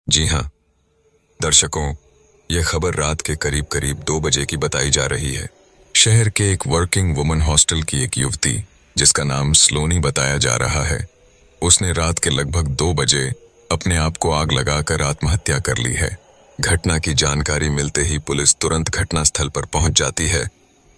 जी हाँ दर्शकों, यह खबर रात के करीब करीब 2 बजे की बताई जा रही है। शहर के एक वर्किंग वुमन हॉस्टल की एक युवती, जिसका नाम सलोनी बताया जा रहा है, उसने रात के लगभग 2 बजे अपने आप को आग लगाकर आत्महत्या कर ली है। घटना की जानकारी मिलते ही पुलिस तुरंत घटनास्थल पर पहुंच जाती है,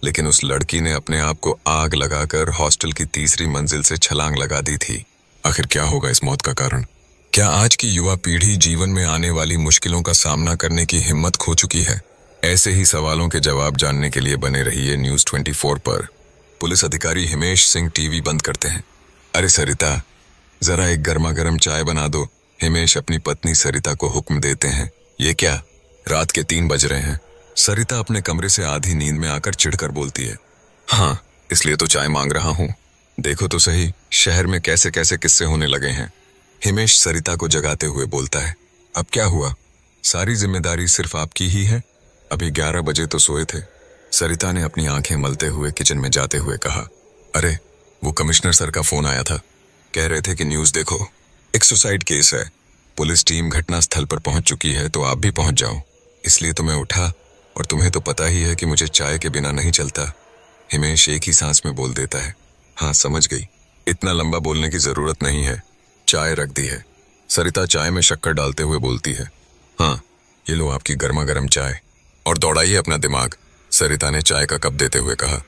लेकिन उस लड़की ने अपने आप को आग लगाकर हॉस्टल की तीसरी मंजिल से छलांग लगा दी थी। आखिर क्या होगा इस मौत का कारण? क्या आज की युवा पीढ़ी जीवन में आने वाली मुश्किलों का सामना करने की हिम्मत खो चुकी है? ऐसे ही सवालों के जवाब जानने के लिए बने रहिए न्यूज़ 24 पर। पुलिस अधिकारी हिमेश सिंह टीवी बंद करते हैं। अरे सरिता, जरा एक गर्मा गर्म चाय बना दो, हिमेश अपनी पत्नी सरिता को हुक्म देते हैं। ये क्या, रात के 3 बज रहे हैं? सरिता अपने कमरे से आधी नींद में आकर चिढ़कर बोलती है। हाँ, इसलिए तो चाय मांग रहा हूँ। देखो तो सही, शहर में कैसे कैसे किस्से होने लगे हैं। हिमेश सरिता को जगाते हुए बोलता है। अब क्या हुआ? सारी जिम्मेदारी सिर्फ आपकी ही है? अभी 11 बजे तो सोए थे। सरिता ने अपनी आंखें मलते हुए किचन में जाते हुए कहा। अरे, वो कमिश्नर सर का फोन आया था, कह रहे थे कि न्यूज़ देखो, एक सुसाइड केस है, पुलिस टीम घटनास्थल पर पहुंच चुकी है, तो आप भी पहुंच जाओ। इसलिए तो मैं उठा, और तुम्हें तो पता ही है कि मुझे चाय के बिना नहीं चलता। हिमेश एक ही सांस में बोल देता है। हाँ, समझ गई, इतना लंबा बोलने की जरूरत नहीं है, चाय रख दी है। सरिता चाय में शक्कर डालते हुए बोलती है। हाँ, ये लो आपकी गर्मा गर्म चाय, और दौड़ाइए अपना दिमाग, सरिता ने चाय का कप देते हुए कहा।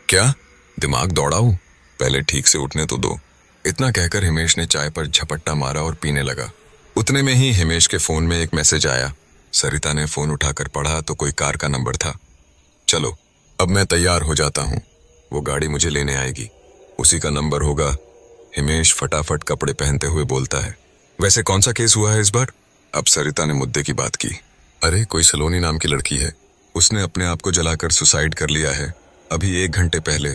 क्या दिमाग दौड़ाऊं? पहले ठीक से उठने तो दो। इतना कहकर हिमेश ने चाय पर झपट्टा मारा और पीने लगा। उतने में ही हिमेश के फोन में एक मैसेज आया। सरिता ने फोन उठाकर पढ़ा तो कोई कार का नंबर था। चलो, अब मैं तैयार हो जाता हूँ, वो गाड़ी मुझे लेने आएगी, उसी का नंबर होगा। हिमेश फटाफट कपड़े पहनते हुए बोलता है। वैसे कौन सा केस हुआ है इस बार? अब सरिता ने मुद्दे की बात की। अरे, कोई सलोनी नाम की लड़की है, उसने अपने आप को जलाकर सुसाइड कर लिया है, अभी 1 घंटे पहले।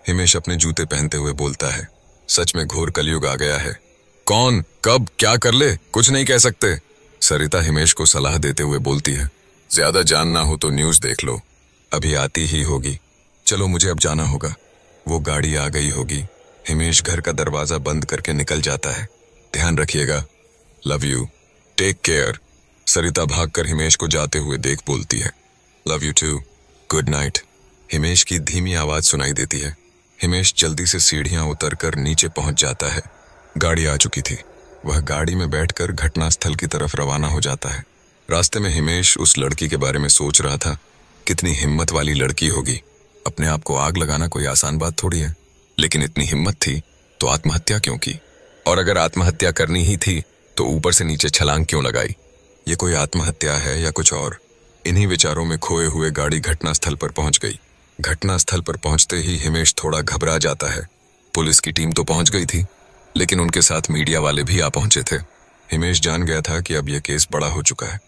हिमेश अपने जूते पहनते हुए बोलता है। सच में घोर कलयुग आ गया है। कौन, कब, क्या कर ले, कुछ नहीं कह सकते, सरिता हिमेश को सलाह देते हुए बोलती है। ज्यादा जानना हो तो न्यूज़ देख लो, अभी आती ही होगी। चलो, मुझे अब जाना होगा। वो गाड़ी आ गई होगी। हिमेश घर का दरवाजा बंद करके निकल जाता है। ध्यान रखिएगा, love you, take care, Sarita भागकर हिमेश को जाते हुए देख बोलती है। Love you too, good night, Himesh की धीमी आवाज सुनाई देती है। हिमेश जल्दी से सीढ़ियां उतरकर नीचे पहुंच जाता है। गाड़ी आ चुकी थी। वह गाड़ी में बैठकर घटनास्थल की तरफ रवाना हो जाता है। रास्ते में हिमेश उस लड़की के बारे में सोच रहा था। कितनी हिम्मत वाली लड़की होगी, अपने आप को आग लगाना कोई आसान बात थोड़ी है। लेकिन इतनी हिम्मत थी तो आत्महत्या क्यों की? और अगर आत्महत्या करनी ही थी तो ऊपर से नीचे छलांग क्यों लगाई? ये कोई आत्महत्या है या कुछ और? इन्हीं विचारों में खोए हुए गाड़ी घटनास्थल पर पहुंच गई। घटनास्थल पर पहुंचते ही हिमेश थोड़ा घबरा जाता है। पुलिस की टीम तो पहुंच गई थी, लेकिन उनके साथ मीडिया वाले भी आ पहुंचे थे। हिमेश जान गया था कि अब यह केस बड़ा हो चुका है,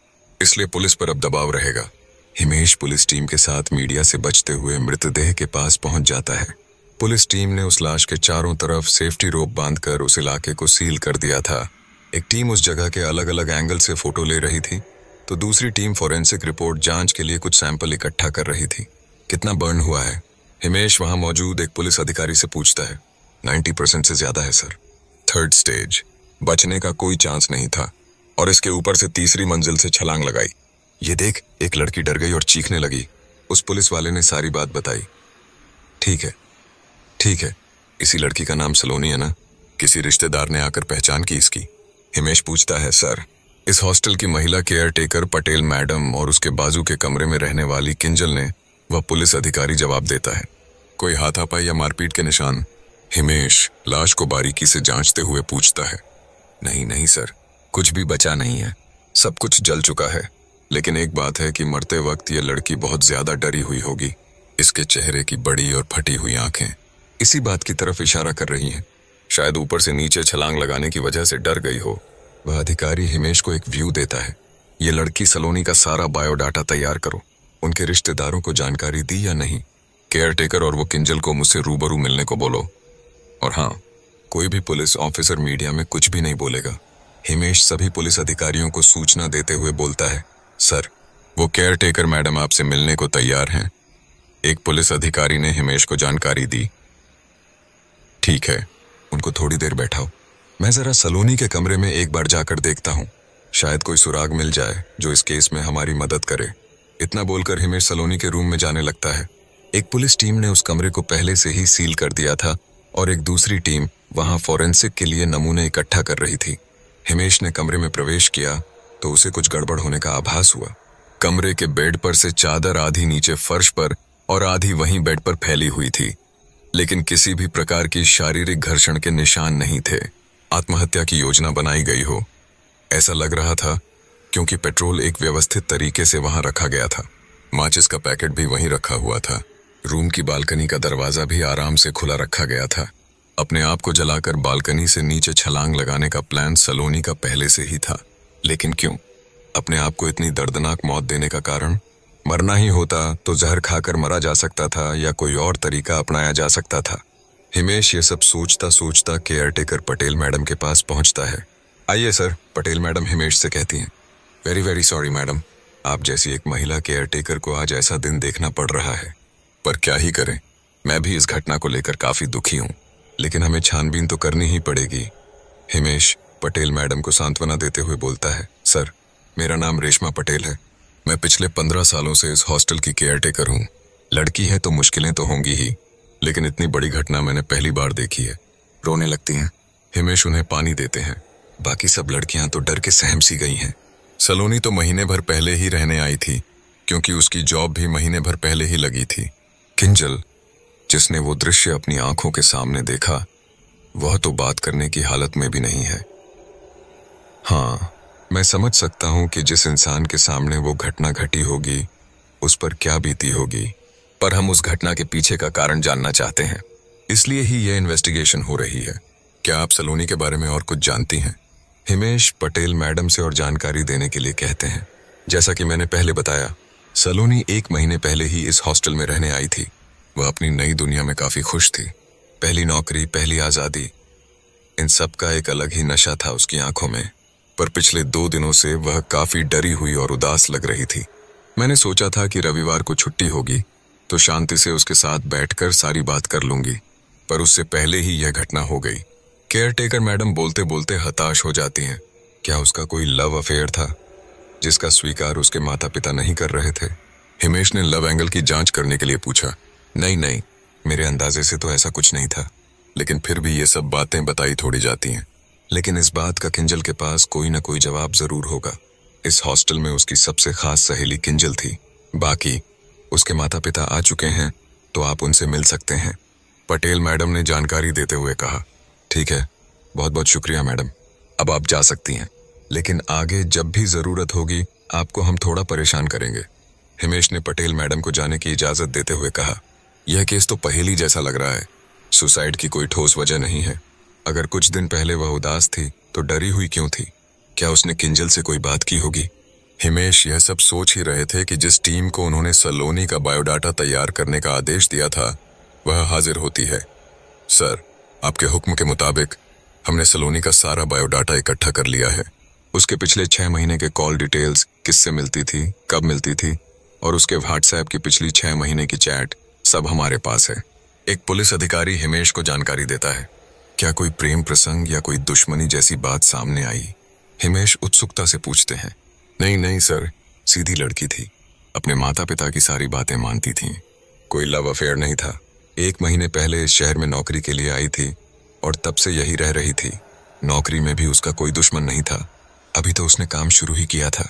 इसलिए पुलिस पर अब दबाव रहेगा। हिमेश पुलिस टीम के साथ मीडिया से बचते हुए मृतदेह के पास पहुंच जाता है। पुलिस टीम ने उस लाश के चारों तरफ सेफ्टी रोप बांधकर उस इलाके को सील कर दिया था। एक टीम उस जगह के अलग अलग एंगल से फोटो ले रही थी, तो दूसरी टीम फॉरेंसिक रिपोर्ट जांच के लिए कुछ सैंपल इकट्ठा कर रही थी। कितना बर्न हुआ है? हिमेश वहां मौजूद एक पुलिस अधिकारी से पूछता है। 90% से ज्यादा है सर। 3rd स्टेज, बचने का कोई चांस नहीं था, और इसके ऊपर से तीसरी मंजिल से छलांग लगाई। ये देख, एक लड़की डर गई और चीखने लगी। उस पुलिस वाले ने सारी बात बताई। ठीक है, ठीक है, इसी लड़की का नाम सलोनी है ना? किसी रिश्तेदार ने आकर पहचान की इसकी? हिमेश पूछता है। सर, इस हॉस्टल की महिला केयर टेकर पटेल मैडम और उसके बाजू के कमरे में रहने वाली किंजल ने, वह पुलिस अधिकारी जवाब देता है। कोई हाथापाई या मारपीट के निशान? हिमेश लाश को बारीकी से जांचते हुए पूछता है। नहीं नहीं सर, कुछ भी बचा नहीं है, सब कुछ जल चुका है। लेकिन एक बात है कि मरते वक्त यह लड़की बहुत ज्यादा डरी हुई होगी। इसके चेहरे की बड़ी और फटी हुई आंखें इसी बात की तरफ इशारा कर रही हैं। शायद ऊपर से नीचे छलांग लगाने की वजह से डर गई हो। वह अधिकारी हिमेश को एक व्यू देता है। ये लड़की सलोनी का सारा बायोडाटा तैयार करो। उनके रिश्तेदारों को जानकारी दी या नहीं? केयरटेकर और वो किंजल को मुझसे रूबरू मिलने को बोलो। और हाँ, कोई भी पुलिस ऑफिसर मीडिया में कुछ भी नहीं बोलेगा। हिमेश सभी पुलिस अधिकारियों को सूचना देते हुए बोलता है। सर, वो केयरटेकर मैडम आपसे मिलने को तैयार हैं। एक पुलिस अधिकारी ने हिमेश को जानकारी दी। ठीक है, उनको थोड़ी देर बैठाओ, मैं जरा सलोनी के कमरे में एक बार जाकर देखता हूँ। शायद कोई सुराग मिल जाए जो इस केस में हमारी मदद करे। इतना बोलकर हिमेश सलोनी के रूम में जाने लगता है। एक पुलिस टीम ने उस कमरे को पहले से ही सील कर दिया था और एक दूसरी टीम वहां फॉरेंसिक के लिए नमूने इकट्ठा कर रही थी। हिमेश ने कमरे में प्रवेश किया तो उसे कुछ गड़बड़ होने का आभास हुआ। कमरे के बेड पर से चादर आधी नीचे फर्श पर और आधी वहीं बेड पर फैली हुई थी, लेकिन किसी भी प्रकार की शारीरिक घर्षण के निशान नहीं थे। आत्महत्या की योजना बनाई गई हो ऐसा लग रहा था, क्योंकि पेट्रोल एक व्यवस्थित तरीके से वहां रखा गया था। माचिस का पैकेट भी वहीं रखा हुआ था। रूम की बालकनी का दरवाजा भी आराम से खुला रखा गया था। अपने आप को जलाकर बालकनी से नीचे छलांग लगाने का प्लान सलोनी का पहले से ही था, लेकिन क्यों? अपने आप को इतनी दर्दनाक मौत देने का कारण? मरना ही होता तो जहर खाकर मरा जा सकता था या कोई और तरीका अपनाया जा सकता था। हिमेश ये सब सोचता सोचता केयरटेकर पटेल मैडम के पास पहुंचता है। आइए सर, पटेल मैडम हिमेश से कहती हैं। वेरी वेरी सॉरी मैडम, आप जैसी एक महिला केयरटेकर को आज ऐसा दिन देखना पड़ रहा है, पर क्या ही करें, मैं भी इस घटना को लेकर काफी दुखी हूँ, लेकिन हमें छानबीन तो करनी ही पड़ेगी। हिमेश पटेल मैडम को सांत्वना देते हुए बोलता है, सर मेरा नाम रेशमा पटेल है। मैं पिछले 15 सालों से इस हॉस्टल की केयरटेकर हूँ। लड़की है तो मुश्किलें तो होंगी ही, लेकिन इतनी बड़ी घटना मैंने पहली बार देखी है। रोने लगती हैं। हिमेश उन्हें पानी देते हैं। बाकी सब लड़कियां तो डर के सहम सी गई हैं। सलोनी तो महीने भर पहले ही रहने आई थी, क्योंकि उसकी जॉब भी महीने भर पहले ही लगी थी। किंजल, जिसने वो दृश्य अपनी आंखों के सामने देखा, वह तो बात करने की हालत में भी नहीं है। हाँ, मैं समझ सकता हूं कि जिस इंसान के सामने वो घटना घटी होगी उस पर क्या बीती होगी, पर हम उस घटना के पीछे का कारण जानना चाहते हैं, इसलिए ही यह इन्वेस्टिगेशन हो रही है। क्या आप सलोनी के बारे में और कुछ जानती हैं? हिमेश पटेल मैडम से और जानकारी देने के लिए कहते हैं। जैसा कि मैंने पहले बताया, सलोनी 1 महीने पहले ही इस हॉस्टल में रहने आई थी। वह अपनी नई दुनिया में काफी खुश थी। पहली नौकरी, पहली आजादी, इन सब का एक अलग ही नशा था उसकी आंखों में। पर पिछले 2 दिनों से वह काफी डरी हुई और उदास लग रही थी। मैंने सोचा था कि रविवार को छुट्टी होगी तो शांति से उसके साथ बैठकर सारी बात कर लूंगी, पर उससे पहले ही यह घटना हो गई। केयरटेकर मैडम बोलते बोलते हताश हो जाती हैं। क्या उसका कोई लव अफेयर था जिसका स्वीकार उसके माता पिता नहीं कर रहे थे? हिमेश ने लव एंगल की जांच करने के लिए पूछा। नहीं, मेरे अंदाजे से तो ऐसा कुछ नहीं था, लेकिन फिर भी ये सब बातें बताई थोड़ी जाती हैं। लेकिन इस बात का किंजल के पास कोई ना कोई जवाब जरूर होगा। इस हॉस्टल में उसकी सबसे खास सहेली किंजल थी। बाकी उसके माता पिता आ चुके हैं तो आप उनसे मिल सकते हैं, पटेल मैडम ने जानकारी देते हुए कहा। ठीक है, बहुत बहुत शुक्रिया मैडम, अब आप जा सकती हैं, लेकिन आगे जब भी जरूरत होगी आपको हम थोड़ा परेशान करेंगे। हिमेश ने पटेल मैडम को जाने की इजाजत देते हुए कहा। यह केस तो पहेली जैसा लग रहा है। सुसाइड की कोई ठोस वजह नहीं है। अगर कुछ दिन पहले वह उदास थी तो डरी हुई क्यों थी? क्या उसने किंजल से कोई बात की होगी? हिमेश यह सब सोच ही रहे थे कि जिस टीम को उन्होंने सलोनी का बायोडाटा तैयार करने का आदेश दिया था वह हाजिर होती है। सर, आपके हुक्म के मुताबिक हमने सलोनी का सारा बायोडाटा इकट्ठा कर लिया है। उसके पिछले 6 महीने के कॉल डिटेल्स, किससे मिलती थी, कब मिलती थी, और उसके व्हाट्सएप की पिछली 6 महीने की चैट, सब हमारे पास है। एक पुलिस अधिकारी हिमेश को जानकारी देता है। क्या कोई प्रेम प्रसंग या कोई दुश्मनी जैसी बात सामने आई? हिमेश उत्सुकता से पूछते हैं। नहीं सर, सीधी लड़की थी। अपने माता पिता की सारी बातें मानती थी। कोई लव अफेयर नहीं था। 1 महीने पहले इस शहर में नौकरी के लिए आई थी और तब से यही रह रही थी। नौकरी में भी उसका कोई दुश्मन नहीं था। अभी तो उसने काम शुरू ही किया था।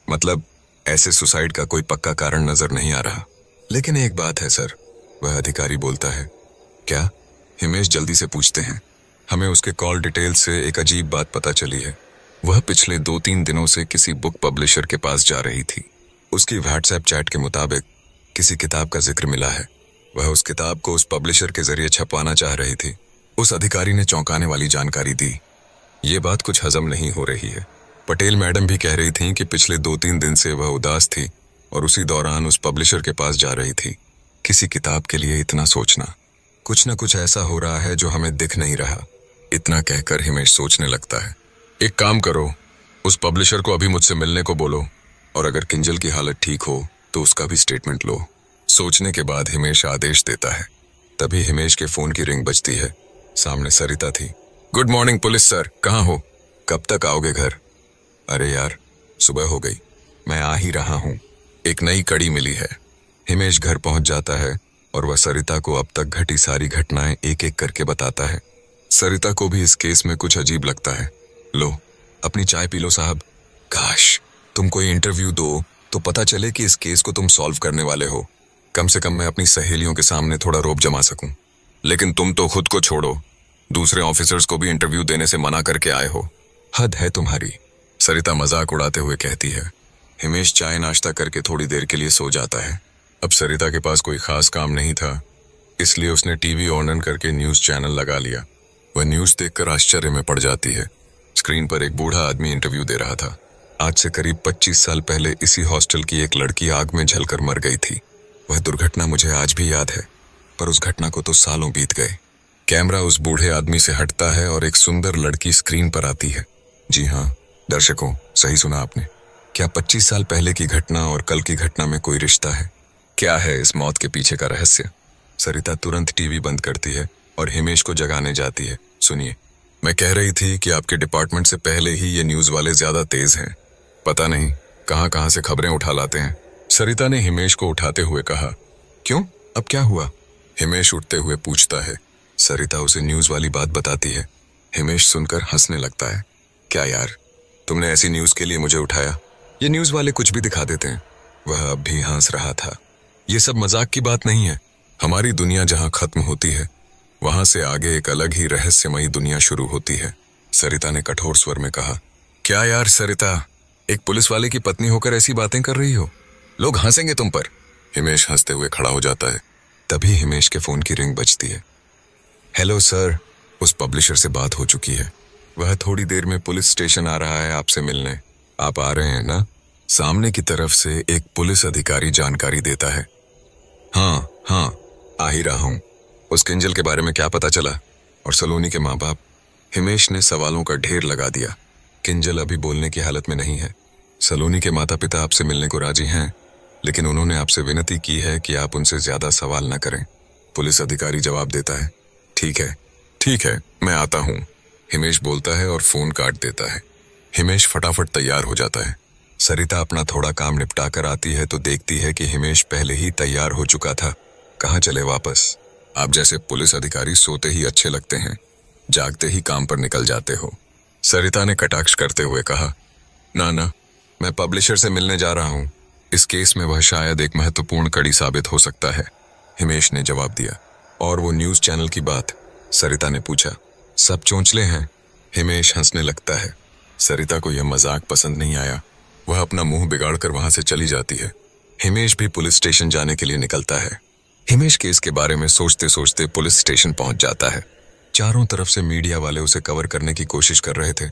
मतलब ऐसे सुसाइड का कोई पक्का कारण नजर नहीं आ रहा। लेकिन एक बात है सर, वह अधिकारी बोलता है। क्या? हिमेश जल्दी से पूछते हैं। हमें उसके कॉल डिटेल से एक अजीब बात पता चली है। वह पिछले 2-3 दिनों से किसी बुक पब्लिशर के पास जा रही थी। उसकी व्हाट्सएप चैट के मुताबिक किसी किताब का जिक्र मिला है। वह उस किताब को उस पब्लिशर के जरिए छपवाना चाह रही थी। उस अधिकारी ने चौंकाने वाली जानकारी दी। ये बात कुछ हजम नहीं हो रही है। पटेल मैडम भी कह रही थीं कि पिछले 2-3 दिन से वह उदास थी और उसी दौरान उस पब्लिशर के पास जा रही थी। किसी किताब के लिए इतना सोचना, कुछ न कुछ ऐसा हो रहा है जो हमें दिख नहीं रहा। इतना कहकर हिमेश सोचने लगता है। एक काम करो, उस पब्लिशर को अभी मुझसे मिलने को बोलो, और अगर किंजल की हालत ठीक हो तो उसका भी स्टेटमेंट लो। सोचने के बाद हिमेश आदेश देता है। तभी हिमेश के फोन की रिंग बजती है। सामने सरिता थी। गुड मॉर्निंग पुलिस सर, कहाँ हो? कब तक आओगे घर? अरे यार, सुबह हो गई, मैं आ ही रहा हूँ। एक नई कड़ी मिली है। हिमेश घर पहुंच जाता है और वह सरिता को अब तक घटी सारी घटनाएं एक एक करके बताता है। सरिता को भी इस केस में कुछ अजीब लगता है। लो, अपनी चाय पी लो साहब। काश तुम कोई इंटरव्यू दो तो पता चले कि इस केस को तुम सॉल्व करने वाले हो। कम से कम मैं अपनी सहेलियों के सामने थोड़ा रौब जमा सकूं। लेकिन तुम तो खुद को छोड़ो, दूसरे ऑफिसर्स को भी इंटरव्यू देने से मना करके आए हो। हद है तुम्हारी, सरिता मजाक उड़ाते हुए कहती है। हिमेश चाय नाश्ता करके थोड़ी देर के लिए सो जाता है। अब सरिता के पास कोई खास काम नहीं था, इसलिए उसने टीवी ऑन करके न्यूज चैनल लगा लिया। वह न्यूज देखकर आश्चर्य में पड़ जाती है। स्क्रीन पर एक बूढ़ा आदमी इंटरव्यू दे रहा था। आज से करीब 25 साल पहले इसी हॉस्टल की एक लड़की आग में जलकर मर गई थी। वह दुर्घटना मुझे आज भी याद है, पर उस घटना को तो सालों बीत गए। कैमरा उस बूढ़े आदमी से हटता है और एक सुंदर लड़की स्क्रीन पर आती है। जी हाँ दर्शकों, सही सुना आपने। क्या 25 साल पहले की घटना और कल की घटना में कोई रिश्ता है? क्या है इस मौत के पीछे का रहस्य? सरिता तुरंत टीवी बंद करती है और हिमेश को जगाने जाती है। सुनिए, मैं कह रही थी कि आपके डिपार्टमेंट से पहले ही ये न्यूज वाले ज्यादा तेज हैं। पता नहीं कहां कहां से खबरें उठा लाते हैं। सरिता ने हिमेश को उठाते हुए कहा। क्यों, अब क्या हुआ? हिमेश उठते हुए पूछता है। सरिता उसे न्यूज वाली बात बताती है। हिमेश सुनकर हंसने लगता है। क्या यार, तुमने ऐसी न्यूज के लिए मुझे उठाया? ये न्यूज वाले कुछ भी दिखा देते हैं। वह अब भी हंस रहा था। ये सब मजाक की बात नहीं है। हमारी दुनिया जहां खत्म होती है, वहां से आगे एक अलग ही रहस्यमयी दुनिया शुरू होती है, सरिता ने कठोर स्वर में कहा। क्या यार सरिता, एक पुलिस वाले की पत्नी होकर ऐसी बातें कर रही हो? लोग हंसेंगे तुम पर। हिमेश हंसते हुए खड़ा हो जाता है। तभी हिमेश के फोन की रिंग बजती है। हेलो सर, उस पब्लिशर से बात हो चुकी है। वह थोड़ी देर में पुलिस स्टेशन आ रहा है आपसे मिलने। आप आ रहे हैं ना? सामने की तरफ से एक पुलिस अधिकारी जानकारी देता है। हाँ हाँ, आ ही रहा हूं। उस किंजल के बारे में क्या पता चला? और सलोनी के माँ बाप? हिमेश ने सवालों का ढेर लगा दिया। किंजल अभी बोलने की हालत में नहीं है। सलोनी के माता पिता आपसे मिलने को राजी हैं, लेकिन उन्होंने आपसे विनती की है कि आप उनसे ज्यादा सवाल न करें। पुलिस अधिकारी जवाब देता है। ठीक है, मैं आता हूं, हिमेश बोलता है और फोन काट देता है। हिमेश फटाफट तैयार हो जाता है। सरिता अपना थोड़ा काम निपटा कर आती है तो देखती है कि हिमेश पहले ही तैयार हो चुका था। कहाँ चले वापस? आप जैसे पुलिस अधिकारी सोते ही अच्छे लगते हैं, जागते ही काम पर निकल जाते हो, सरिता ने कटाक्ष करते हुए कहा। ना, मैं पब्लिशर से मिलने जा रहा हूं। इस केस में वह शायद एक महत्वपूर्ण कड़ी साबित हो सकता है, हिमेश ने जवाब दिया। और वो न्यूज चैनल की बात? सरिता ने पूछा। सब चौंचले हैं, हिमेश हंसने लगता है। सरिता को यह मजाक पसंद नहीं आया। वह अपना मुंह बिगाड़कर वहां से चली जाती है। हिमेश भी पुलिस स्टेशन जाने के लिए निकलता है। हिमेश केस के बारे में सोचते सोचते पुलिस स्टेशन पहुंच जाता है। चारों तरफ से मीडिया वाले उसे कवर करने की कोशिश कर रहे थे।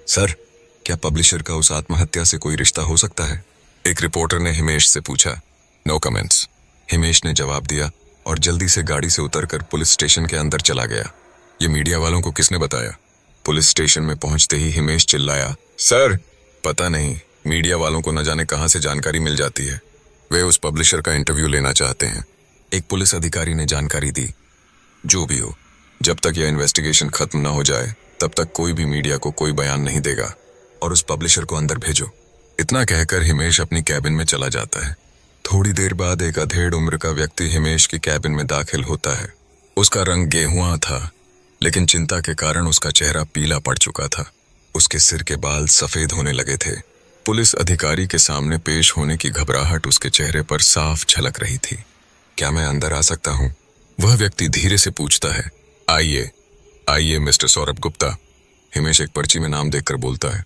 सर, क्या पब्लिशर का उस आत्महत्या से कोई रिश्ता हो सकता है? एक रिपोर्टर ने हिमेश से पूछा। नो कमेंट्स, हिमेश ने जवाब दिया और जल्दी से गाड़ी से उतरकर पुलिस स्टेशन के अंदर चला गया। ये मीडिया वालों को किसने बताया? पुलिस स्टेशन में पहुंचते ही हिमेश चिल्लाया। सर, पता नहीं, मीडिया वालों को न जाने कहां से जानकारी मिल जाती है। वे उस पब्लिशर का इंटरव्यू लेना चाहते हैं, एक पुलिस अधिकारी ने जानकारी दी। जो भी हो, जब तक यह इन्वेस्टिगेशन खत्म न हो जाए तब तक कोई भी मीडिया को कोई बयान नहीं देगा, और उस पब्लिशर को अंदर भेजो। इतना कहकर हिमेश अपनी कैबिन में चला जाता है। थोड़ी देर बाद एक अधेड़ उम्र का व्यक्ति हिमेश की कैबिन में दाखिल होता है। उसका रंग गेहुआ था, लेकिन चिंता के कारण उसका चेहरा पीला पड़ चुका था। उसके सिर के बाल सफेद होने लगे थे। पुलिस अधिकारी के सामने पेश होने की घबराहट उसके चेहरे पर साफ झलक रही थी। क्या मैं अंदर आ सकता हूं? वह व्यक्ति धीरे से पूछता है। आइए मिस्टर सौरभ गुप्ता, हिमेश एक पर्ची में नाम देखकर बोलता है।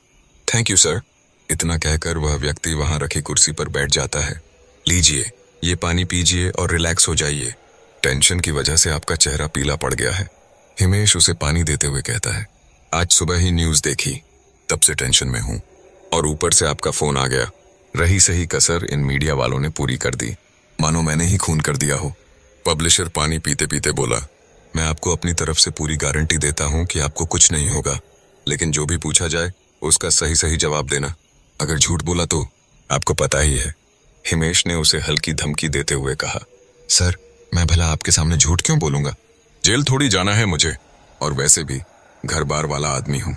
Thank you sir. इतना कहकर वह व्यक्ति वहां रखी कुर्सी पर बैठ जाता है। लीजिए, ये पानी पीजिए और रिलैक्स हो जाइए। टेंशन की वजह से आपका चेहरा पीला पड़ गया है, हिमेश उसे पानी देते हुए कहता है। आज सुबह ही न्यूज देखी, तब से टेंशन में हूं, और ऊपर से आपका फोन आ गया। रही सही कसर इन मीडिया वालों ने पूरी कर दी, मानो मैंने ही खून कर दिया हो। पब्लिशर पानी पीते पीते बोला। मैं आपको अपनी तरफ से पूरी गारंटी देता हूं कि आपको कुछ नहीं होगा, लेकिन जो भी पूछा जाए उसका सही सही जवाब देना। अगर झूठ बोला तो आपको पता ही है, हिमेश ने उसे हल्की धमकी देते हुए कहा। सर, मैं भला आपके सामने झूठ क्यों बोलूंगा? जेल थोड़ी जाना है मुझे, और वैसे भी घर बार वाला आदमी हूं।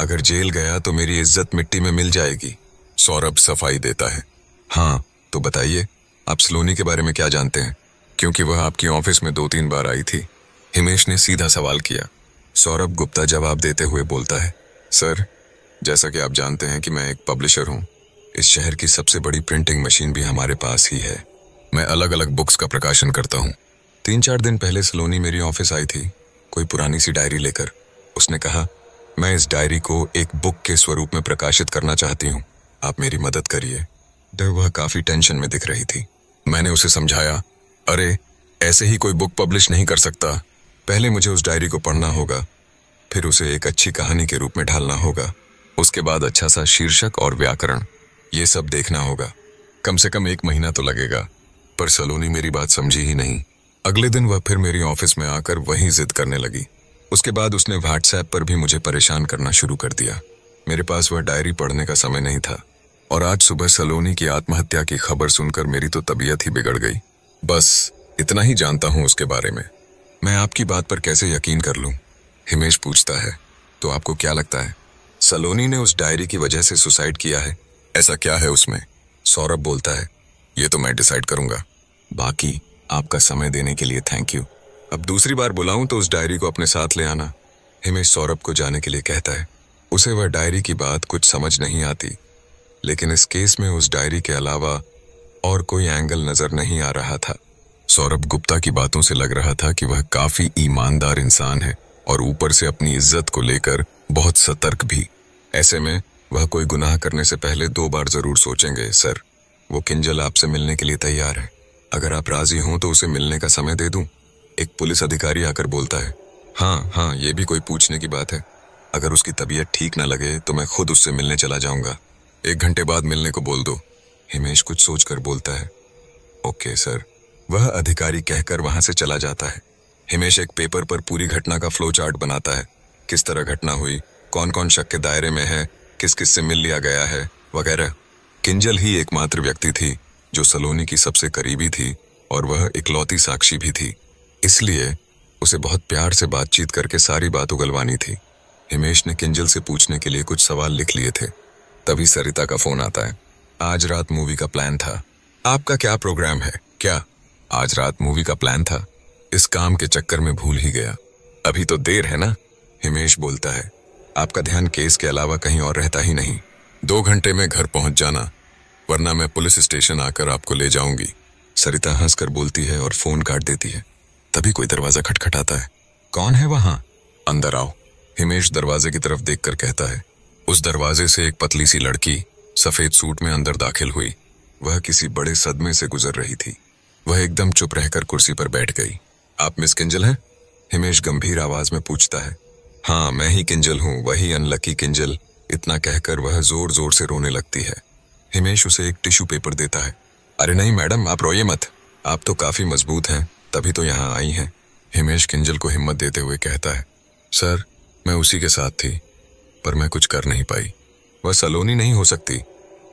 अगर जेल गया तो मेरी इज्जत मिट्टी में मिल जाएगी। सौरभ सफाई देता है। हाँ, तो बताइए, आप सलोनी के बारे में क्या जानते हैं? क्योंकि वह आपकी ऑफिस में 2-3 बार आई थी। हिमेश ने सीधा सवाल किया। सौरभ गुप्ता जवाब देते हुए बोलता है, सर, जैसा कि आप जानते हैं कि मैं एक पब्लिशर हूँ। इस शहर की सबसे बड़ी प्रिंटिंग मशीन भी हमारे पास ही है। मैं अलग अलग बुक्स का प्रकाशन करता हूँ। 3-4 दिन पहले सलोनी मेरी ऑफिस आई थी, कोई पुरानी सी डायरी लेकर। उसने कहा, मैं इस डायरी को एक बुक के स्वरूप में प्रकाशित करना चाहती हूँ, आप मेरी मदद करिए। वह काफी टेंशन में दिख रही थी। मैंने उसे समझाया, अरे ऐसे ही कोई बुक पब्लिश नहीं कर सकता। पहले मुझे उस डायरी को पढ़ना होगा, फिर उसे एक अच्छी कहानी के रूप में ढालना होगा। उसके बाद अच्छा सा शीर्षक और व्याकरण, ये सब देखना होगा। कम से कम 1 महीना तो लगेगा। पर सलोनी मेरी बात समझी ही नहीं। अगले दिन वह फिर मेरी ऑफिस में आकर वही जिद करने लगी। उसके बाद उसने व्हाट्सएप पर भी मुझे परेशान करना शुरू कर दिया। मेरे पास वह डायरी पढ़ने का समय नहीं था और आज सुबह सलोनी की आत्महत्या की खबर सुनकर मेरी तो तबीयत ही बिगड़ गई। बस इतना ही जानता हूँ उसके बारे में। मैं आपकी बात पर कैसे यकीन कर लूं? हिमेश पूछता है। तो आपको क्या लगता है, सलोनी ने उस डायरी की वजह से सुसाइड किया है? ऐसा क्या है उसमें? सौरभ बोलता है, ये तो मैं डिसाइड करूंगा। बाकी आपका समय देने के लिए थैंक यू। अब दूसरी बार बुलाऊं तो उस डायरी को अपने साथ ले आना। हिमेश सौरभ को जाने के लिए कहता है। उसे वह डायरी की बात कुछ समझ नहीं आती, लेकिन इस केस में उस डायरी के अलावा और कोई एंगल नजर नहीं आ रहा था। सौरभ गुप्ता की बातों से लग रहा था कि वह काफी ईमानदार इंसान है और ऊपर से अपनी इज्जत को लेकर बहुत सतर्क भी। ऐसे में वह कोई गुनाह करने से पहले 2 बार जरूर सोचेंगे। सर, वो किंजल आपसे मिलने के लिए तैयार है। अगर आप राजी हों तो उसे मिलने का समय दे दूं? एक पुलिस अधिकारी आकर बोलता है। हाँ, ये भी कोई पूछने की बात है। अगर उसकी तबीयत ठीक ना लगे तो मैं खुद उससे मिलने चला जाऊंगा। 1 घंटे बाद मिलने को बोल दो। हिमेश कुछ सोचकर बोलता है, ओके सर। वह अधिकारी कहकर वहां से चला जाता है। हिमेश एक पेपर पर पूरी घटना का फ्लो चार्ट बनाता है। किस तरह घटना हुई, कौन कौन शक के दायरे में है, किस किस से मिल लिया गया है, वगैरह। किंजल ही एकमात्र व्यक्ति थी जो सलोनी की सबसे करीबी थी और वह इकलौती साक्षी भी थी। इसलिए उसे बहुत प्यार से बातचीत करके सारी बात उगलवानी थी। हिमेश ने किंजल से पूछने के लिए कुछ सवाल लिख लिए थे। तभी सरिता का फोन आता है। आज रात मूवी का प्लान था। आपका क्या प्रोग्राम है? क्या आज रात मूवी का प्लान था? इस काम के चक्कर में भूल ही गया। अभी तो देर है ना? हिमेश बोलता है। आपका ध्यान केस के अलावा कहीं और रहता ही नहीं। 2 घंटे में घर पहुंच जाना, वरना मैं पुलिस स्टेशन आकर आपको ले जाऊंगी। सरिता हंसकर बोलती है और फोन काट देती है। तभी कोई दरवाजा खटखटाता है। कौन है वहां? अंदर आओ, हिमेश दरवाजे की तरफ देखकर कहता है। उस दरवाजे से एक पतली सी लड़की सफेद सूट में अंदर दाखिल हुई। वह किसी बड़े सदमे से गुजर रही थी। वह एकदम चुप रहकर कुर्सी पर बैठ गई। आप मिस किंजल हैं? हिमेश गंभीर आवाज में पूछता है। हाँ, मैं ही किंजल हूँ, वही अनलकी किंजल। इतना कहकर वह जोर जोर से रोने लगती है। हिमेश उसे एक टिश्यू पेपर देता है। अरे नहीं मैडम, आप रोइए मत, आप तो काफी मजबूत हैं, तभी तो यहाँ आई हैं। हिमेश किंजल को हिम्मत देते हुए कहता है। सर, मैं उसी के साथ थी, पर मैं कुछ कर नहीं पाई। वह सलोनी नहीं हो सकती,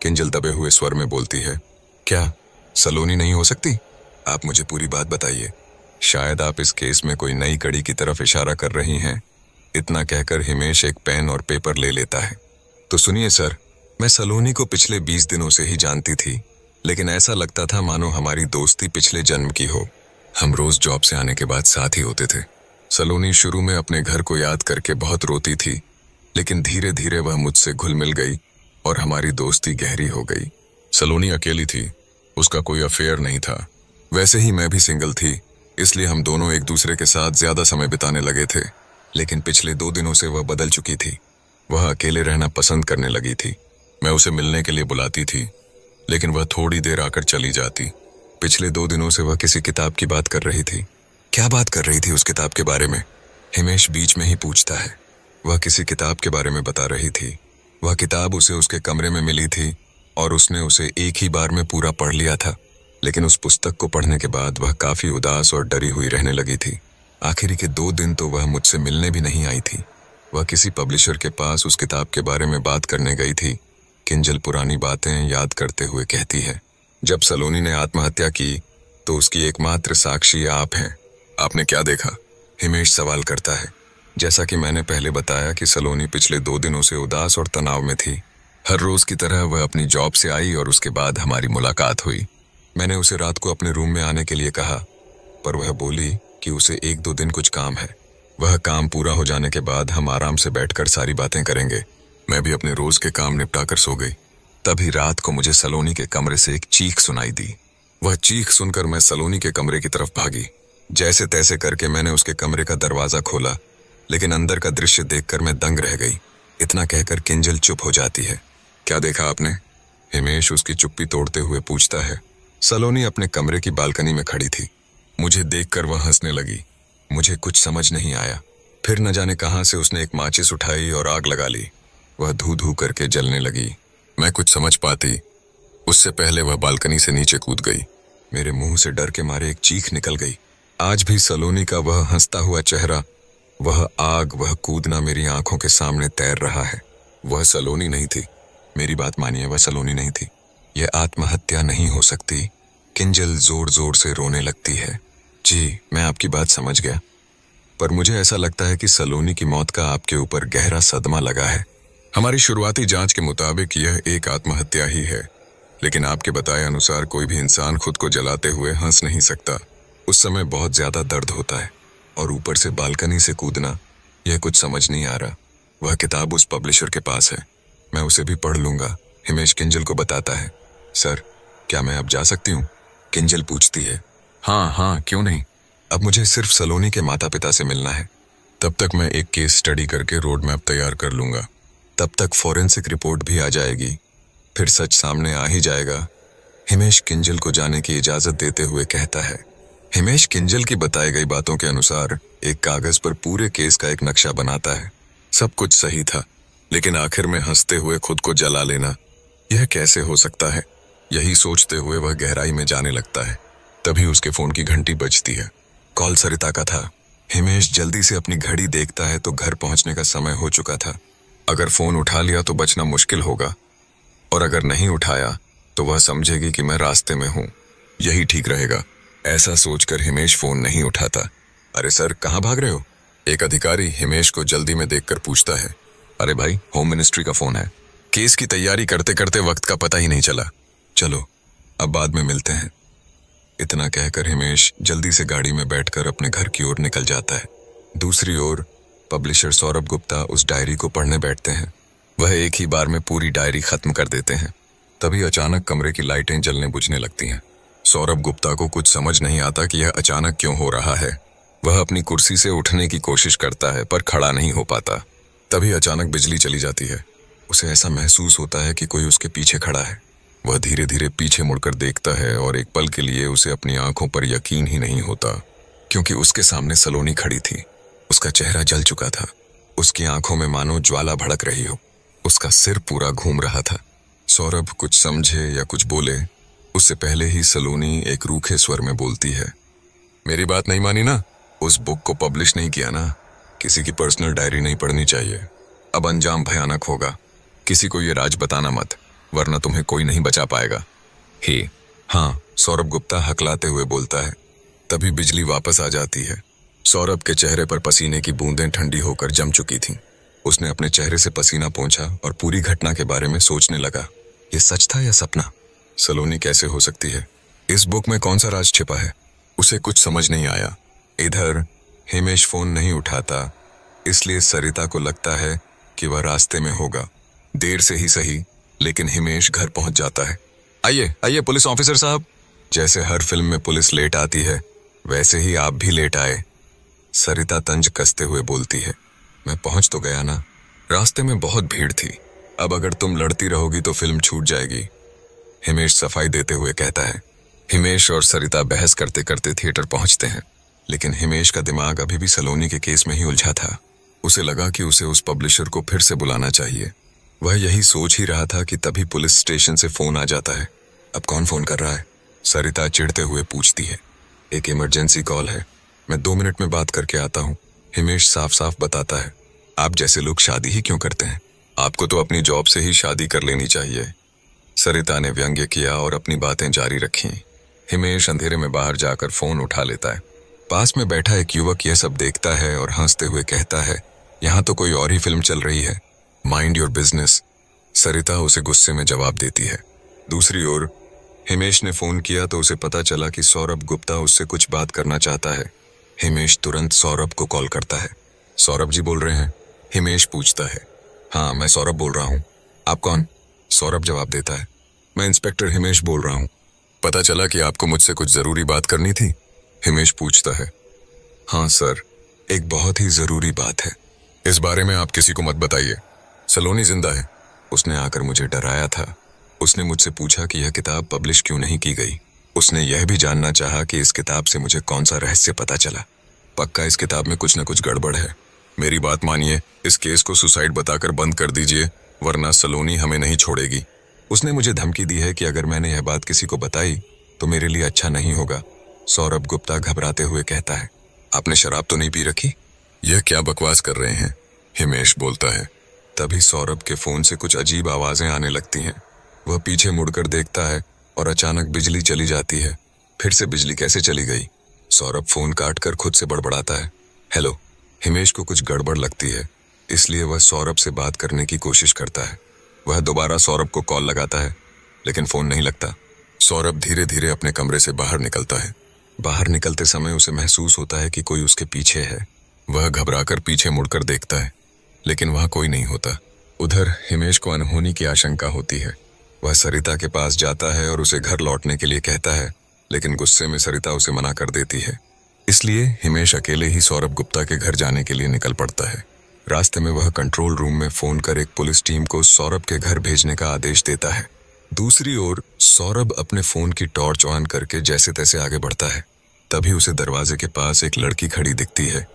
किंजल दबे हुए स्वर में बोलती है। क्या सलोनी नहीं हो सकती? आप मुझे पूरी बात बताइए। शायद आप इस केस में कोई नई कड़ी की तरफ इशारा कर रही हैं। इतना कहकर हिमेश एक पेन और पेपर ले लेता है। तो सुनिए सर, मैं सलोनी को पिछले 20 दिनों से ही जानती थी, लेकिन ऐसा लगता था मानो हमारी दोस्ती पिछले जन्म की हो। हम रोज जॉब से आने के बाद साथ ही होते थे। सलोनी शुरू में अपने घर को याद करके बहुत रोती थी, लेकिन धीरे धीरे वह मुझसे घुल मिल गई और हमारी दोस्ती गहरी हो गई। सलोनी अकेली थी, उसका कोई अफेयर नहीं था। वैसे ही मैं भी सिंगल थी, इसलिए हम दोनों एक दूसरे के साथ ज्यादा समय बिताने लगे थे। लेकिन पिछले 2 दिनों से वह बदल चुकी थी। वह अकेले रहना पसंद करने लगी थी। मैं उसे मिलने के लिए बुलाती थी, लेकिन वह थोड़ी देर आकर चली जाती। पिछले 2 दिनों से वह किसी किताब की बात कर रही थी। क्या बात कर रही थी उस किताब के बारे में? हिमेश बीच में ही पूछता है। वह किसी किताब के बारे में बता रही थी। वह किताब उसे उसके कमरे में मिली थी और उसने उसे एक ही बार में पूरा पढ़ लिया था। लेकिन उस पुस्तक को पढ़ने के बाद वह काफी उदास और डरी हुई रहने लगी थी। आखिरी के 2 दिन तो वह मुझसे मिलने भी नहीं आई थी। वह किसी पब्लिशर के पास उस किताब के बारे में बात करने गई थी। किंजल पुरानी बातें याद करते हुए कहती है। जब सलोनी ने आत्महत्या की तो उसकी एकमात्र साक्षी आप हैं। आपने क्या देखा? हिमेश सवाल करता है। जैसा कि मैंने पहले बताया कि सलोनी पिछले 2 दिनों से उदास और तनाव में थी। हर रोज की तरह वह अपनी जॉब से आई और उसके बाद हमारी मुलाकात हुई। मैंने उसे रात को अपने रूम में आने के लिए कहा, पर वह बोली कि उसे 1-2 दिन कुछ काम है। वह काम पूरा हो जाने के बाद हम आराम से बैठकर सारी बातें करेंगे। मैं भी अपने रोज के काम निपटाकर सो गई। तभी रात को मुझे सलोनी के कमरे से एक चीख सुनाई दी। वह चीख सुनकर मैं सलोनी के कमरे की तरफ भागी। जैसे तैसे करके मैंने उसके कमरे का दरवाजा खोला, लेकिन अंदर का दृश्य देखकर मैं दंग रह गई। इतना कहकर किंजल चुप हो जाती है। क्या देखा आपने? हिमेश उसकी चुप्पी तोड़ते हुए पूछता है। सलोनी अपने कमरे की बालकनी में खड़ी थी। मुझे देखकर वह हंसने लगी। मुझे कुछ समझ नहीं आया। फिर न जाने कहां से उसने एक माचिस उठाई और आग लगा ली। वह धू धू करके जलने लगी। मैं कुछ समझ पाती उससे पहले वह बालकनी से नीचे कूद गई। मेरे मुंह से डर के मारे एक चीख निकल गई। आज भी सलोनी का वह हंसता हुआ चेहरा, वह आग, वह कूदना मेरी आंखों के सामने तैर रहा है। वह सलोनी नहीं थी। मेरी बात मानिए, वह सलोनी नहीं थी। यह आत्महत्या नहीं हो सकती। किंजल जोर जोर से रोने लगती है। जी, मैं आपकी बात समझ गया, पर मुझे ऐसा लगता है कि सलोनी की मौत का आपके ऊपर गहरा सदमा लगा है। हमारी शुरुआती जांच के मुताबिक यह एक आत्महत्या ही है, लेकिन आपके बताए अनुसार कोई भी इंसान खुद को जलाते हुए हंस नहीं सकता। उस समय बहुत ज्यादा दर्द होता है, और ऊपर से बालकनी से कूदना, यह कुछ समझ नहीं आ रहा। वह किताब उस पब्लिशर के पास है, मैं उसे भी पढ़ लूंगा, हिमेश किंजल को बताता है। सर, क्या मैं अब जा सकती हूँ? किंजल पूछती है। हाँ हाँ, क्यों नहीं। अब मुझे सिर्फ सलोनी के माता पिता से मिलना है। तब तक मैं एक केस स्टडी करके रोड मैप तैयार कर लूंगा। तब तक फॉरेंसिक रिपोर्ट भी आ जाएगी, फिर सच सामने आ ही जाएगा। हिमेश किंजल को जाने की इजाजत देते हुए कहता है। हिमेश किंजल की बताई गई बातों के अनुसार एक कागज पर पूरे केस का एक नक्शा बनाता है। सब कुछ सही था, लेकिन आखिर में हंसते हुए खुद को जला लेना, यह कैसे हो सकता है? यही सोचते हुए वह गहराई में जाने लगता है। तभी उसके फोन की घंटी बजती है। कॉल सरिता का था। हिमेश जल्दी से अपनी घड़ी देखता है तो घर पहुंचने का समय हो चुका था। अगर फोन उठा लिया तो बचना मुश्किल होगा, और अगर नहीं उठाया तो वह समझेगी कि मैं रास्ते में हूं। यही ठीक रहेगा। ऐसा सोचकर हिमेश फोन नहीं उठाता। अरे सर, कहाँ भाग रहे हो? एक अधिकारी हिमेश को जल्दी में देखकर पूछता है। अरे भाई, होम मिनिस्ट्री का फोन है। केस की तैयारी करते करते वक्त का पता ही नहीं चला। चलो, अब बाद में मिलते हैं। इतना कहकर हिमेश जल्दी से गाड़ी में बैठकर अपने घर की ओर निकल जाता है। दूसरी ओर पब्लिशर सौरभ गुप्ता उस डायरी को पढ़ने बैठते हैं। वह एक ही बार में पूरी डायरी खत्म कर देते हैं। तभी अचानक कमरे की लाइटें जलने बुझने लगती हैं। सौरभ गुप्ता को कुछ समझ नहीं आता कि यह अचानक क्यों हो रहा है। वह अपनी कुर्सी से उठने की कोशिश करता है, पर खड़ा नहीं हो पाता। तभी अचानक बिजली चली जाती है। उसे ऐसा महसूस होता है कि कोई उसके पीछे खड़ा है। वह धीरे धीरे पीछे मुड़कर देखता है और एक पल के लिए उसे अपनी आंखों पर यकीन ही नहीं होता, क्योंकि उसके सामने सलोनी खड़ी थी। उसका चेहरा जल चुका था। उसकी आंखों में मानो ज्वाला भड़क रही हो। उसका सिर पूरा घूम रहा था। सौरभ कुछ समझे या कुछ बोले, उससे पहले ही सलोनी एक रूखे स्वर में बोलती है। मेरी बात नहीं मानी ना? उस बुक को पब्लिश नहीं किया ना? किसी की पर्सनल डायरी नहीं पढ़नी चाहिए। अब अंजाम भयानक होगा। किसी को ये राज बताना मत, वरना तुम्हें कोई नहीं बचा पाएगा। हे हाँ, सौरभ गुप्ता हकलाते हुए बोलता है। तभी बिजली वापस आ जाती है। सौरभ के चेहरे पर पसीने की बूंदें ठंडी होकर जम चुकी थीं। उसने अपने चेहरे से पसीना पोंछा और पूरी घटना के बारे में सोचने लगा। ये सच था या सपना? सलोनी कैसे हो सकती है? इस बुक में कौन सा राज छिपा है? उसे कुछ समझ नहीं आया। इधर हिमेश फोन नहीं उठाता, इसलिए सरिता को लगता है कि वह रास्ते में होगा। देर से ही सही, लेकिन हिमेश घर पहुंच जाता है। आइए आइए पुलिस ऑफिसर साहब। जैसे हर फिल्म में पुलिस लेट आती है, वैसे ही आप भी लेट आए। सरिता तंज कसते हुए बोलती है। मैं पहुंच तो गया ना, रास्ते में बहुत भीड़ थी। अब अगर तुम लड़ती रहोगी तो फिल्म छूट जाएगी, हिमेश सफाई देते हुए कहता है। हिमेश और सरिता बहस करते करते थिएटर पहुंचते हैं, लेकिन हिमेश का दिमाग अभी भी सलोनी के केस में ही उलझा था। उसे लगा कि उसे उस पब्लिशर को फिर से बुलाना चाहिए। वह यही सोच ही रहा था कि तभी पुलिस स्टेशन से फोन आ जाता है। अब कौन फोन कर रहा है? सरिता चिढ़ते हुए पूछती है। एक इमरजेंसी कॉल है, मैं 2 मिनट में बात करके आता हूँ, हिमेश साफ साफ बताता है। आप जैसे लोग शादी ही क्यों करते हैं? आपको तो अपनी जॉब से ही शादी कर लेनी चाहिए, सरिता ने व्यंग्य किया और अपनी बातें जारी रखी। हिमेश अंधेरे में बाहर जाकर फोन उठा लेता है। पास में बैठा एक युवक यह सब देखता है और हंसते हुए कहता है, यहाँ तो कोई और ही फिल्म चल रही है। माइंड योर बिजनेस, सरिता उसे गुस्से में जवाब देती है। दूसरी ओर हिमेश ने फोन किया तो उसे पता चला कि सौरभ गुप्ता उससे कुछ बात करना चाहता है। हिमेश तुरंत सौरभ को कॉल करता है। सौरभ जी बोल रहे हैं? हिमेश पूछता है। हाँ, मैं सौरभ बोल रहा हूँ। आप कौन? सौरभ जवाब देता है। मैं इंस्पेक्टर हिमेश बोल रहा हूँ। पता चला कि आपको मुझसे कुछ जरूरी बात करनी थी? हिमेश पूछता है। हाँ सर, एक बहुत ही जरूरी बात है। इस बारे में आप किसी को मत बताइए। सलोनी जिंदा है। उसने आकर मुझे डराया था। उसने मुझसे पूछा कि यह किताब पब्लिश क्यों नहीं की गई। उसने यह भी जानना चाहा कि इस किताब से मुझे कौन सा रहस्य पता चला। पक्का इस किताब में कुछ न कुछ गड़बड़ है। मेरी बात मानिए, इस केस को सुसाइड बताकर बंद कर दीजिए, वरना सलोनी हमें नहीं छोड़ेगी। उसने मुझे धमकी दी है कि अगर मैंने यह बात किसी को बताई तो मेरे लिए अच्छा नहीं होगा। सौरभ गुप्ता घबराते हुए कहता है। आपने शराब तो नहीं पी रखी? यह क्या बकवास कर रहे हैं? हिमेश बोलता है। तभी सौरभ के फोन से कुछ अजीब आवाजें आने लगती हैं। वह पीछे मुड़कर देखता है और अचानक बिजली चली जाती है। फिर से बिजली कैसे चली गई? सौरभ फोन काटकर खुद से बड़बड़ाता है। हेलो। हिमेश को कुछ गड़बड़ लगती है, इसलिए वह सौरभ से बात करने की कोशिश करता है। वह दोबारा सौरभ को कॉल लगाता है, लेकिन फोन नहीं लगता। सौरभ धीरे धीरे अपने कमरे से बाहर निकलता है। बाहर निकलते समय उसे महसूस होता है कि कोई उसके पीछे है। वह घबराकर पीछे मुड़कर देखता है, लेकिन वहां कोई नहीं होता। उधर हिमेश को अनहोनी की आशंका होती है। वह सरिता के पास जाता है और उसे घर लौटने के लिए कहता है, लेकिन गुस्से में सरिता उसे मना कर देती है। इसलिए हिमेश अकेले ही सौरभ गुप्ता के घर जाने के लिए निकल पड़ता है। रास्ते में वह कंट्रोल रूम में फोन कर एक पुलिस टीम को सौरभ के घर भेजने का आदेश देता है। दूसरी ओर सौरभ अपने फोन की टॉर्च ऑन करके जैसे तैसे आगे बढ़ता है। तभी उसे दरवाजे के पास एक लड़की खड़ी दिखती है,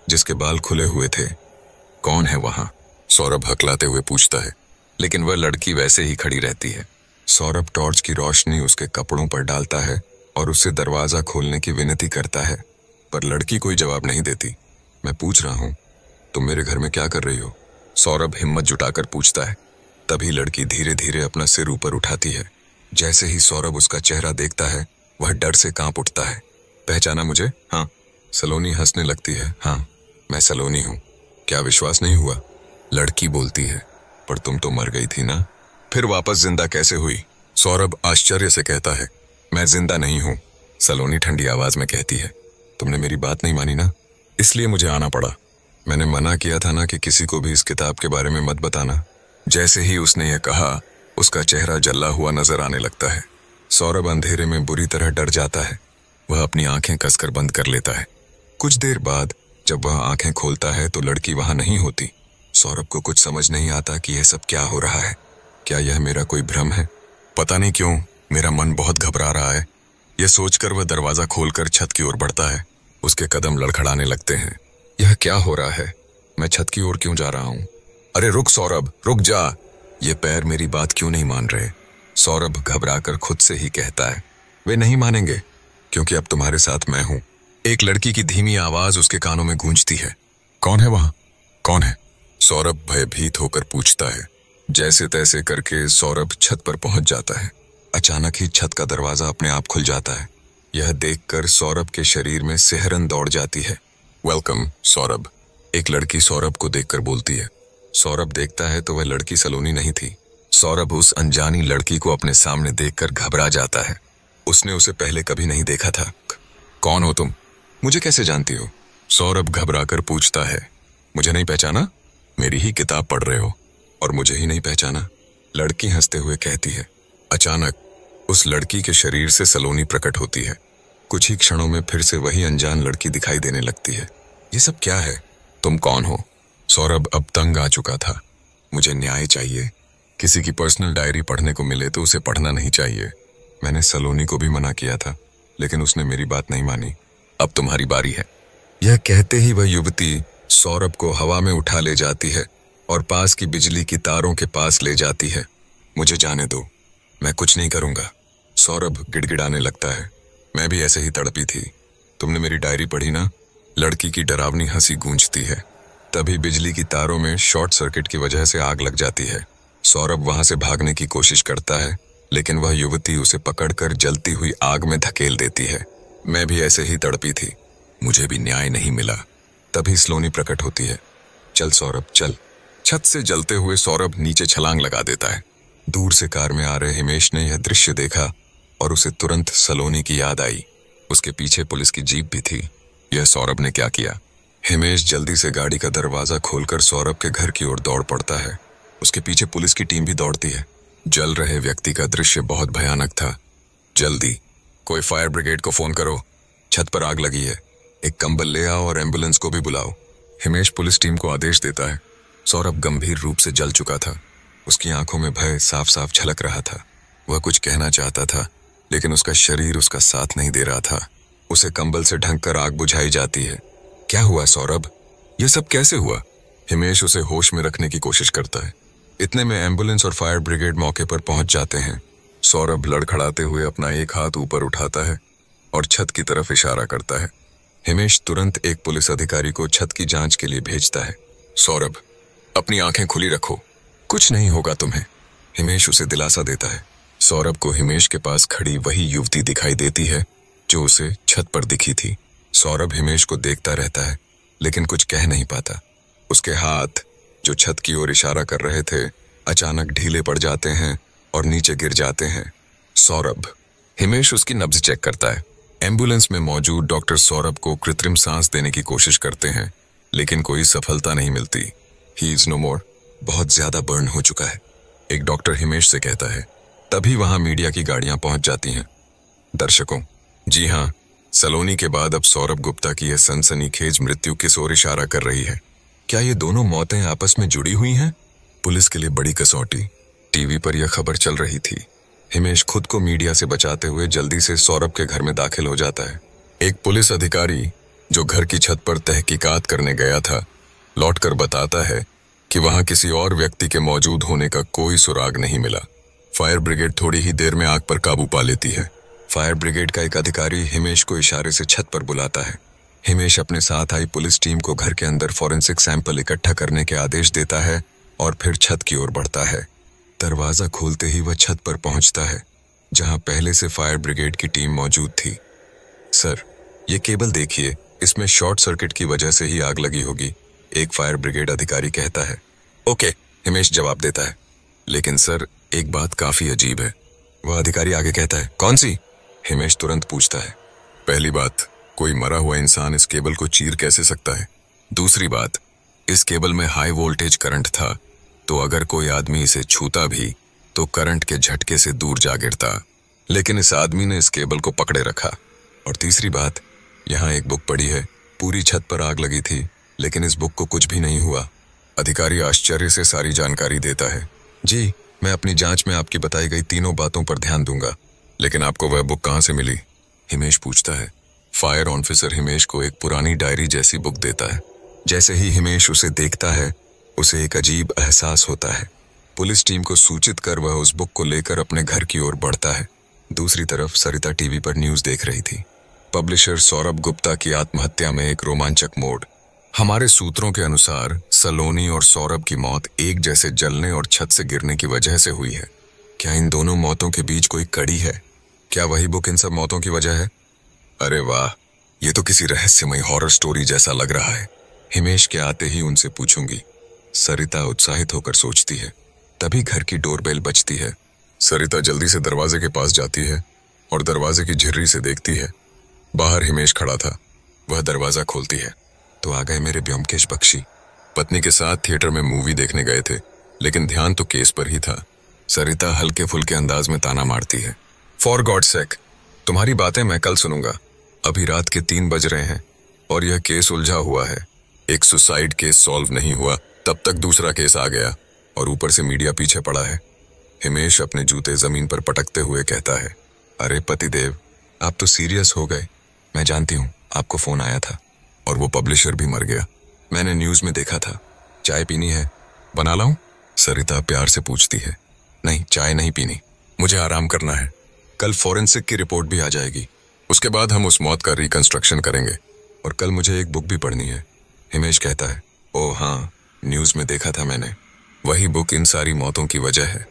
जिसके बाल खुले हुए थे। कौन है वहां? सौरभ हकलाते हुए पूछता है, लेकिन वह लड़की वैसे ही खड़ी रहती है। सौरभ टॉर्च की रोशनी उसके कपड़ों पर डालता है और उससे दरवाजा खोलने की विनती करता है, पर लड़की कोई जवाब नहीं देती। मैं पूछ रहा हूँ, तुम मेरे घर में क्या कर रही हो? सौरभ हिम्मत जुटाकर पूछता है। तभी लड़की धीरे धीरे अपना सिर ऊपर उठाती है। जैसे ही सौरभ उसका चेहरा देखता है, वह डर से कांप उठता है। पहचाना मुझे? हाँ। सलोनी हंसने लगती है। हाँ, मैं सलोनी हूँ। क्या विश्वास नहीं हुआ? लड़की बोलती है। पर तुम तो मर गई थी ना, फिर वापस जिंदा कैसे हुई? सौरभ आश्चर्य से कहता है। मैं जिंदा नहीं हूँ, सलोनी ठंडी आवाज में कहती है। तुमने मेरी बात नहीं मानी ना, इसलिए मुझे आना पड़ा। मैंने मना किया था ना कि किसी को भी इस किताब के बारे में मत बताना। जैसे ही उसने यह कहा, उसका चेहरा जला हुआ नजर आने लगता है। सौरभ अंधेरे में बुरी तरह डर जाता है। वह अपनी आंखें कसकर बंद कर लेता है। कुछ देर बाद जब वह आंखें खोलता है तो लड़की वहां नहीं होती। सौरभ को कुछ समझ नहीं आता कि यह सब क्या हो रहा है। क्या यह मेरा कोई भ्रम है? पता नहीं क्यों मेरा मन बहुत घबरा रहा है। यह सोचकर वह दरवाजा खोलकर छत की ओर बढ़ता है। उसके कदम लड़खड़ाने लगते हैं। यह क्या हो रहा है? मैं छत की ओर क्यों जा रहा हूँ? अरे रुक सौरभ, रुक जा। ये पैर मेरी बात क्यों नहीं मान रहे? सौरभ घबराकर खुद से ही कहता है। वे नहीं मानेंगे, क्योंकि अब तुम्हारे साथ मैं हूं। एक लड़की की धीमी आवाज उसके कानों में गूंजती है। कौन है वहां? कौन है? सौरभ भयभीत होकर पूछता है। जैसे तैसे करके सौरभ छत पर पहुंच जाता है। अचानक ही छत का दरवाजा अपने आप खुल जाता है। यह देखकर सौरभ के शरीर में सिहरन दौड़ जाती है। वेलकम सौरभ, एक लड़की सौरभ को देखकर बोलती है। सौरभ देखता है तो वह लड़की सलोनी नहीं थी। सौरभ उस अनजानी लड़की को अपने सामने देखकर घबरा जाता है। उसने उसे पहले कभी नहीं देखा था। कौन हो तुम? मुझे कैसे जानती हो? सौरभ घबराकर पूछता है। मुझे नहीं पहचाना? मेरी ही किताब पढ़ रहे हो और मुझे ही नहीं पहचाना? लड़की हंसते हुए कहती है। अचानक उस लड़की के शरीर से सलोनी प्रकट होती है। कुछ ही क्षणों में फिर से वही अनजान लड़की दिखाई देने लगती है। ये सब क्या है? तुम कौन हो? सौरभ अब तंग आ चुका था। मुझे न्याय चाहिए। किसी की पर्सनल डायरी पढ़ने को मिले तो उसे पढ़ना नहीं चाहिए। मैंने सलोनी को भी मना किया था, लेकिन उसने मेरी बात नहीं मानी। अब तुम्हारी बारी है। यह कहते ही वह युवती सौरभ को हवा में उठा ले जाती है और पास की बिजली की तारों के पास ले जाती है। मुझे जाने दो, मैं कुछ नहीं करूंगा। सौरभ गिड़गिड़ाने लगता है। मैं भी ऐसे ही तड़पी थी। तुमने मेरी डायरी पढ़ी ना? लड़की की डरावनी हंसी गूंजती है। तभी बिजली की तारों में शॉर्ट सर्किट की वजह से आग लग जाती है। सौरभ वहां से भागने की कोशिश करता है, लेकिन वह युवती उसे पकड़कर जलती हुई आग में धकेल देती है। मैं भी ऐसे ही तड़पी थी। मुझे भी न्याय नहीं मिला। तभी सलोनी प्रकट होती है। चल सौरभ चल। छत से जलते हुए सौरभ नीचे छलांग लगा देता है। दूर से कार में आ रहे हिमेश ने यह दृश्य देखा और उसे तुरंत सलोनी की याद आई। उसके पीछे पुलिस की जीप भी थी। यह सौरभ ने क्या किया? हिमेश जल्दी से गाड़ी का दरवाजा खोलकर सौरभ के घर की ओर दौड़ पड़ता है। उसके पीछे पुलिस की टीम भी दौड़ती है। जल रहे व्यक्ति का दृश्य बहुत भयानक था। जल्दी कोई फायर ब्रिगेड को फोन करो, छत पर आग लगी है। एक कंबल ले आओ और एम्बुलेंस को भी बुलाओ। हिमेश पुलिस टीम को आदेश देता है। सौरभ गंभीर रूप से जल चुका था। उसकी आंखों में भय साफ साफ झलक रहा था। वह कुछ कहना चाहता था, लेकिन उसका शरीर उसका साथ नहीं दे रहा था। उसे कंबल से ढककर आग बुझाई जाती है। क्या हुआ सौरभ? यह सब कैसे हुआ? हिमेश उसे होश में रखने की कोशिश करता है। इतने में एम्बुलेंस और फायर ब्रिगेड मौके पर पहुंच जाते हैं। सौरभ लड़खड़ाते हुए अपना एक हाथ ऊपर उठाता है और छत की तरफ इशारा करता है। हिमेश तुरंत एक पुलिस अधिकारी को छत की जांच के लिए भेजता है। सौरभ, अपनी आंखें खुली रखो, कुछ नहीं होगा तुम्हें। हिमेश उसे दिलासा देता है। सौरभ को हिमेश के पास खड़ी वही युवती दिखाई देती है जो उसे छत पर दिखी थी। सौरभ हिमेश को देखता रहता है, लेकिन कुछ कह नहीं पाता। उसके हाथ जो छत की ओर इशारा कर रहे थे अचानक ढीले पड़ जाते हैं और नीचे गिर जाते हैं। सौरभ। हिमेश उसकी नब्ज चेक करता है। एम्बुलेंस में मौजूद डॉक्टर सौरभ को कृत्रिम सांस देने की कोशिश करते हैं, लेकिन कोई सफलता नहीं मिलती। ही इज नो मोर। बहुत ज्यादा बर्न हो चुका है, एक डॉक्टर हिमेश से कहता है। तभी वहां मीडिया की गाड़ियां पहुंच जाती हैं। दर्शकों, जी हां, सलोनी के बाद अब सौरभ गुप्ता की यह सनसनीखेज मृत्यु किस ओर इशारा कर रही है? क्या ये दोनों मौतें आपस में जुड़ी हुई हैं? पुलिस के लिए बड़ी कसौटी। टीवी पर यह खबर चल रही थी। हिमेश खुद को मीडिया से बचाते हुए जल्दी से सौरभ के घर में दाखिल हो जाता है। एक पुलिस अधिकारी जो घर की छत पर तहकीकात करने गया था, लौटकर बताता है कि वहां किसी और व्यक्ति के मौजूद होने का कोई सुराग नहीं मिला। फायर ब्रिगेड थोड़ी ही देर में आग पर काबू पा लेती है। फायर ब्रिगेड का एक अधिकारी हिमेश को इशारे से छत पर बुलाता है। हिमेश अपने साथ आई पुलिस टीम को घर के अंदर फॉरेंसिक सैंपल इकट्ठा करने के आदेश देता है और फिर छत की ओर बढ़ता है। दरवाजा खोलते ही वह छत पर पहुंचता है, जहां पहले से फायर ब्रिगेड की टीम मौजूद थी। सर, ये केबल देखिए, इसमें शॉर्ट सर्किट की वजह से ही आग लगी होगी, एक फायर ब्रिगेड अधिकारी कहता है। ओके, हिमेश जवाब देता है। लेकिन सर, एक बात काफी अजीब है, वह अधिकारी आगे कहता है। कौन सी? हिमेश तुरंत पूछता है। पहली बात, कोई मरा हुआ इंसान इस केबल को चीर कैसे सकता है? दूसरी बात, इस केबल में हाई वोल्टेज करंट था, तो अगर कोई आदमी इसे छूता भी तो करंट के झटके से दूर जा गिरता, लेकिन इस आदमी ने इस केबल को पकड़े रखा। और तीसरी बात, यहाँ एक बुक पड़ी है, पूरी छत पर आग लगी थी, लेकिन इस बुक को कुछ भी नहीं हुआ। अधिकारी आश्चर्य से सारी जानकारी देता है। जी, मैं अपनी जांच में आपकी बताई गई तीनों बातों पर ध्यान दूंगा, लेकिन आपको वह बुक कहाँ से मिली? हिमेश पूछता है। फायर ऑफिसर हिमेश को एक पुरानी डायरी जैसी बुक देता है। जैसे ही हिमेश उसे देखता है, उसे एक अजीब एहसास होता है। पुलिस टीम को सूचित कर वह उस बुक को लेकर अपने घर की ओर बढ़ता है। दूसरी तरफ सरिता टीवी पर न्यूज देख रही थी। पब्लिशर सौरभ गुप्ता की आत्महत्या में एक रोमांचक मोड़। हमारे सूत्रों के अनुसार सलोनी और सौरभ की मौत एक जैसे जलने और छत से गिरने की वजह से हुई है। क्या इन दोनों मौतों के बीच कोई कड़ी है? क्या वही बुक इन सब मौतों की वजह है? अरे वाह, ये तो किसी रहस्यमय हॉरर स्टोरी जैसा लग रहा है। हिमेश के आते ही उनसे पूछूंगी, सरिता उत्साहित होकर सोचती है। तभी घर की डोरबेल बजती है। सरिता जल्दी से दरवाजे के पास जाती है और दरवाजे की झिर्री से देखती है। बाहर हिमेश खड़ा था। वह दरवाजा खोलती है तो आ गए मेरे ब्योमकेश बख्शी। पत्नी के साथ थिएटर में मूवी देखने गए थे, लेकिन ध्यान तो केस पर ही था। सरिता हल्के फुल्के अंदाज में ताना मारती है। फॉर गॉड सेक, तुम्हारी बातें मैं कल सुनूंगा। अभी रात के 3 बज रहे हैं और यह केस उलझा हुआ है। एक सुसाइड केस सॉल्व नहीं हुआ, तब तक दूसरा केस आ गया और ऊपर से मीडिया पीछे पड़ा है। हिमेश अपने जूते जमीन पर पटकते हुए कहता है। अरे पतिदेव, आप तो सीरियस हो गए। मैं जानती हूँ, आपको फोन आया था और वो पब्लिशर भी मर गया। मैंने न्यूज में देखा था। चाय पीनी है? बना लाऊं? सरिता प्यार से पूछती है। नहीं, चाय नहीं पीनी, मुझे आराम करना है। कल फॉरेंसिक की रिपोर्ट भी आ जाएगी, उसके बाद हम उस मौत का रिकंस्ट्रक्शन करेंगे। और कल मुझे एक बुक भी पढ़नी है। हिमेश कहता है। ओह हाँ, न्यूज में देखा था मैंने। वही बुक इन सारी मौतों की वजह है।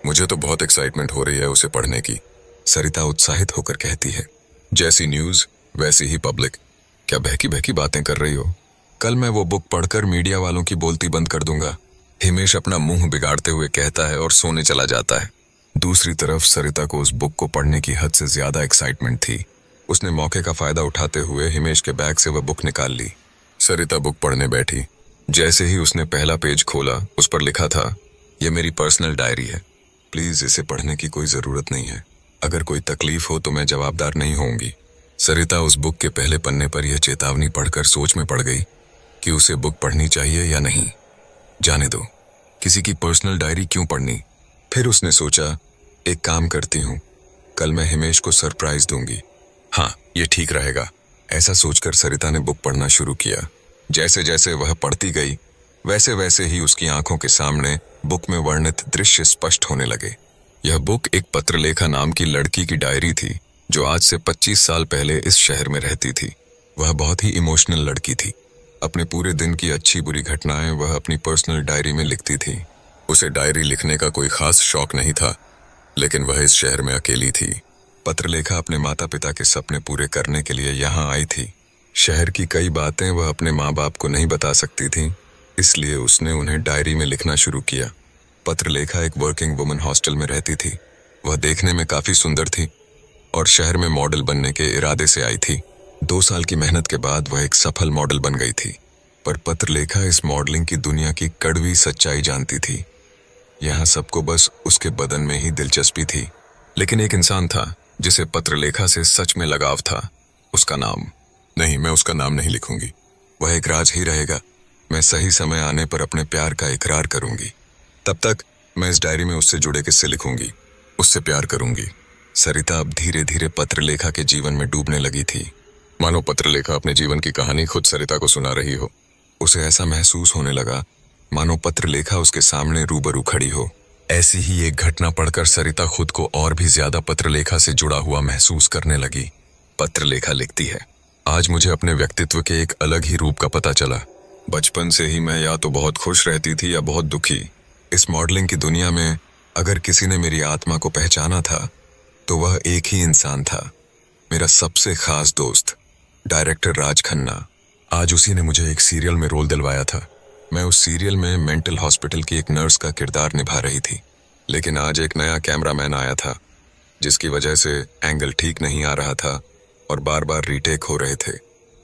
मुझे तो बहुत एक्साइटमेंट हो रही है उसे पढ़ने की। सरिता उत्साहित होकर कहती है। जैसी न्यूज वैसी ही पब्लिक। क्या बहकी बहकी बातें कर रही हो? कल मैं वो बुक पढ़कर मीडिया वालों की बोलती बंद कर दूंगा। हिमेश अपना मुंह बिगाड़ते हुए कहता है और सोने चला जाता है। दूसरी तरफ सरिता को उस बुक को पढ़ने की हद से ज्यादा एक्साइटमेंट थी। उसने मौके का फायदा उठाते हुए हिमेश के बैग से वह बुक निकाल ली। सरिता बुक पढ़ने बैठी। जैसे ही उसने पहला पेज खोला, उस पर लिखा था, यह मेरी पर्सनल डायरी है, प्लीज इसे पढ़ने की कोई जरूरत नहीं है। अगर कोई तकलीफ हो तो मैं जवाबदार नहीं होंगी। सरिता उस बुक के पहले पन्ने पर यह चेतावनी पढ़कर सोच में पड़ गई कि उसे बुक पढ़नी चाहिए या नहीं। जाने दो, किसी की पर्सनल डायरी क्यों पढ़नी। फिर उसने सोचा, एक काम करती हूँ, कल मैं हिमेश को सरप्राइज दूंगी। हाँ, ये ठीक रहेगा। ऐसा सोचकर सरिता ने बुक पढ़ना शुरू किया। जैसे जैसे वह पढ़ती गई, वैसे वैसे ही उसकी आंखों के सामने बुक में वर्णित दृश्य स्पष्ट होने लगे। यह बुक एक पत्रलेखा नाम की लड़की की डायरी थी, जो आज से 25 साल पहले इस शहर में रहती थी। वह बहुत ही इमोशनल लड़की थी। अपने पूरे दिन की अच्छी बुरी घटनाएं वह अपनी पर्सनल डायरी में लिखती थी। उसे डायरी लिखने का कोई खास शौक नहीं था, लेकिन वह इस शहर में अकेली थी। पत्रलेखा अपने माता पिता के सपने पूरे करने के लिए यहाँ आई थी। शहर की कई बातें वह अपने माँ बाप को नहीं बता सकती थी, इसलिए उसने उन्हें डायरी में लिखना शुरू किया। पत्रलेखा एक वर्किंग वुमन हॉस्टल में रहती थी। वह देखने में काफी सुंदर थी और शहर में मॉडल बनने के इरादे से आई थी। 2 साल की मेहनत के बाद वह एक सफल मॉडल बन गई थी। पर पत्रलेखा इस मॉडलिंग की दुनिया की कड़वी सच्चाई जानती थी। यहाँ सबको बस उसके बदन में ही दिलचस्पी थी, लेकिन एक इंसान था जिसे पत्रलेखा से सच में लगाव था। उसका नाम नहीं, मैं उसका नाम नहीं लिखूंगी। वह एक राज ही रहेगा। मैं सही समय आने पर अपने प्यार का इकरार करूंगी। तब तक मैं इस डायरी में उससे जुड़े किस्से लिखूंगी, उससे प्यार करूंगी। सरिता अब धीरे धीरे पत्रलेखा के जीवन में डूबने लगी थी। मानो पत्रलेखा अपने जीवन की कहानी खुद सरिता को सुना रही हो। उसे ऐसा महसूस होने लगा मानो पत्रलेखा उसके सामने रूबरू खड़ी हो। ऐसी ही एक घटना पढ़कर सरिता खुद को और भी ज्यादा पत्रलेखा से जुड़ा हुआ महसूस करने लगी। पत्रलेखा लिखती है, आज मुझे अपने व्यक्तित्व के एक अलग ही रूप का पता चला। बचपन से ही मैं या तो बहुत खुश रहती थी या बहुत दुखी। इस मॉडलिंग की दुनिया में अगर किसी ने मेरी आत्मा को पहचाना था तो वह एक ही इंसान था, मेरा सबसे खास दोस्त डायरेक्टर राज खन्ना। आज उसी ने मुझे एक सीरियल में रोल दिलवाया था। मैं उस सीरियल में मेंटल हॉस्पिटल की एक नर्स का किरदार निभा रही थी, लेकिन आज एक नया कैमरामैन आया था, जिसकी वजह से एंगल ठीक नहीं आ रहा था और बार बार रीटेक हो रहे थे।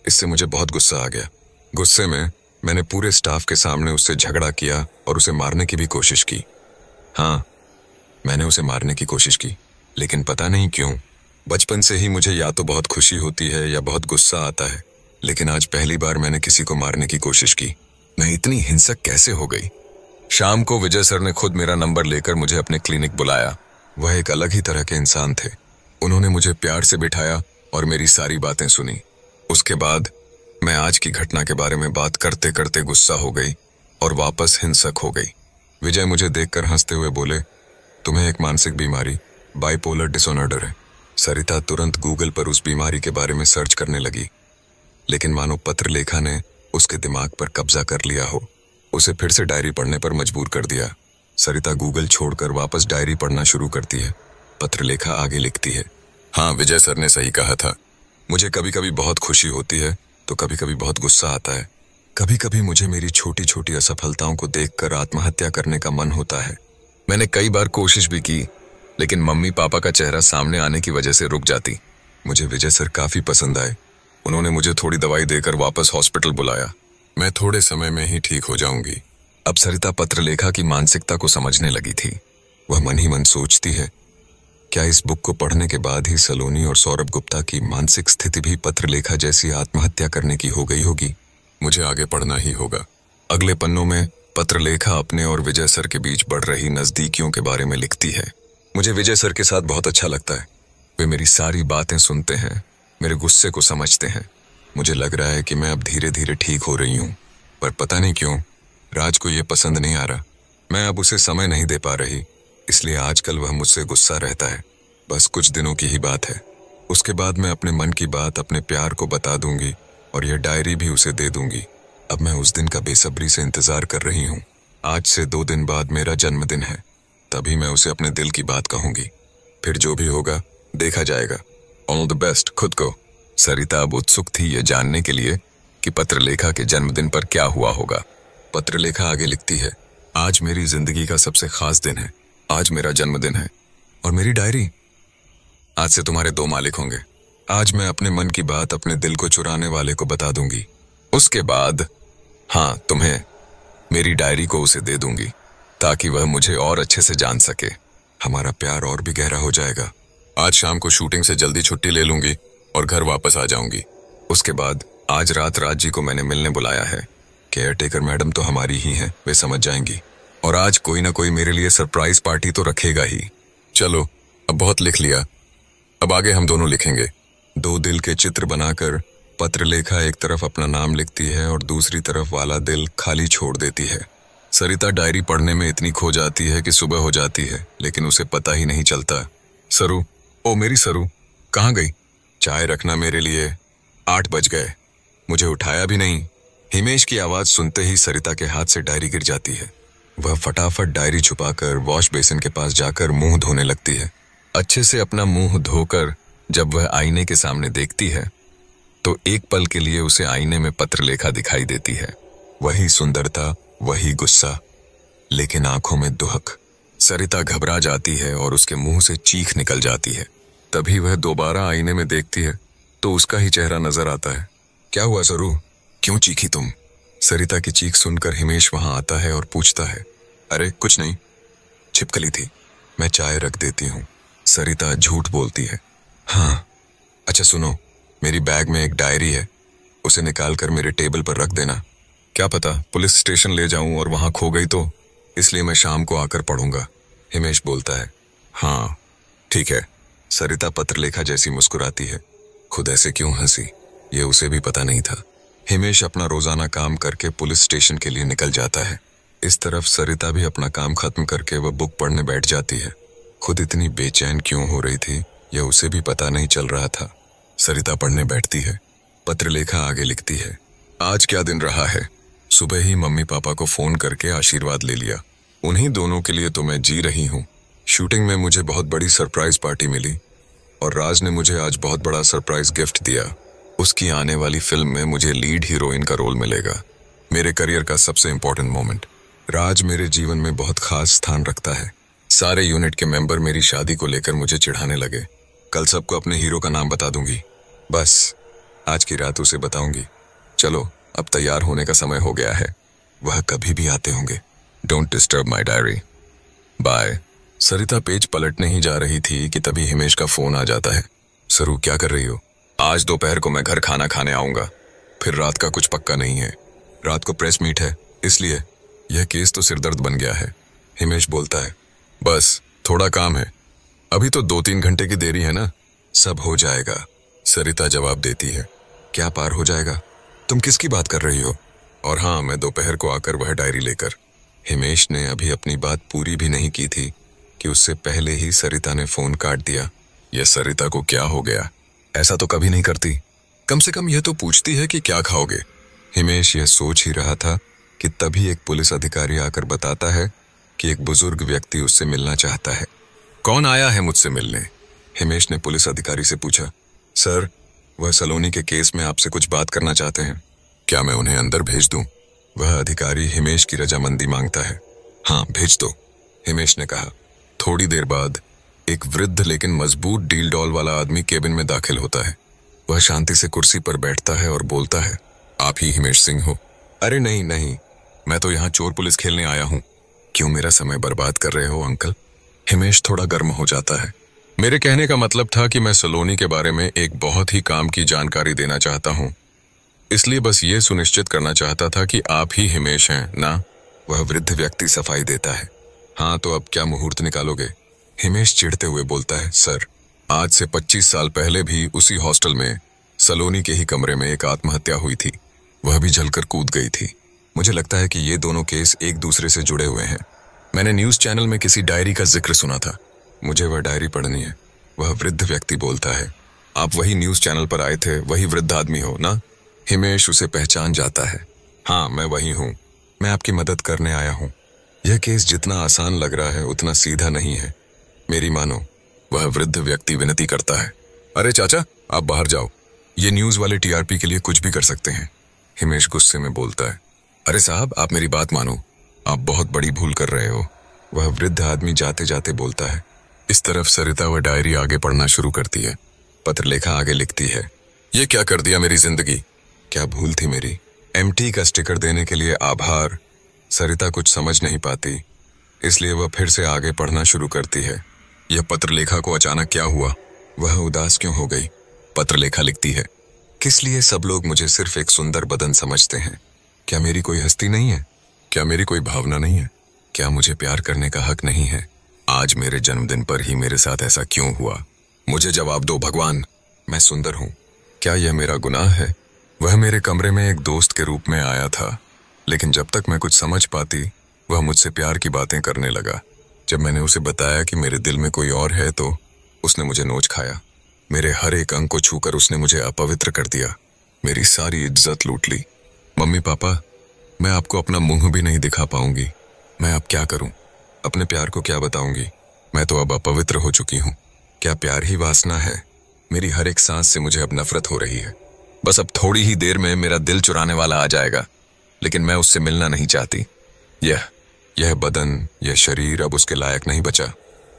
इससे मुझे बहुत गुस्सा आ गया। गुस्से में मैंने पूरे स्टाफ के सामने उससे झगड़ा किया और उसे मारने की भी कोशिश की। हाँ, मैंने उसे मारने की कोशिश की, लेकिन पता नहीं क्यों बचपन से ही मुझे या तो बहुत खुशी होती है या बहुत गुस्सा आता है, लेकिन आज पहली बार मैंने किसी को मारने की कोशिश की। मैं इतनी हिंसक कैसे हो गई। शाम को विजय सर ने खुद मेरा नंबर लेकर मुझे अपने क्लिनिक बुलाया। वह एक अलग ही तरह के इंसान थे। उन्होंने मुझे प्यार से बिठाया और मेरी सारी बातें सुनी। उसके बाद मैं आज की घटना के बारे में बात करते करते गुस्सा हो गई और वापस हिंसक हो गई। विजय मुझे देखकर हंसते हुए बोले, तुम्हें एक मानसिक बीमारी बाइपोलर डिसऑर्डर है। सरिता तुरंत गूगल पर उस बीमारी के बारे में सर्च करने लगी, लेकिन मानो पत्रलेखा ने उसके दिमाग पर कब्जा कर लिया हो, उसे फिर से डायरी पढ़ने पर मजबूर कर दिया। सरिता गूगल छोड़कर वापस डायरी पढ़ना शुरू करती है। पत्रलेखा आगे लिखती है, हाँ, विजय सर ने सही कहा था। मुझे कभी कभी बहुत खुशी होती है तो कभी कभी बहुत गुस्सा आता है। कभी कभी मुझे मेरी छोटी छोटी असफलताओं को देखकर आत्महत्या करने का मन होता है। मैंने कई बार कोशिश भी की, लेकिन मम्मी पापा का चेहरा सामने आने की वजह से रुक जाती। मुझे विजय सर काफी पसंद आए। उन्होंने मुझे थोड़ी दवाई देकर वापस हॉस्पिटल बुलाया। मैं थोड़े समय में ही ठीक हो जाऊंगी। अब सरिता पत्रलेखा की मानसिकता को समझने लगी थी। वह मन ही मन सोचती है, क्या इस बुक को पढ़ने के बाद ही सलोनी और सौरभ गुप्ता की मानसिक स्थिति भी पत्रलेखा जैसी आत्महत्या करने की हो गई होगी। मुझे आगे पढ़ना ही होगा। अगले पन्नों में पत्रलेखा अपने और विजय सर के बीच बढ़ रही नजदीकियों के बारे में लिखती है। मुझे विजय सर के साथ बहुत अच्छा लगता है। वे मेरी सारी बातें सुनते हैं, मेरे गुस्से को समझते हैं। मुझे लग रहा है कि मैं अब धीरे धीरे ठीक हो रही हूँ, पर पता नहीं क्यों राज को ये पसंद नहीं आ रहा। मैं अब उसे समय नहीं दे पा रही, इसलिए आजकल वह मुझसे गुस्सा रहता है। बस कुछ दिनों की ही बात है। उसके बाद मैं अपने मन की बात अपने प्यार को बता दूंगी और यह डायरी भी उसे दे दूंगी। अब मैं उस दिन का बेसब्री से इंतजार कर रही हूँ। आज से 2 दिन बाद मेरा जन्मदिन है, तभी मैं उसे अपने दिल की बात कहूंगी। फिर जो भी होगा देखा जाएगा। ऑल द बेस्ट खुद को। सरिता अब उत्सुक थी ये जानने के लिए कि पत्रलेखा के जन्मदिन पर क्या हुआ होगा। पत्रलेखा आगे लिखती है, आज मेरी जिंदगी का सबसे खास दिन है। आज मेरा जन्मदिन है और मेरी डायरी। आज से तुम्हारे दो मालिक होंगे। आज मैं अपने मन की बात अपने दिल को चुराने वाले को बता दूंगी। उसके बाद हाँ, तुम्हें मेरी डायरी को उसे दे दूंगी ताकि वह मुझे और अच्छे से जान सके। हमारा प्यार और भी गहरा हो जाएगा। आज शाम को शूटिंग से जल्दी छुट्टी ले लूंगी और घर वापस आ जाऊंगी। उसके बाद आज रात राज जी को मैंने मिलने बुलाया है। केयर टेकर मैडम तो हमारी ही हैं, वे समझ जाएंगी। और आज कोई ना कोई मेरे लिए सरप्राइज पार्टी तो रखेगा ही। चलो, अब बहुत लिख लिया, अब आगे हम दोनों लिखेंगे। दो दिल के चित्र बनाकर पत्रलेखा एक तरफ अपना नाम लिखती है और दूसरी तरफ वाला दिल खाली छोड़ देती है। सरिता डायरी पढ़ने में इतनी खो जाती है कि सुबह हो जाती है, लेकिन उसे पता ही नहीं चलता। सरू, ओ मेरी सरू, कहाँ गई? चाय रखना मेरे लिए। 8 बज गए, मुझे उठाया भी नहीं। हिमेश की आवाज सुनते ही सरिता के हाथ से डायरी गिर जाती है। वह फटाफट डायरी छुपाकर वॉश बेसिन के पास जाकर मुंह धोने लगती है। अच्छे से अपना मुंह धोकर जब वह आईने के सामने देखती है तो एक पल के लिए उसे आईने में पत्रलेखा दिखाई देती है। वही सुंदरता, वही गुस्सा, लेकिन आंखों में दुहक। सरिता घबरा जाती है और उसके मुंह से चीख निकल जाती है। तभी वह दोबारा आईने में देखती है तो उसका ही चेहरा नजर आता है। क्या हुआ सरू, क्यों चीखी तुम? सरिता की चीख सुनकर हिमेश वहां आता है और पूछता है, अरे कुछ नहीं, छिपकली थी, मैं चाय रख देती हूँ। सरिता झूठ बोलती है। हाँ, अच्छा सुनो, मेरी बैग में एक डायरी है, उसे निकाल कर मेरे टेबल पर रख देना। क्या पता पुलिस स्टेशन ले जाऊं और वहां खो गई तो, इसलिए मैं शाम को आकर पढ़ूंगा। हिमेश बोलता है। हाँ ठीक है। सरिता पत्रलेखा जैसी मुस्कुराती है। खुद ऐसे क्यों हंसी, ये उसे भी पता नहीं था। हिमेश अपना रोजाना काम करके पुलिस स्टेशन के लिए निकल जाता है। इस तरफ सरिता भी अपना काम खत्म करके वह बुक पढ़ने बैठ जाती है। खुद इतनी बेचैन क्यों हो रही थी, यह उसे भी पता नहीं चल रहा था। सरिता पढ़ने बैठती है। पत्रलेखा आगे लिखती है, आज क्या दिन रहा है। सुबह ही मम्मी पापा को फोन करके आशीर्वाद ले लिया। उन्हीं दोनों के लिए तो मैं जी रही हूँ। शूटिंग में मुझे बहुत बड़ी सरप्राइज पार्टी मिली और राज ने मुझे आज बहुत बड़ा सरप्राइज गिफ्ट दिया। उसकी आने वाली फिल्म में मुझे लीड हीरोइन का रोल मिलेगा। मेरे करियर का सबसे इंपॉर्टेंट मोमेंट। राज मेरे जीवन में बहुत खास स्थान रखता है। सारे यूनिट के मेंबर मेरी शादी को लेकर मुझे चिढ़ाने लगे। कल सबको अपने हीरो का नाम बता दूंगी। बस आज की रात उसे बताऊंगी। चलो, अब तैयार होने का समय हो गया है। वह कभी भी आते होंगे। Don't disturb my diary. Bye. Sarita page पलटने ही जा रही थी कि तभी हिमेश का फोन आ जाता है। सरू, क्या कर रही हो? आज दोपहर को मैं घर खाना खाने आऊंगा, फिर रात का कुछ पक्का नहीं है। रात को प्रेस मीट है, इसलिए यह केस तो सिरदर्द बन गया है। हिमेश बोलता है, बस थोड़ा काम है, अभी तो 2-3 घंटे की देरी है ना, सब हो जाएगा। सरिता जवाब देती है, क्या पार हो जाएगा? तुम किसकी बात कर रही हो? और हाँ, मैं दोपहर को आकर वह डायरी लेकर। हिमेश ने अभी अपनी बात पूरी भी नहीं की थी कि उससे पहले ही सरिता ने फोन काट दिया। यह सरिता को क्या हो गया? ऐसा तो कभी नहीं करती। कम से कम यह तो पूछती है कि क्या खाओगे। हिमेश यह सोच ही रहा था कि तभी एक पुलिस अधिकारी आकर बताता है कि एक बुजुर्ग व्यक्ति उससे मिलना चाहता है। कौन आया है मुझसे मिलने? हिमेश ने पुलिस अधिकारी से पूछा। सर, वह सलोनी के केस में आपसे कुछ बात करना चाहते हैं। क्या मैं उन्हें अंदर भेज दूं? वह अधिकारी हिमेश की रजामंदी मांगता है। हाँ, भेज दो, हिमेश ने कहा। थोड़ी देर बाद एक वृद्ध लेकिन मजबूत डील डॉल वाला आदमी केबिन में दाखिल होता है। वह शांति से कुर्सी पर बैठता है और बोलता है, आप ही हिमेश सिंह हो? अरे नहीं नहीं, मैं तो यहाँ चोर पुलिस खेलने आया हूँ। क्यों मेरा समय बर्बाद कर रहे हो अंकल? हिमेश थोड़ा गर्म हो जाता है। मेरे कहने का मतलब था कि मैं सलोनी के बारे में एक बहुत ही काम की जानकारी देना चाहता हूँ, इसलिए बस ये सुनिश्चित करना चाहता था कि आप ही हिमेश हैं ना? वह वृद्ध व्यक्ति सफाई देता है। हाँ, तो अब क्या मुहूर्त निकालोगे? हिमेश चिढ़ते हुए बोलता है, सर, आज से 25 साल पहले भी उसी हॉस्टल में सलोनी के ही कमरे में एक आत्महत्या हुई थी। वह भी जलकर कूद गई थी। मुझे लगता है कि ये दोनों केस एक दूसरे से जुड़े हुए हैं। मैंने न्यूज चैनल में किसी डायरी का जिक्र सुना था, मुझे वह डायरी पढ़नी है। वह वृद्ध व्यक्ति बोलता है, आप वही न्यूज चैनल पर आए थे, वही वृद्ध आदमी हो ना? हिमेश उसे पहचान जाता है। हाँ, मैं वही हूँ, मैं आपकी मदद करने आया हूँ। यह केस जितना आसान लग रहा है उतना सीधा नहीं है, मेरी मानो। वह वृद्ध व्यक्ति विनती करता है। अरे चाचा, आप बाहर जाओ, ये न्यूज वाले टीआरपी के लिए कुछ भी कर सकते हैं। हिमेश गुस्से में बोलता है। अरे साहब, आप मेरी बात मानो, आप बहुत बड़ी भूल कर रहे हो, वह वृद्ध आदमी जाते जाते बोलता है। इस तरफ सरिता वह डायरी आगे पढ़ना शुरू करती है। पत्रलेखा आगे लिखती है, ये क्या कर दिया मेरी जिंदगी, क्या भूल थी मेरी। एमटी का स्टिकर देने के लिए आभार। सरिता कुछ समझ नहीं पाती, इसलिए वह फिर से आगे पढ़ना शुरू करती है। यह पत्रलेखा को अचानक क्या हुआ, वह उदास क्यों हो गई। पत्रलेखा लिखती है, किस लिए सब लोग मुझे सिर्फ एक सुंदर बदन समझते हैं। क्या मेरी कोई हस्ती नहीं है, क्या मेरी कोई भावना नहीं है, क्या मुझे प्यार करने का हक नहीं है। आज मेरे जन्मदिन पर ही मेरे साथ ऐसा क्यों हुआ, मुझे जवाब दो भगवान। मैं सुंदर हूँ, क्या यह मेरा गुनाह है। वह मेरे कमरे में एक दोस्त के रूप में आया था, लेकिन जब तक मैं कुछ समझ पाती वह मुझसे प्यार की बातें करने लगा। जब मैंने उसे बताया कि मेरे दिल में कोई और है तो उसने मुझे नोच खाया। मेरे हर एक अंग को छूकर उसने मुझे अपवित्र कर दिया, मेरी सारी इज्जत लूट ली। मम्मी पापा, मैं आपको अपना मुंह भी नहीं दिखा पाऊंगी। मैं अब क्या करूं, अपने प्यार को क्या बताऊंगी। मैं तो अब अपवित्र हो चुकी हूं। क्या प्यार ही वासना है। मेरी हर एक सांस से मुझे अब नफरत हो रही है। बस अब थोड़ी ही देर में मेरा दिल चुराने वाला आ जाएगा, लेकिन मैं उससे मिलना नहीं चाहती। यह बदन, यह शरीर अब उसके लायक नहीं बचा।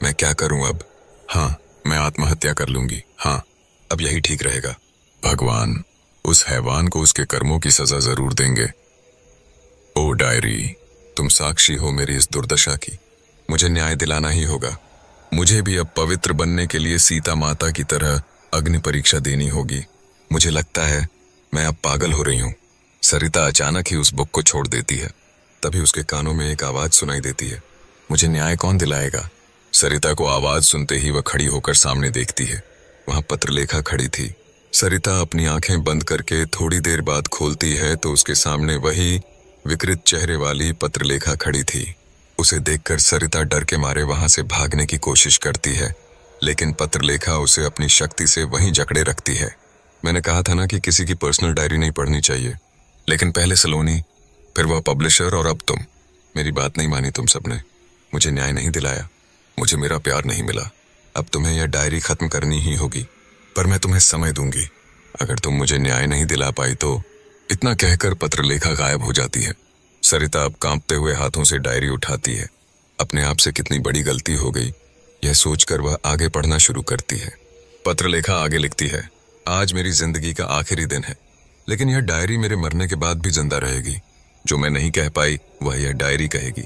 मैं क्या करूं अब। हाँ, मैं आत्महत्या कर लूंगी। हाँ, अब यही ठीक रहेगा। भगवान, उस हैवान को उसके कर्मों की सजा जरूर देंगे। ओ डायरी, तुम साक्षी हो मेरी इस दुर्दशा की। मुझे न्याय दिलाना ही होगा। मुझे भी अब पवित्र बनने के लिए सीता माता की तरह अग्नि परीक्षा देनी होगी। मुझे लगता है मैं अब पागल हो रही हूँ। सरिता अचानक ही उस बुक को छोड़ देती है। तभी उसके कानों में एक आवाज सुनाई देती है। मुझे न्याय कौन दिलाएगा। सरिता को आवाज सुनते ही वह खड़ी होकर सामने देखती है। वहां पत्रलेखा खड़ी थी। सरिता अपनी आंखें बंद करके थोड़ी देर बाद खोलती है तो उसके सामने वही विकृत चेहरे वाली पत्रलेखा खड़ी थी। उसे देखकर सरिता डर के मारे वहां से भागने की कोशिश करती है, लेकिन पत्रलेखा उसे अपनी शक्ति से वहीं जकड़े रखती है। मैंने कहा था ना कि किसी की पर्सनल डायरी नहीं पढ़नी चाहिए, लेकिन पहले सलोनी, फिर वह पब्लिशर और अब तुम। मेरी बात नहीं मानी तुम सबने, मुझे न्याय नहीं दिलाया, मुझे मेरा प्यार नहीं मिला। अब तुम्हें यह डायरी खत्म करनी ही होगी, पर मैं तुम्हें समय दूंगी। अगर तुम मुझे न्याय नहीं दिला पाई तो। इतना कहकर पत्रलेखा गायब हो जाती है। सरिता अब कांपते हुए हाथों से डायरी उठाती है। अपने आप से कितनी बड़ी गलती हो गई, यह सोचकर वह आगे पढ़ना शुरू करती है। पत्रलेखा आगे लिखती है, आज मेरी जिंदगी का आखिरी दिन है, लेकिन यह डायरी मेरे मरने के बाद भी जिंदा रहेगी। जो मैं नहीं कह पाई वह यह डायरी कहेगी।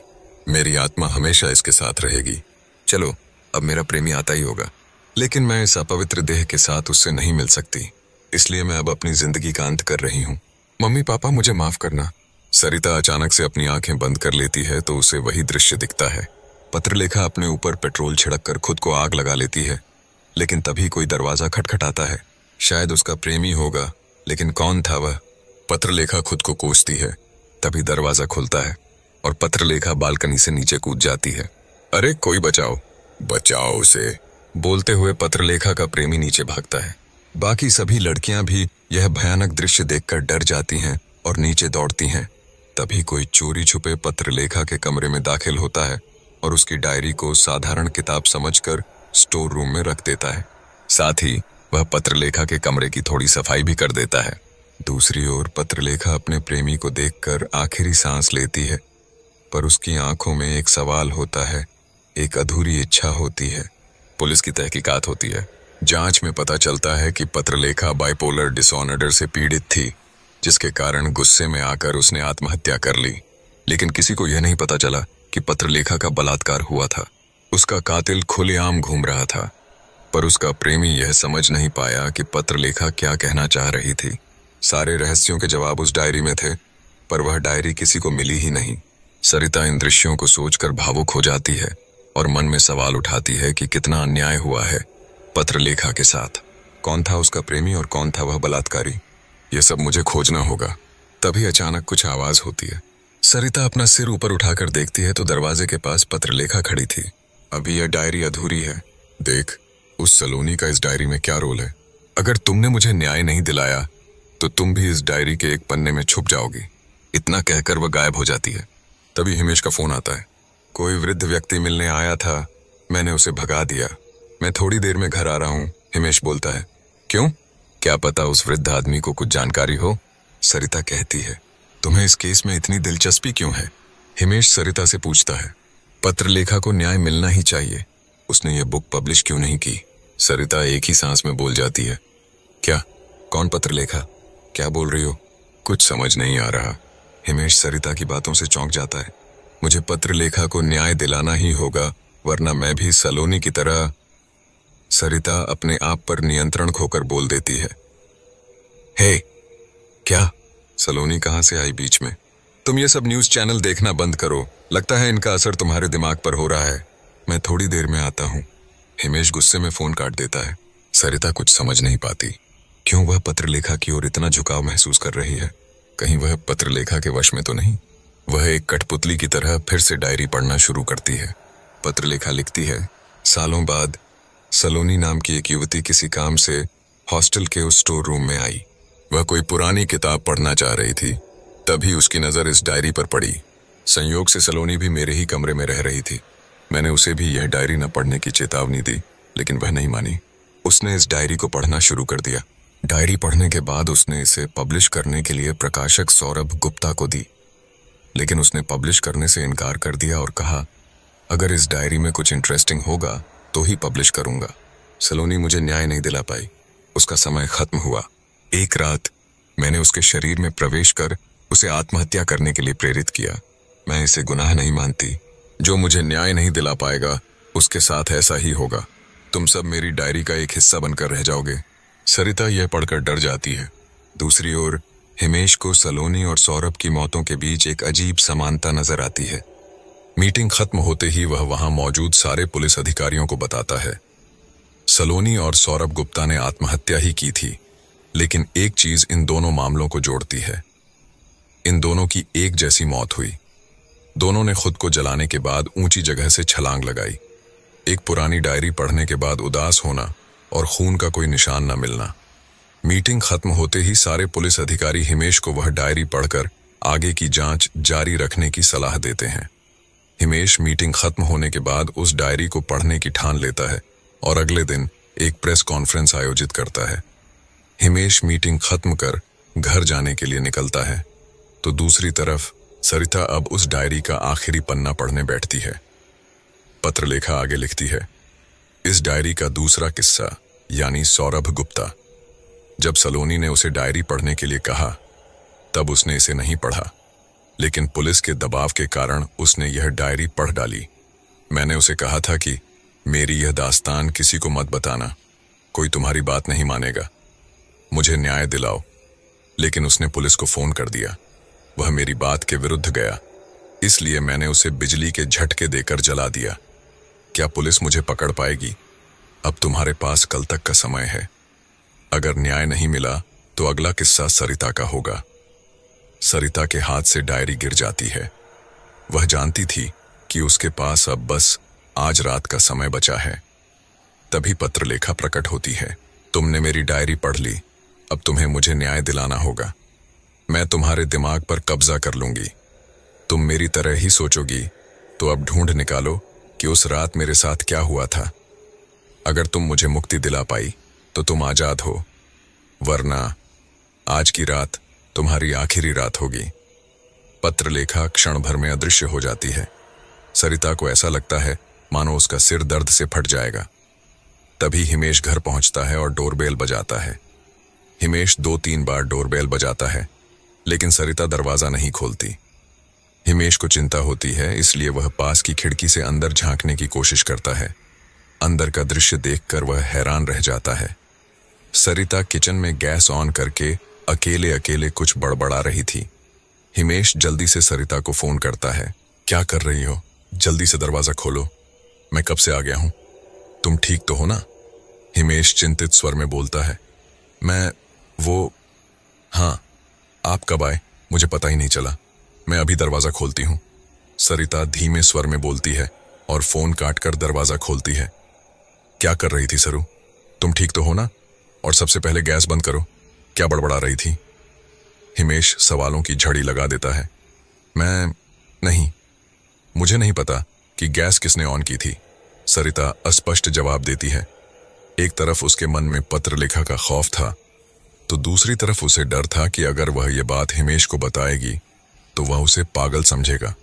मेरी आत्मा हमेशा इसके साथ रहेगी। चलो, अब मेरा प्रेमी आता ही होगा, लेकिन मैं इस अपवित्र देह के साथ उससे नहीं मिल सकती, इसलिए मैं अब अपनी जिंदगी का अंत कर रही हूँ। मम्मी पापा, मुझे माफ करना। सरिता अचानक से अपनी आंखें बंद कर लेती है तो उसे वही दृश्य दिखता है। पत्रलेखा अपने ऊपर पेट्रोल छिड़क कर खुद को आग लगा लेती है, लेकिन तभी कोई दरवाजा खटखटाता है। शायद उसका प्रेमी होगा, लेकिन कौन था वह। पत्रलेखा खुद को कोसती है, तभी दरवाजा खुलता है और पत्रलेखा बालकनी से नीचे कूद जाती है। अरे कोई बचाओ, बचाओ उसे, बोलते हुए पत्रलेखा का प्रेमी नीचे भागता है। बाकी सभी लड़कियां भी यह भयानक दृश्य देखकर डर जाती हैं और नीचे दौड़ती हैं। तभी कोई चोरी छुपे पत्रलेखा के कमरे में दाखिल होता है और उसकी डायरी को साधारण किताब समझकर स्टोर रूम में रख देता है। साथ ही वह पत्रलेखा के कमरे की थोड़ी सफाई भी कर देता है। दूसरी ओर पत्रलेखा अपने प्रेमी को देखकर आखिरी सांस लेती है, पर उसकी आंखों में एक सवाल होता है, एक अधूरी इच्छा होती है। पुलिस की तहकीकात होती है। जांच में पता चलता है कि पत्रलेखा बाइपोलर डिसऑर्डर से पीड़ित थी, जिसके कारण गुस्से में आकर उसने आत्महत्या कर ली। लेकिन किसी को यह नहीं पता चला कि पत्रलेखा का बलात्कार हुआ था। उसका कातिल खुलेआम घूम रहा था, पर उसका प्रेमी यह समझ नहीं पाया कि पत्रलेखा क्या कहना चाह रही थी। सारे रहस्यों के जवाब उस डायरी में थे, पर वह डायरी किसी को मिली ही नहीं। सरिता इन दृश्यों को सोचकर भावुक हो जाती है और मन में सवाल उठाती है कि कितना अन्याय हुआ है पत्रलेखा के साथ। कौन था उसका प्रेमी और कौन था वह बलात्कारी, यह सब मुझे खोजना होगा। तभी अचानक कुछ आवाज होती है। सरिता अपना सिर ऊपर उठाकर देखती है तो दरवाजे के पास पत्रलेखा खड़ी थी। अभी यह डायरी अधूरी है। देख, उस सलोनी का इस डायरी में क्या रोल है। अगर तुमने मुझे न्याय नहीं दिलाया तो तुम भी इस डायरी के एक पन्ने में छुप जाओगी। इतना कहकर वह गायब हो जाती है। तभी हिमेश का फोन आता है। कोई वृद्ध व्यक्ति मिलने आया था, मैंने उसे भगा दिया। मैं थोड़ी देर में घर आ रहा हूँ, हिमेश बोलता है। क्यों, क्या पता उस वृद्ध आदमी को कुछ जानकारी हो। सरिता कहती है, तुम्हें इस केस में इतनी दिलचस्पी क्यों है? हिमेश सरिता से पूछता है। पत्रलेखा को न्याय मिलना ही चाहिए, उसने ये बुक पब्लिश क्यों नहीं की? सरिता एक ही सांस में बोल जाती है, क्या? कौन पत्रलेखा? क्या बोल रही हो? कुछ समझ नहीं आ रहा। हिमेश सरिता की बातों से चौंक जाता है। मुझे पत्रलेखा को न्याय दिलाना ही होगा, वरना मैं भी सलोनी की तरह। सरिता अपने आप पर नियंत्रण खोकर बोल देती है, हे, क्या? सलोनी कहां से आई बीच में? तुम ये सब न्यूज चैनल देखना बंद करो, लगता है इनका असर तुम्हारे दिमाग पर हो रहा है। मैं थोड़ी देर में आता हूं। हिमेश गुस्से में फोन काट देता है। सरिता कुछ समझ नहीं पाती, क्यों वह पत्रलेखा की ओर इतना झुकाव महसूस कर रही है। कहीं वह पत्रलेखा के वश में तो नहीं? वह एक कठपुतली की तरह फिर से डायरी पढ़ना शुरू करती है। पत्रलेखा लिखती है, सालों बाद सलोनी नाम की एक युवती किसी काम से हॉस्टल के उस स्टोर रूम में आई। वह कोई पुरानी किताब पढ़ना चाह रही थी, तभी उसकी नजर इस डायरी पर पड़ी। संयोग से सलोनी भी मेरे ही कमरे में रह रही थी। मैंने उसे भी यह डायरी न पढ़ने की चेतावनी दी, लेकिन वह नहीं मानी। उसने इस डायरी को पढ़ना शुरू कर दिया। डायरी पढ़ने के बाद उसने इसे पब्लिश करने के लिए प्रकाशक सौरभ गुप्ता को दी, लेकिन उसने पब्लिश करने से इनकार कर दिया और कहा, अगर इस डायरी में कुछ इंटरेस्टिंग होगा तो ही पब्लिश करूंगा। सलोनी मुझे न्याय नहीं दिला पाई, उसका समय खत्म हुआ। एक रात मैंने उसके शरीर में प्रवेश कर उसे आत्महत्या करने के लिए प्रेरित किया। मैं इसे गुनाह नहीं मानती। जो मुझे न्याय नहीं दिला पाएगा उसके साथ ऐसा ही होगा। तुम सब मेरी डायरी का एक हिस्सा बनकर रह जाओगे। सरिता यह पढ़कर डर जाती है। दूसरी ओर हिमेश को सलोनी और सौरभ की मौतों के बीच एक अजीब समानता नजर आती है। मीटिंग खत्म होते ही वह वहां मौजूद सारे पुलिस अधिकारियों को बताता है, सलोनी और सौरभ गुप्ता ने आत्महत्या ही की थी। लेकिन एक चीज इन दोनों मामलों को जोड़ती है, इन दोनों की एक जैसी मौत हुई। दोनों ने खुद को जलाने के बाद ऊंची जगह से छलांग लगाई। एक पुरानी डायरी पढ़ने के बाद उदास होना और खून का कोई निशान न मिलना। मीटिंग खत्म होते ही सारे पुलिस अधिकारी हिमेश को वह डायरी पढ़कर आगे की जांच जारी रखने की सलाह देते हैं। हिमेश मीटिंग खत्म होने के बाद उस डायरी को पढ़ने की ठान लेता है और अगले दिन एक प्रेस कॉन्फ्रेंस आयोजित करता है। हिमेश मीटिंग खत्म कर घर जाने के लिए निकलता है, तो दूसरी तरफ सरिता अब उस डायरी का आखिरी पन्ना पढ़ने बैठती है। पत्रलेखा आगे लिखती है, इस डायरी का दूसरा किस्सा यानी सौरभ गुप्ता। जब सलोनी ने उसे डायरी पढ़ने के लिए कहा तब उसने इसे नहीं पढ़ा, लेकिन पुलिस के दबाव के कारण उसने यह डायरी पढ़ डाली। मैंने उसे कहा था कि मेरी यह दास्तान किसी को मत बताना, कोई तुम्हारी बात नहीं मानेगा, मुझे न्याय दिलाओ। लेकिन उसने पुलिस को फोन कर दिया। वह मेरी बात के विरुद्ध गया, इसलिए मैंने उसे बिजली के झटके देकर जला दिया। क्या पुलिस मुझे पकड़ पाएगी? अब तुम्हारे पास कल तक का समय है। अगर न्याय नहीं मिला तो अगला किस्सा सरिता का होगा। सरिता के हाथ से डायरी गिर जाती है। वह जानती थी कि उसके पास अब बस आज रात का समय बचा है। तभी पत्रलेखा प्रकट होती है, तुमने मेरी डायरी पढ़ ली, अब तुम्हें मुझे न्याय दिलाना होगा। मैं तुम्हारे दिमाग पर कब्जा कर लूंगी। तुम मेरी तरह ही सोचोगी, तो अब ढूंढ निकालो कि उस रात मेरे साथ क्या हुआ था। अगर तुम मुझे मुक्ति दिला पाई तो तुम आजाद हो, वरना आज की रात तुम्हारी आखिरी रात होगी। पत्रलेखा क्षण भर में अदृश्य हो जाती है। सरिता को ऐसा लगता है मानो उसका सिर दर्द से फट जाएगा। तभी हिमेश घर पहुंचता है और डोरबेल बजाता है। हिमेश 2-3 बार डोरबेल बजाता है, लेकिन सरिता दरवाजा नहीं खोलती। हिमेश को चिंता होती है, इसलिए वह पास की खिड़की से अंदर झांकने की कोशिश करता है। अंदर का दृश्य देखकर वह हैरान रह जाता है। सरिता किचन में गैस ऑन करके अकेले अकेले कुछ बड़बड़ा रही थी। हिमेश जल्दी से सरिता को फोन करता है, क्या कर रही हो? जल्दी से दरवाजा खोलो, मैं कब से आ गया हूं। तुम ठीक तो हो ना? हिमेश चिंतित स्वर में बोलता है, हाँ, आप कब आए मुझे पता ही नहीं चला, मैं अभी दरवाजा खोलती हूँ। सरिता धीमे स्वर में बोलती है और फोन काटकर दरवाजा खोलती है। क्या कर रही थी सरू? तुम ठीक तो हो ना? और सबसे पहले गैस बंद करो, क्या बड़बड़ा रही थी? हिमेश सवालों की झड़ी लगा देता है। मैं नहीं, मुझे नहीं पता कि गैस किसने ऑन की थी, सरिता अस्पष्ट जवाब देती है। एक तरफ उसके मन में पत्रलेखा का खौफ था तो दूसरी तरफ उसे डर था कि अगर वह यह बात हिमेश को बताएगी तो वह उसे पागल समझेगा।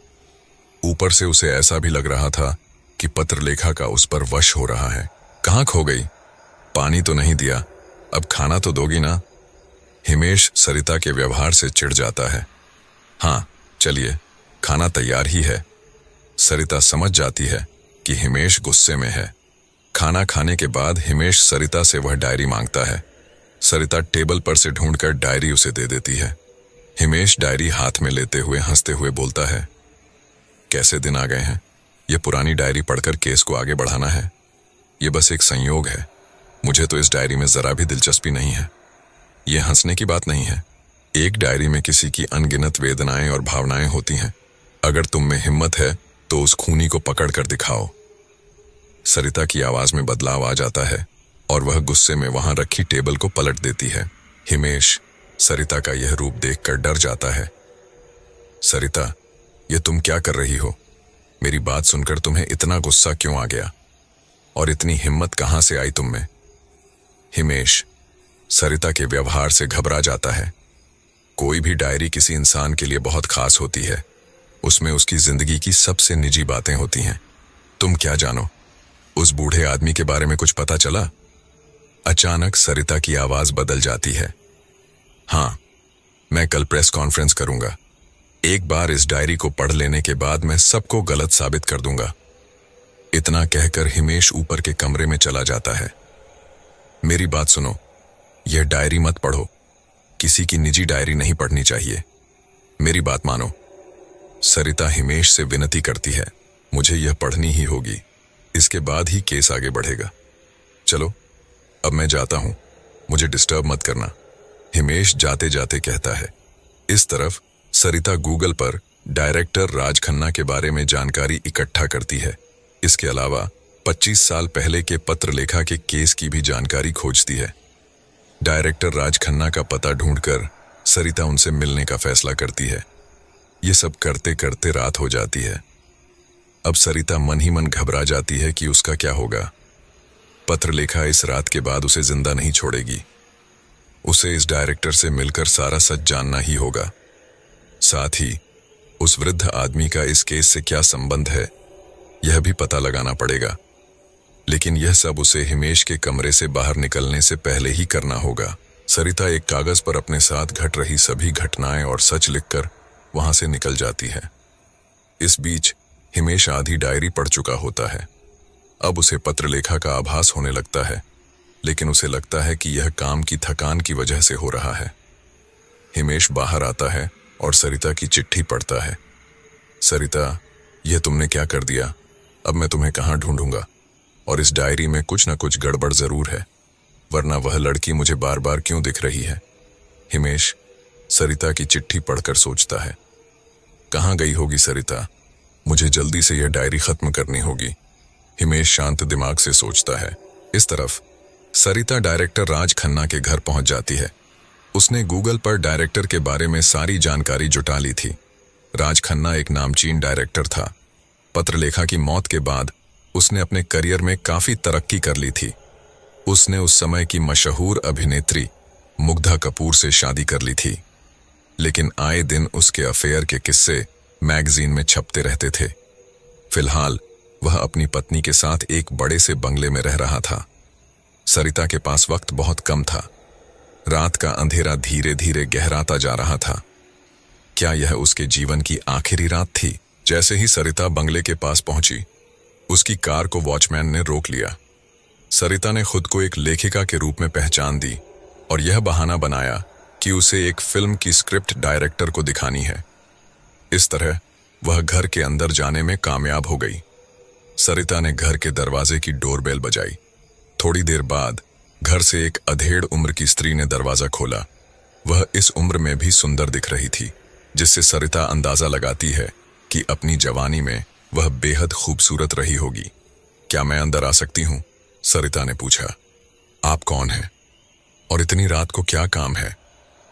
ऊपर से उसे ऐसा भी लग रहा था कि पत्रलेखा का उस पर वश हो रहा है। कहाँ खो गई? पानी तो नहीं दिया, अब खाना तो दोगी ना? हिमेश सरिता के व्यवहार से चिढ़ जाता है। हाँ चलिए, खाना तैयार ही है। सरिता समझ जाती है कि हिमेश गुस्से में है। खाना खाने के बाद हिमेश सरिता से वह डायरी मांगता है। सरिता टेबल पर से ढूंढकर डायरी उसे दे देती है। हिमेश डायरी हाथ में लेते हुए हंसते हुए बोलता है, कैसे दिन आ गए हैं। यह पुरानी डायरी पढ़कर केस को आगे बढ़ाना है। यह बस एक संयोग है। मुझे तो इस डायरी में जरा भी दिलचस्पी नहीं है। यह हंसने की बात नहीं है। एक डायरी में किसी की अनगिनत वेदनाएं और भावनाएं होती हैं। अगर तुम में हिम्मत है तो उस खूनी को पकड़ कर दिखाओ। सरिता की आवाज में बदलाव आ जाता है और वह गुस्से में वहां रखी टेबल को पलट देती है। हिमेश सरिता का यह रूप देखकर डर जाता है। सरिता, यह तुम क्या कर रही हो? मेरी बात सुनकर तुम्हें इतना गुस्सा क्यों आ गया? और इतनी हिम्मत कहां से आई तुम में? हिमेश सरिता के व्यवहार से घबरा जाता है। कोई भी डायरी किसी इंसान के लिए बहुत खास होती है। उसमें उसकी जिंदगी की सबसे निजी बातें होती हैं। तुम क्या जानो? उस बूढ़े आदमी के बारे में कुछ पता चला? अचानक सरिता की आवाज बदल जाती है। हाँ, मैं कल प्रेस कॉन्फ्रेंस करूंगा। एक बार इस डायरी को पढ़ लेने के बाद मैं सबको गलत साबित कर दूंगा। इतना कहकर हिमेश ऊपर के कमरे में चला जाता है। मेरी बात सुनो, यह डायरी मत पढ़ो। किसी की निजी डायरी नहीं पढ़नी चाहिए। मेरी बात मानो। सरिता हिमेश से विनती करती है। मुझे यह पढ़नी ही होगी, इसके बाद ही केस आगे बढ़ेगा। चलो अब मैं जाता हूं, मुझे डिस्टर्ब मत करना, हिमेश जाते जाते कहता है। इस तरफ सरिता गूगल पर डायरेक्टर राज खन्ना के बारे में जानकारी इकट्ठा करती है। इसके अलावा 25 साल पहले के पत्रलेखा के केस की भी जानकारी खोजती है। डायरेक्टर राज खन्ना का पता ढूंढकर सरिता उनसे मिलने का फैसला करती है। ये सब करते करते रात हो जाती है। अब सरिता मन ही मन घबरा जाती है कि उसका क्या होगा। पत्रलेखा इस रात के बाद उसे जिंदा नहीं छोड़ेगी। उसे इस डायरेक्टर से मिलकर सारा सच जानना ही होगा। साथ ही उस वृद्ध आदमी का इस केस से क्या संबंध है, यह भी पता लगाना पड़ेगा। लेकिन यह सब उसे हिमेश के कमरे से बाहर निकलने से पहले ही करना होगा। सरिता एक कागज पर अपने साथ घट रही सभी घटनाएं और सच लिखकर वहां से निकल जाती है। इस बीच हिमेश आधी डायरी पढ़ चुका होता है। अब उसे पत्रलेखा का आभास होने लगता है, लेकिन उसे लगता है कि यह काम की थकान की वजह से हो रहा है। हिमेश बाहर आता है और सरिता की चिट्ठी पढ़ता है। सरिता, यह तुमने क्या कर दिया? अब मैं तुम्हें कहाँ ढूंढूंगा? और इस डायरी में कुछ न कुछ गड़बड़ जरूर है, वरना वह लड़की मुझे बार बार क्यों दिख रही है? हिमेश सरिता की चिट्ठी पढ़कर सोचता है, कहाँ गई होगी सरिता? मुझे जल्दी से यह डायरी खत्म करनी होगी। हिमेश शांत दिमाग से सोचता है। इस तरफ सरिता डायरेक्टर राज खन्ना के घर पहुंच जाती है। उसने गूगल पर डायरेक्टर के बारे में सारी जानकारी जुटा ली थी। राज खन्ना एक नामचीन डायरेक्टर था। पत्रलेखा की मौत के बाद उसने अपने करियर में काफी तरक्की कर ली थी। उसने उस समय की मशहूर अभिनेत्री मुग्धा कपूर से शादी कर ली थी, लेकिन आए दिन उसके अफेयर के किस्से मैगजीन में छपते रहते थे। फिलहाल वह अपनी पत्नी के साथ एक बड़े से बंगले में रह रहा था। सरिता के पास वक्त बहुत कम था। रात का अंधेरा धीरे धीरे गहराता जा रहा था। क्या यह उसके जीवन की आखिरी रात थी? जैसे ही सरिता बंगले के पास पहुंची, उसकी कार को वॉचमैन ने रोक लिया। सरिता ने खुद को एक लेखिका के रूप में पहचान दी और यह बहाना बनाया कि उसे एक फिल्म की स्क्रिप्ट डायरेक्टर को दिखानी है। इस तरह वह घर के अंदर जाने में कामयाब हो गई। सरिता ने घर के दरवाजे की डोरबेल बजाई। थोड़ी देर बाद घर से एक अधेड़ उम्र की स्त्री ने दरवाजा खोला। वह इस उम्र में भी सुंदर दिख रही थी, जिससे सरिता अंदाजा लगाती है कि अपनी जवानी में वह बेहद खूबसूरत रही होगी। क्या मैं अंदर आ सकती हूँ? सरिता ने पूछा। आप कौन हैं और इतनी रात को क्या काम है?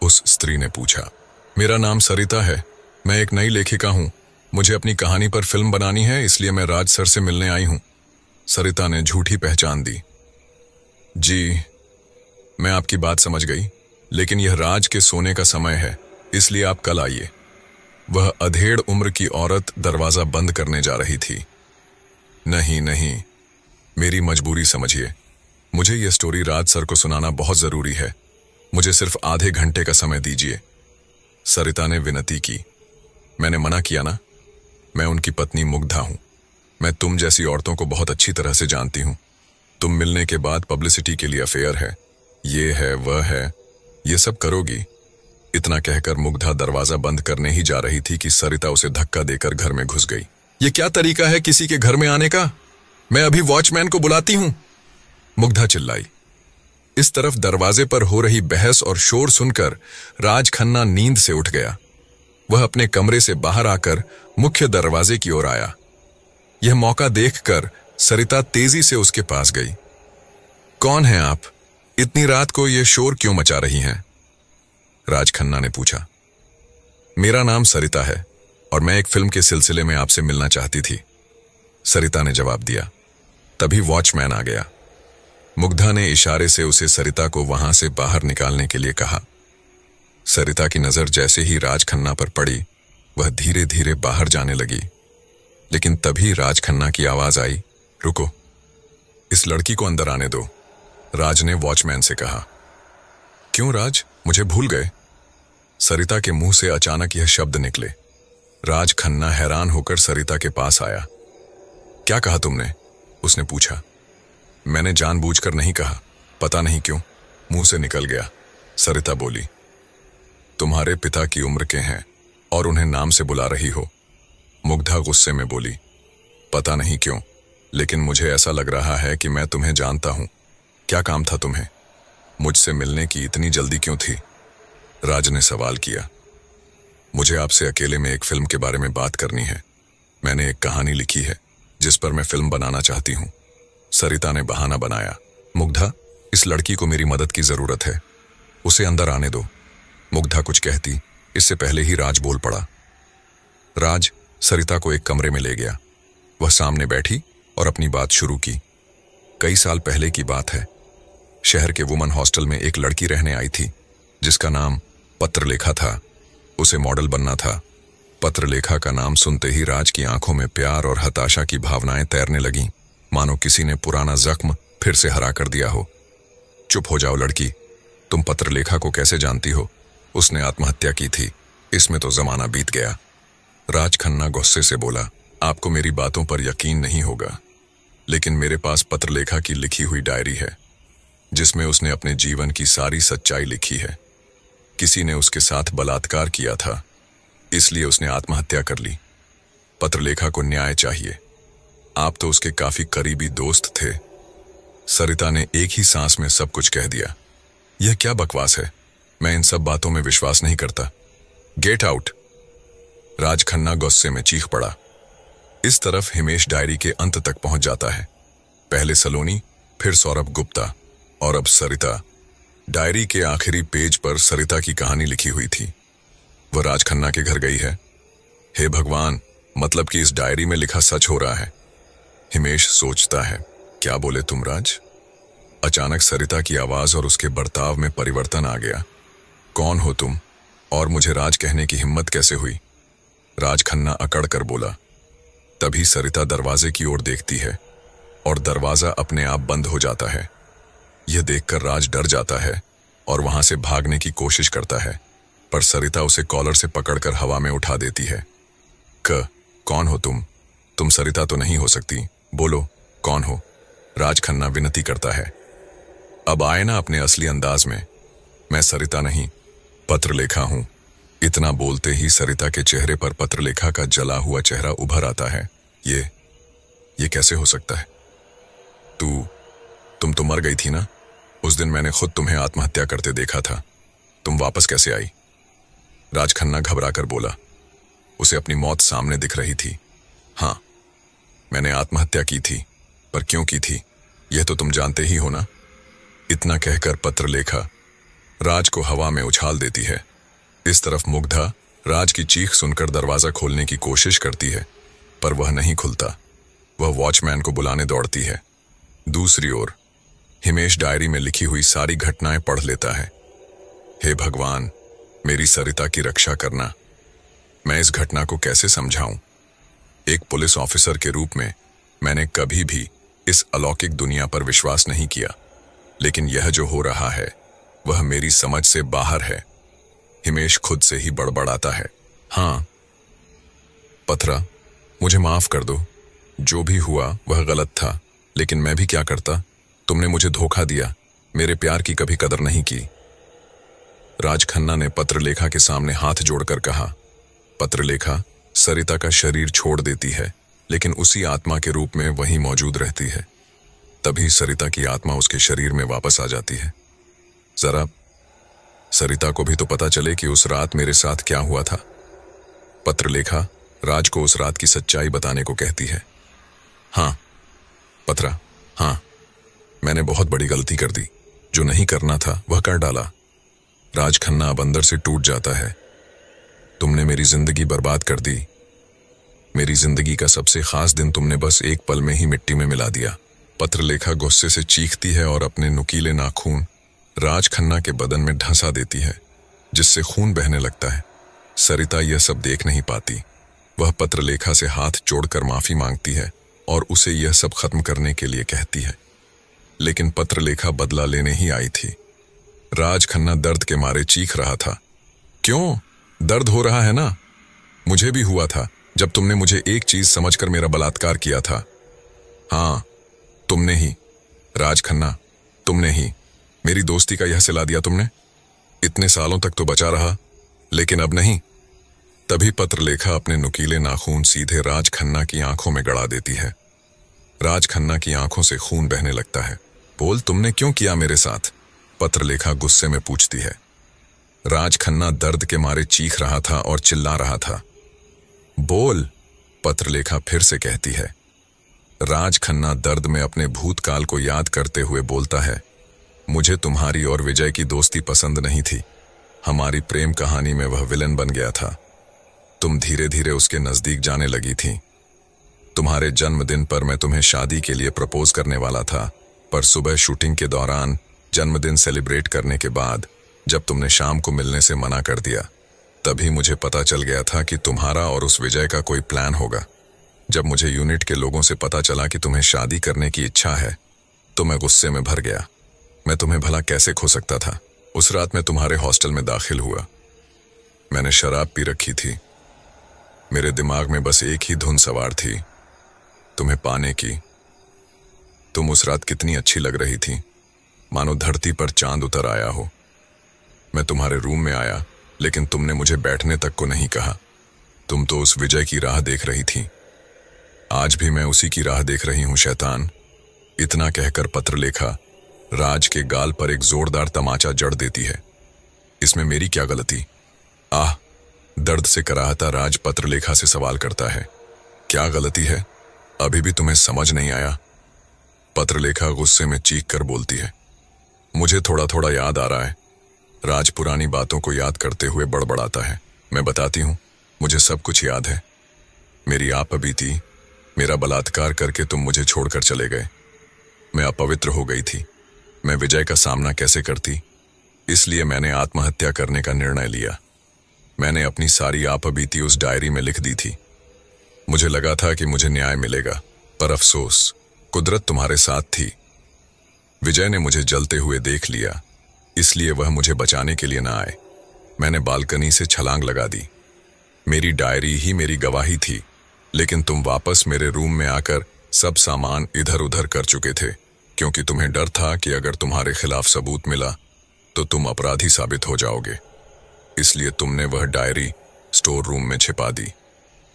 उस स्त्री ने पूछा। मेरा नाम सरिता है, मैं एक नई लेखिका हूँ। मुझे अपनी कहानी पर फिल्म बनानी है, इसलिए मैं राज सर से मिलने आई हूँ। सरिता ने झूठी पहचान दी। जी, मैं आपकी बात समझ गई, लेकिन यह राज के सोने का समय है, इसलिए आप कल आइए। वह अधेड़ उम्र की औरत दरवाजा बंद करने जा रही थी। नहीं नहीं, मेरी मजबूरी समझिए। मुझे यह स्टोरी राज सर को सुनाना बहुत जरूरी है। मुझे सिर्फ आधे घंटे का समय दीजिए। सरिता ने विनती की। मैंने मना किया ना। मैं उनकी पत्नी मुग्धा हूं। मैं तुम जैसी औरतों को बहुत अच्छी तरह से जानती हूं। तुम मिलने के बाद पब्लिसिटी के लिए अफेयर है, ये है वह है, ये सब करोगी। इतना कहकर मुग्धा दरवाजा बंद करने ही जा रही थी कि सरिता उसे धक्का देकर घर में घुस गई। ये क्या तरीका है किसी के घर में आने का? मैं अभी वॉचमैन को बुलाती हूं, मुग्धा चिल्लाई। इस तरफ दरवाजे पर हो रही बहस और शोर सुनकर राज खन्ना नींद से उठ गया। वह अपने कमरे से बाहर आकर मुख्य दरवाजे की ओर आया। यह मौका देखकर सरिता तेजी से उसके पास गई। कौन हैं आप? इतनी रात को यह शोर क्यों मचा रही हैं? राज खन्ना ने पूछा। मेरा नाम सरिता है और मैं एक फिल्म के सिलसिले में आपसे मिलना चाहती थी, सरिता ने जवाब दिया। तभी वॉचमैन आ गया। मुग्धा ने इशारे से उसे सरिता को वहां से बाहर निकालने के लिए कहा। सरिता की नजर जैसे ही राज खन्ना पर पड़ी, वह धीरे धीरे बाहर जाने लगी। लेकिन तभी राज खन्ना की आवाज आई, रुको, इस लड़की को अंदर आने दो, राज ने वॉचमैन से कहा। क्यों राज, मुझे भूल गए? सरिता के मुंह से अचानक यह शब्द निकले। राज खन्ना हैरान होकर सरिता के पास आया। क्या कहा तुमने? उसने पूछा। मैंने जानबूझकर नहीं कहा, पता नहीं क्यों मुंह से निकल गया, सरिता बोली। तुम्हारे पिता की उम्र के हैं और उन्हें नाम से बुला रही हो, मुग्धा गुस्से में बोली। पता नहीं क्यों, लेकिन मुझे ऐसा लग रहा है कि मैं तुम्हें जानता हूं। क्या काम था तुम्हें? मुझसे मिलने की इतनी जल्दी क्यों थी? राज ने सवाल किया। मुझे आपसे अकेले में एक फिल्म के बारे में बात करनी है। मैंने एक कहानी लिखी है जिस पर मैं फिल्म बनाना चाहती हूं, सरिता ने बहाना बनाया। मुग्धा, इस लड़की को मेरी मदद की जरूरत है, उसे अंदर आने दो। मुग्धा कुछ कहती, इससे पहले ही राज बोल पड़ा। राज सरिता को एक कमरे में ले गया। वह सामने बैठी और अपनी बात शुरू की। कई साल पहले की बात है। शहर के वुमन हॉस्टल में एक लड़की रहने आई थी जिसका नाम पत्रलेखा था। उसे मॉडल बनना था। पत्रलेखा का नाम सुनते ही राज की आंखों में प्यार और हताशा की भावनाएं तैरने लगीं, मानो किसी ने पुराना जख्म फिर से हरा कर दिया हो। चुप हो जाओ लड़की, तुम पत्रलेखा को कैसे जानती हो? उसने आत्महत्या की थी, इसमें तो जमाना बीत गया। राज खन्ना गुस्से से बोला, आपको मेरी बातों पर यकीन नहीं होगा, लेकिन मेरे पास पत्रलेखा की लिखी हुई डायरी है जिसमें उसने अपने जीवन की सारी सच्चाई लिखी है। किसी ने उसके साथ बलात्कार किया था, इसलिए उसने आत्महत्या कर ली। पत्रलेखा को न्याय चाहिए। आप तो उसके काफी करीबी दोस्त थे। सरिता ने एक ही सांस में सब कुछ कह दिया। यह क्या बकवास है? मैं इन सब बातों में विश्वास नहीं करता। Get out! राज खन्ना गुस्से में चीख पड़ा। इस तरफ हिमेश डायरी के अंत तक पहुंच जाता है। पहले सलोनी, फिर सौरभ गुप्ता और अब सरिता। डायरी के आखिरी पेज पर सरिता की कहानी लिखी हुई थी। वह राज खन्ना के घर गई है। हे भगवान, मतलब कि इस डायरी में लिखा सच हो रहा है। हिमेश सोचता है, क्या बोले तुम राज? अचानक सरिता की आवाज और उसके बर्ताव में परिवर्तन आ गया। कौन हो तुम और मुझे राज कहने की हिम्मत कैसे हुई? राज खन्ना अकड़ कर बोला। तभी सरिता दरवाजे की ओर देखती है और दरवाजा अपने आप बंद हो जाता है। यह देखकर राज डर जाता है और वहां से भागने की कोशिश करता है, पर सरिता उसे कॉलर से पकड़कर हवा में उठा देती है। कौन हो तुम? तुम सरिता तो नहीं हो सकती, बोलो कौन हो? राज खन्ना विनती करता है। अब आए ना अपने असली अंदाज में। मैं सरिता नहीं, पत्रलेखा हूं। इतना बोलते ही सरिता के चेहरे पर पत्रलेखा का जला हुआ चेहरा उभर आता है। ये कैसे हो सकता है? तुम तो मर गई थी ना? उस दिन मैंने खुद तुम्हें आत्महत्या करते देखा था। तुम वापस कैसे आई? राज खन्ना घबरा कर बोला। उसे अपनी मौत सामने दिख रही थी। हाँ, मैंने आत्महत्या की थी, पर क्यों की थी यह तो तुम जानते ही हो ना। इतना कहकर पत्रलेखा राज को हवा में उछाल देती है। इस तरफ मुग्धा राज की चीख सुनकर दरवाजा खोलने की कोशिश करती है, पर वह नहीं खुलता। वह वॉचमैन को बुलाने दौड़ती है। दूसरी ओर हिमेश डायरी में लिखी हुई सारी घटनाएं पढ़ लेता है। हे भगवान, मेरी सरिता की रक्षा करना। मैं इस घटना को कैसे समझाऊं? एक पुलिस ऑफिसर के रूप में मैंने कभी भी इस अलौकिक दुनिया पर विश्वास नहीं किया, लेकिन यह जो हो रहा है वह मेरी समझ से बाहर है। हिमेश खुद से ही बड़बड़ाता है। हाँ पथरा, मुझे माफ कर दो। जो भी हुआ वह गलत था, लेकिन मैं भी क्या करता। तुमने मुझे धोखा दिया, मेरे प्यार की कभी कदर नहीं की। राज खन्ना ने पत्रलेखा के सामने हाथ जोड़कर कहा, पत्रलेखा सरिता का शरीर छोड़ देती है, लेकिन उसी आत्मा के रूप में वहीं मौजूद रहती है। तभी सरिता की आत्मा उसके शरीर में वापस आ जाती है। जरा सरिता को भी तो पता चले कि उस रात मेरे साथ क्या हुआ था। पत्रलेखा राज को उस रात की सच्चाई बताने को कहती है। हाँ पत्रा, हाँ, मैंने बहुत बड़ी गलती कर दी। जो नहीं करना था वह कर डाला। राज खन्ना अब अंदर से टूट जाता है। तुमने मेरी जिंदगी बर्बाद कर दी। मेरी जिंदगी का सबसे खास दिन तुमने बस एक पल में ही मिट्टी में मिला दिया। पत्रलेखा गुस्से से चीखती है और अपने नुकीले नाखून राज खन्ना के बदन में ढसा देती है, जिससे खून बहने लगता है। सरिता यह सब देख नहीं पाती। वह पत्रलेखा से हाथ जोड़कर माफी मांगती है और उसे यह सब खत्म करने के लिए कहती है, लेकिन पत्रलेखा बदला लेने ही आई थी। राज खन्ना दर्द के मारे चीख रहा था। क्यों? दर्द हो रहा है ना? मुझे भी हुआ था जब तुमने मुझे एक चीज समझकर मेरा बलात्कार किया था। हाँ, तुमने ही राज खन्ना, तुमने ही मेरी दोस्ती का यह सिला दिया तुमने। इतने सालों तक तो बचा रहा, लेकिन अब नहीं। तभी पत्रलेखा अपने नुकीले नाखून सीधे राज खन्ना की आंखों में गड़ा देती है। राज खन्ना की आंखों से खून बहने लगता है। बोल, तुमने क्यों किया मेरे साथ? पत्रलेखा गुस्से में पूछती है। राज खन्ना दर्द के मारे चीख रहा था और चिल्ला रहा था। बोल, पत्रलेखा फिर से कहती है। राज खन्ना दर्द में अपने भूतकाल को याद करते हुए बोलता है, मुझे तुम्हारी और विजय की दोस्ती पसंद नहीं थी। हमारी प्रेम कहानी में वह विलन बन गया था। तुम धीरे धीरे उसके नजदीक जाने लगी थी। तुम्हारे जन्मदिन पर मैं तुम्हें शादी के लिए प्रपोज करने वाला था, पर सुबह शूटिंग के दौरान जन्मदिन सेलिब्रेट करने के बाद जब तुमने शाम को मिलने से मना कर दिया, तभी मुझे पता चल गया था कि तुम्हारा और उस विजय का कोई प्लान होगा। जब मुझे यूनिट के लोगों से पता चला कि तुम्हें शादी करने की इच्छा है, तो मैं गुस्से में भर गया। मैं तुम्हें भला कैसे खो सकता था? उस रात मैं तुम्हारे हॉस्टल में दाखिल हुआ। मैंने शराब पी रखी थी। मेरे दिमाग में बस एक ही धुन सवार थी, तुम्हें पाने की। तुम उस रात कितनी अच्छी लग रही थी, मानो धरती पर चांद उतर आया हो। मैं तुम्हारे रूम में आया, लेकिन तुमने मुझे बैठने तक को नहीं कहा। तुम तो उस विजय की राह देख रही थी। आज भी मैं उसी की राह देख रही हूं, शैतान। इतना कहकर पत्रलेखा राज के गाल पर एक जोरदार तमाचा जड़ देती है। इसमें मेरी क्या गलती? आह! दर्द से कराहता राज पत्रलेखा से सवाल करता है, क्या गलती है? अभी भी तुम्हें समझ नहीं आया? पत्रलेखा गुस्से में चीख कर बोलती है, मुझे थोड़ा थोड़ा याद आ रहा है। राज पुरानी बातों को याद करते हुए बड़बड़ाता है। मैं बताती हूँ, मुझे सब कुछ याद है। मेरी आप बीती, मेरा बलात्कार करके तुम मुझे छोड़कर चले गए। मैं अपवित्र हो गई थी। मैं विजय का सामना कैसे करती, इसलिए मैंने आत्महत्या करने का निर्णय लिया। मैंने अपनी सारी आप बीती उस डायरी में लिख दी थी। मुझे लगा था कि मुझे न्याय मिलेगा, पर अफसोस, कुदरत तुम्हारे साथ थी। विजय ने मुझे जलते हुए देख लिया, इसलिए वह मुझे बचाने के लिए ना आए। मैंने बालकनी से छलांग लगा दी। मेरी डायरी ही मेरी गवाही थी, लेकिन तुम वापस मेरे रूम में आकर सब सामान इधर उधर कर चुके थे, क्योंकि तुम्हें डर था कि अगर तुम्हारे खिलाफ सबूत मिला तो तुम अपराधी साबित हो जाओगे। इसलिए तुमने वह डायरी स्टोर रूम में छिपा दी।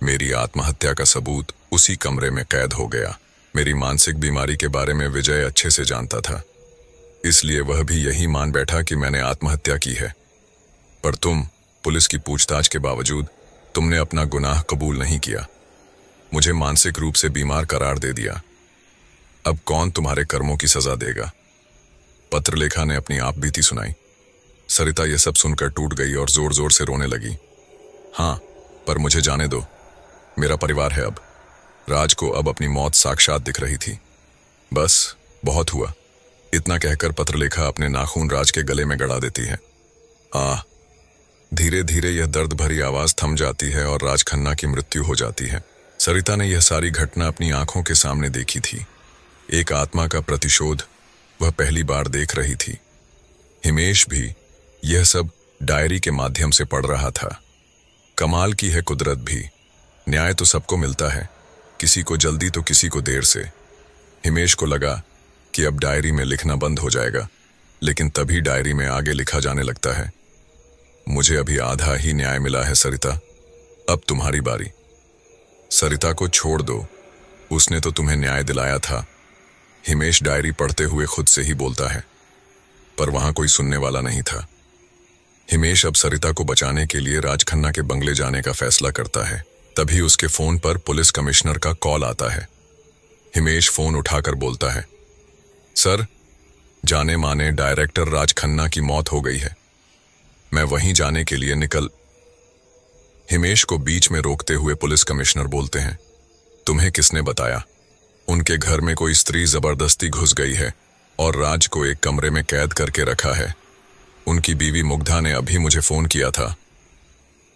मेरी आत्महत्या का सबूत उसी कमरे में कैद हो गया। मेरी मानसिक बीमारी के बारे में विजय अच्छे से जानता था, इसलिए वह भी यही मान बैठा कि मैंने आत्महत्या की है। पर तुम, पुलिस की पूछताछ के बावजूद, तुमने अपना गुनाह कबूल नहीं किया। मुझे मानसिक रूप से बीमार करार दे दिया। अब कौन तुम्हारे कर्मों की सजा देगा? पत्रलेखा ने अपनी आप बीती सुनाई। सरिता यह सब सुनकर टूट गई और जोर जोर से रोने लगी। हाँ, पर मुझे जाने दो, मेरा परिवार है अब। राज को अब अपनी मौत साक्षात दिख रही थी। बस, बहुत हुआ। इतना कहकर पत्रलेखा अपने नाखून राज के गले में गड़ा देती है। आह। धीरे धीरे यह दर्द भरी आवाज थम जाती है और राज खन्ना की मृत्यु हो जाती है। सरिता ने यह सारी घटना अपनी आंखों के सामने देखी थी। एक आत्मा का प्रतिशोध वह पहली बार देख रही थी। हिमेश भी यह सब डायरी के माध्यम से पढ़ रहा था। कमाल की है कुदरत भी। न्याय तो सबको मिलता है, किसी को जल्दी तो किसी को देर से। हिमेश को लगा कि अब डायरी में लिखना बंद हो जाएगा, लेकिन तभी डायरी में आगे लिखा जाने लगता है, मुझे अभी आधा ही न्याय मिला है सरिता, अब तुम्हारी बारी। सरिता को छोड़ दो, उसने तो तुम्हें न्याय दिलाया था। हिमेश डायरी पढ़ते हुए खुद से ही बोलता है, पर वहां कोई सुनने वाला नहीं था। हिमेश अब सरिता को बचाने के लिए राज खन्ना के बंगले जाने का फैसला करता है। तभी उसके फोन पर पुलिस कमिश्नर का कॉल आता है। हिमेश फोन उठाकर बोलता है, सर, जाने माने डायरेक्टर राज खन्ना की मौत हो गई है, मैं वहीं जाने के लिए निकल। हिमेश को बीच में रोकते हुए पुलिस कमिश्नर बोलते हैं, तुम्हें किसने बताया? उनके घर में कोई स्त्री जबरदस्ती घुस गई है और राज को एक कमरे में कैद करके रखा है। उनकी बीवी मुग्धा ने अभी मुझे फोन किया था।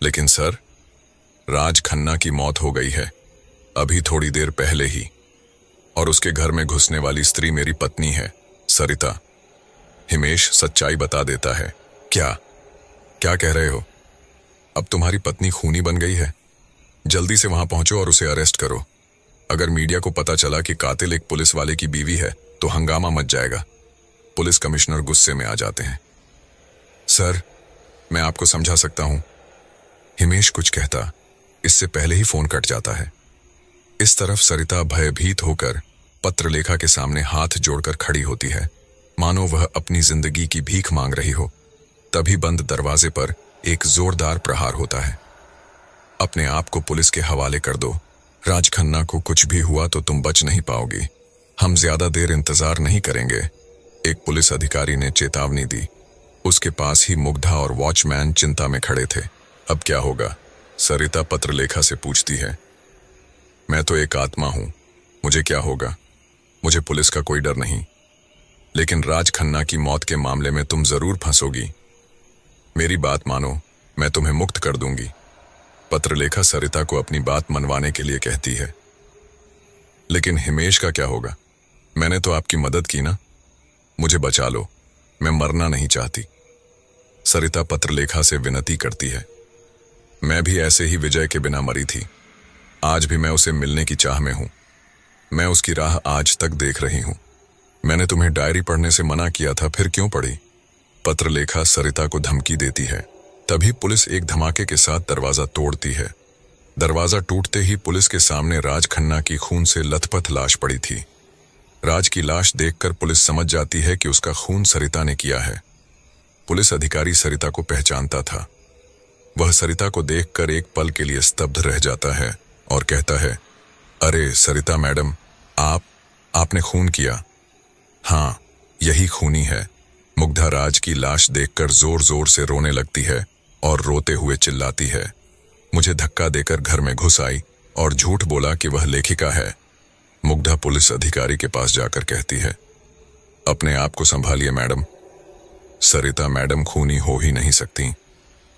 लेकिन सर, राज खन्ना की मौत हो गई है, अभी थोड़ी देर पहले ही, और उसके घर में घुसने वाली स्त्री मेरी पत्नी है, सरिता। हिमेश सच्चाई बता देता है। क्या क्या कह रहे हो? अब तुम्हारी पत्नी खूनी बन गई है? जल्दी से वहां पहुंचो और उसे अरेस्ट करो। अगर मीडिया को पता चला कि कातिल एक पुलिस वाले की बीवी है तो हंगामा मच जाएगा। पुलिस कमिश्नर गुस्से में आ जाते हैं। सर, मैं आपको समझा सकता हूं। हिमेश कुछ कहता, इससे पहले ही फोन कट जाता है। इस तरफ सरिता भयभीत होकर पत्रलेखा के सामने हाथ जोड़कर खड़ी होती है, मानो वह अपनी जिंदगी की भीख मांग रही हो। तभी बंद दरवाजे पर एक जोरदार प्रहार होता है। अपने आप को पुलिस के हवाले कर दो। राज खन्ना को कुछ भी हुआ तो तुम बच नहीं पाओगी। हम ज्यादा देर इंतजार नहीं करेंगे, एक पुलिस अधिकारी ने चेतावनी दी। उसके पास ही मुग्धा और वॉचमैन चिंता में खड़े थे। अब क्या होगा? सरिता पत्रलेखा से पूछती है। मैं तो एक आत्मा हूं, मुझे क्या होगा? मुझे पुलिस का कोई डर नहीं, लेकिन राज खन्ना की मौत के मामले में तुम जरूर फंसोगी। मेरी बात मानो, मैं तुम्हें मुक्त कर दूंगी। पत्रलेखा सरिता को अपनी बात मनवाने के लिए कहती है। लेकिन हिमेश का क्या होगा? मैंने तो आपकी मदद की ना, मुझे बचा लो, मैं मरना नहीं चाहती। सरिता पत्रलेखा से विनती करती है। मैं भी ऐसे ही विजय के बिना मरी थी। आज भी मैं उसे मिलने की चाह में हूं। मैं उसकी राह आज तक देख रही हूं। मैंने तुम्हें डायरी पढ़ने से मना किया था, फिर क्यों पढ़ी? पत्रलेखा सरिता को धमकी देती है। तभी पुलिस एक धमाके के साथ दरवाजा तोड़ती है। दरवाजा टूटते ही पुलिस के सामने राज खन्ना की खून से लथपथ लाश पड़ी थी। राज की लाश देखकर पुलिस समझ जाती है कि उसका खून सरिता ने किया है। पुलिस अधिकारी सरिता को पहचानता था। वह सरिता को देखकर एक पल के लिए स्तब्ध रह जाता है और कहता है, अरे सरिता मैडम, आपने खून किया? हाँ, यही खूनी है। मुग्धा राज की लाश देखकर जोर जोर से रोने लगती है और रोते हुए चिल्लाती है, मुझे धक्का देकर घर में घुस आई और झूठ बोला कि वह लेखिका है। मुग्धा पुलिस अधिकारी के पास जाकर कहती है, अपने आप को संभालिए मैडम, सरिता मैडम खूनी हो ही नहीं सकती।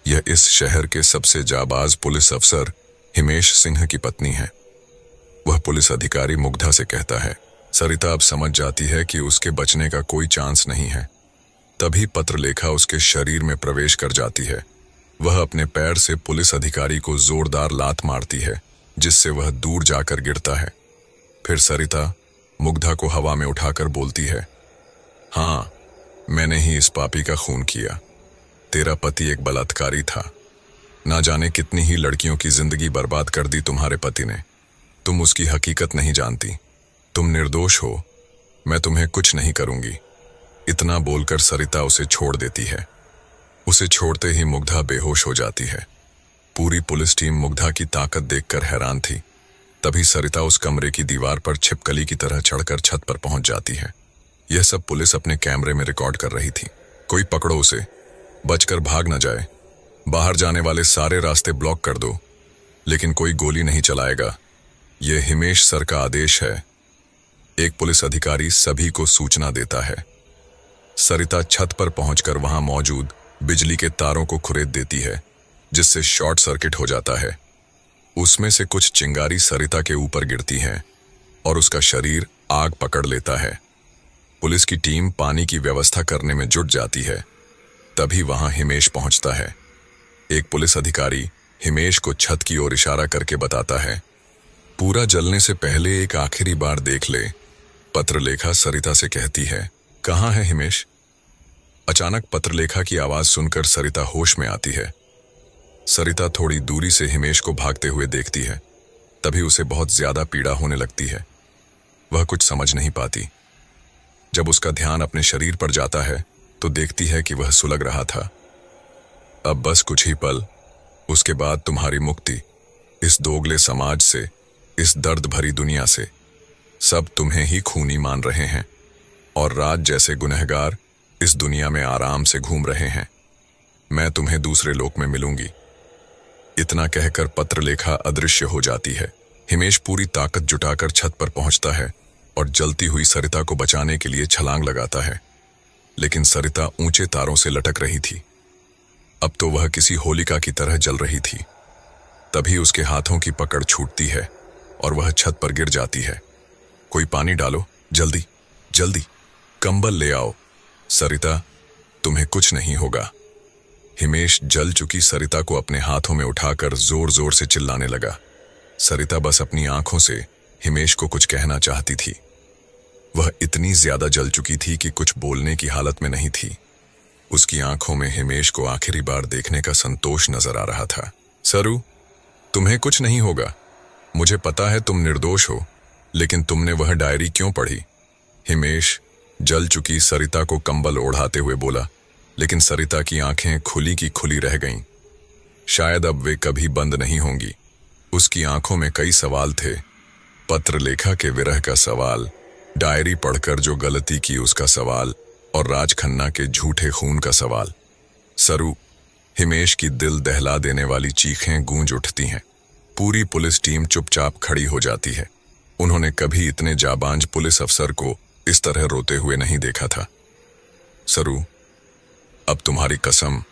यह इस शहर के सबसे जाबाज पुलिस अफसर हिमेश सिंह की पत्नी है। वह पुलिस अधिकारी मुग्धा से कहता है। सरिता अब समझ जाती है कि उसके बचने का कोई चांस नहीं है। तभी पत्रलेखा उसके शरीर में प्रवेश कर जाती है। वह अपने पैर से पुलिस अधिकारी को जोरदार लात मारती है, जिससे वह दूर जाकर गिरता है। फिर सरिता मुग्धा को हवा में उठाकर बोलती है, हाँ, मैंने ही इस पापी का खून किया। तेरा पति एक बलात्कारी था। ना जाने कितनी ही लड़कियों की जिंदगी बर्बाद कर दी तुम्हारे पति ने। तुम उसकी हकीकत नहीं जानती। तुम निर्दोष हो। मैं तुम्हें कुछ नहीं करूंगी। इतना बोलकर सरिता उसे छोड़ देती है। उसे छोड़ते ही मुग्धा बेहोश हो जाती है। पूरी पुलिस टीम मुग्धा की ताकत देखकर हैरान थी। तभी सरिता उस कमरे की दीवार पर छिपकली की तरह चढ़कर छत पर पहुंच जाती है। यह सब पुलिस अपने कैमरे में रिकॉर्ड कर रही थी। कोई पकड़ो उसे, बचकर भाग न जाए। बाहर जाने वाले सारे रास्ते ब्लॉक कर दो, लेकिन कोई गोली नहीं चलाएगा। यह हिमेश सर का आदेश है। एक पुलिस अधिकारी सभी को सूचना देता है। सरिता छत पर पहुंचकर वहां मौजूद बिजली के तारों को खुरेद देती है, जिससे शॉर्ट सर्किट हो जाता है। उसमें से कुछ चिंगारी सरिता के ऊपर गिरती हैं और उसका शरीर आग पकड़ लेता है। पुलिस की टीम पानी की व्यवस्था करने में जुट जाती है। तभी वहां हिमेश पहुंचता है। एक पुलिस अधिकारी हिमेश को छत की ओर इशारा करके बताता है, पूरा जलने से पहले एक आखिरी बार देख ले। पत्रलेखा सरिता से कहती है, कहाँ है हिमेश? अचानक पत्रलेखा की आवाज सुनकर सरिता होश में आती है। सरिता थोड़ी दूरी से हिमेश को भागते हुए देखती है। तभी उसे बहुत ज्यादा पीड़ा होने लगती है। वह कुछ समझ नहीं पाती। जब उसका ध्यान अपने शरीर पर जाता है तो देखती है कि वह सुलग रहा था। अब बस कुछ ही पल, उसके बाद तुम्हारी मुक्ति इस दोगले समाज से, इस दर्द भरी दुनिया से। सब तुम्हें ही खूनी मान रहे हैं और राज जैसे गुनहगार इस दुनिया में आराम से घूम रहे हैं। मैं तुम्हें दूसरे लोक में मिलूंगी। इतना कहकर पत्रलेखा अदृश्य हो जाती है। हिमेश पूरी ताकत जुटाकर छत पर पहुंचता है और जलती हुई सरिता को बचाने के लिए छलांग लगाता है, लेकिन सरिता ऊंचे तारों से लटक रही थी। अब तो वह किसी होलिका की तरह जल रही थी। तभी उसके हाथों की पकड़ छूटती है और वह छत पर गिर जाती है। कोई पानी डालो, जल्दी जल्दी, कंबल ले आओ। सरिता, तुम्हें कुछ नहीं होगा। हिमेश जल चुकी सरिता को अपने हाथों में उठाकर जोर जोर से चिल्लाने लगा। सरिता बस अपनी आंखों से हिमेश को कुछ कहना चाहती थी। वह इतनी ज्यादा जल चुकी थी कि कुछ बोलने की हालत में नहीं थी। उसकी आंखों में हिमेश को आखिरी बार देखने का संतोष नजर आ रहा था। सरू, तुम्हें कुछ नहीं होगा। मुझे पता है तुम निर्दोष हो, लेकिन तुमने वह डायरी क्यों पढ़ी? हिमेश जल चुकी सरिता को कंबल ओढ़ाते हुए बोला, लेकिन सरिता की आंखें खुली की खुली रह गईं। शायद अब वे कभी बंद नहीं होंगी। उसकी आंखों में कई सवाल थे। पत्रलेखा के विरह का सवाल, डायरी पढ़कर जो गलती की उसका सवाल, और राज खन्ना के झूठे खून का सवाल। सरू, हिमेश की दिल दहला देने वाली चीखें गूंज उठती हैं। पूरी पुलिस टीम चुपचाप खड़ी हो जाती है। उन्होंने कभी इतने जाबांज पुलिस अफसर को इस तरह रोते हुए नहीं देखा था। सरू, अब तुम्हारी कसम,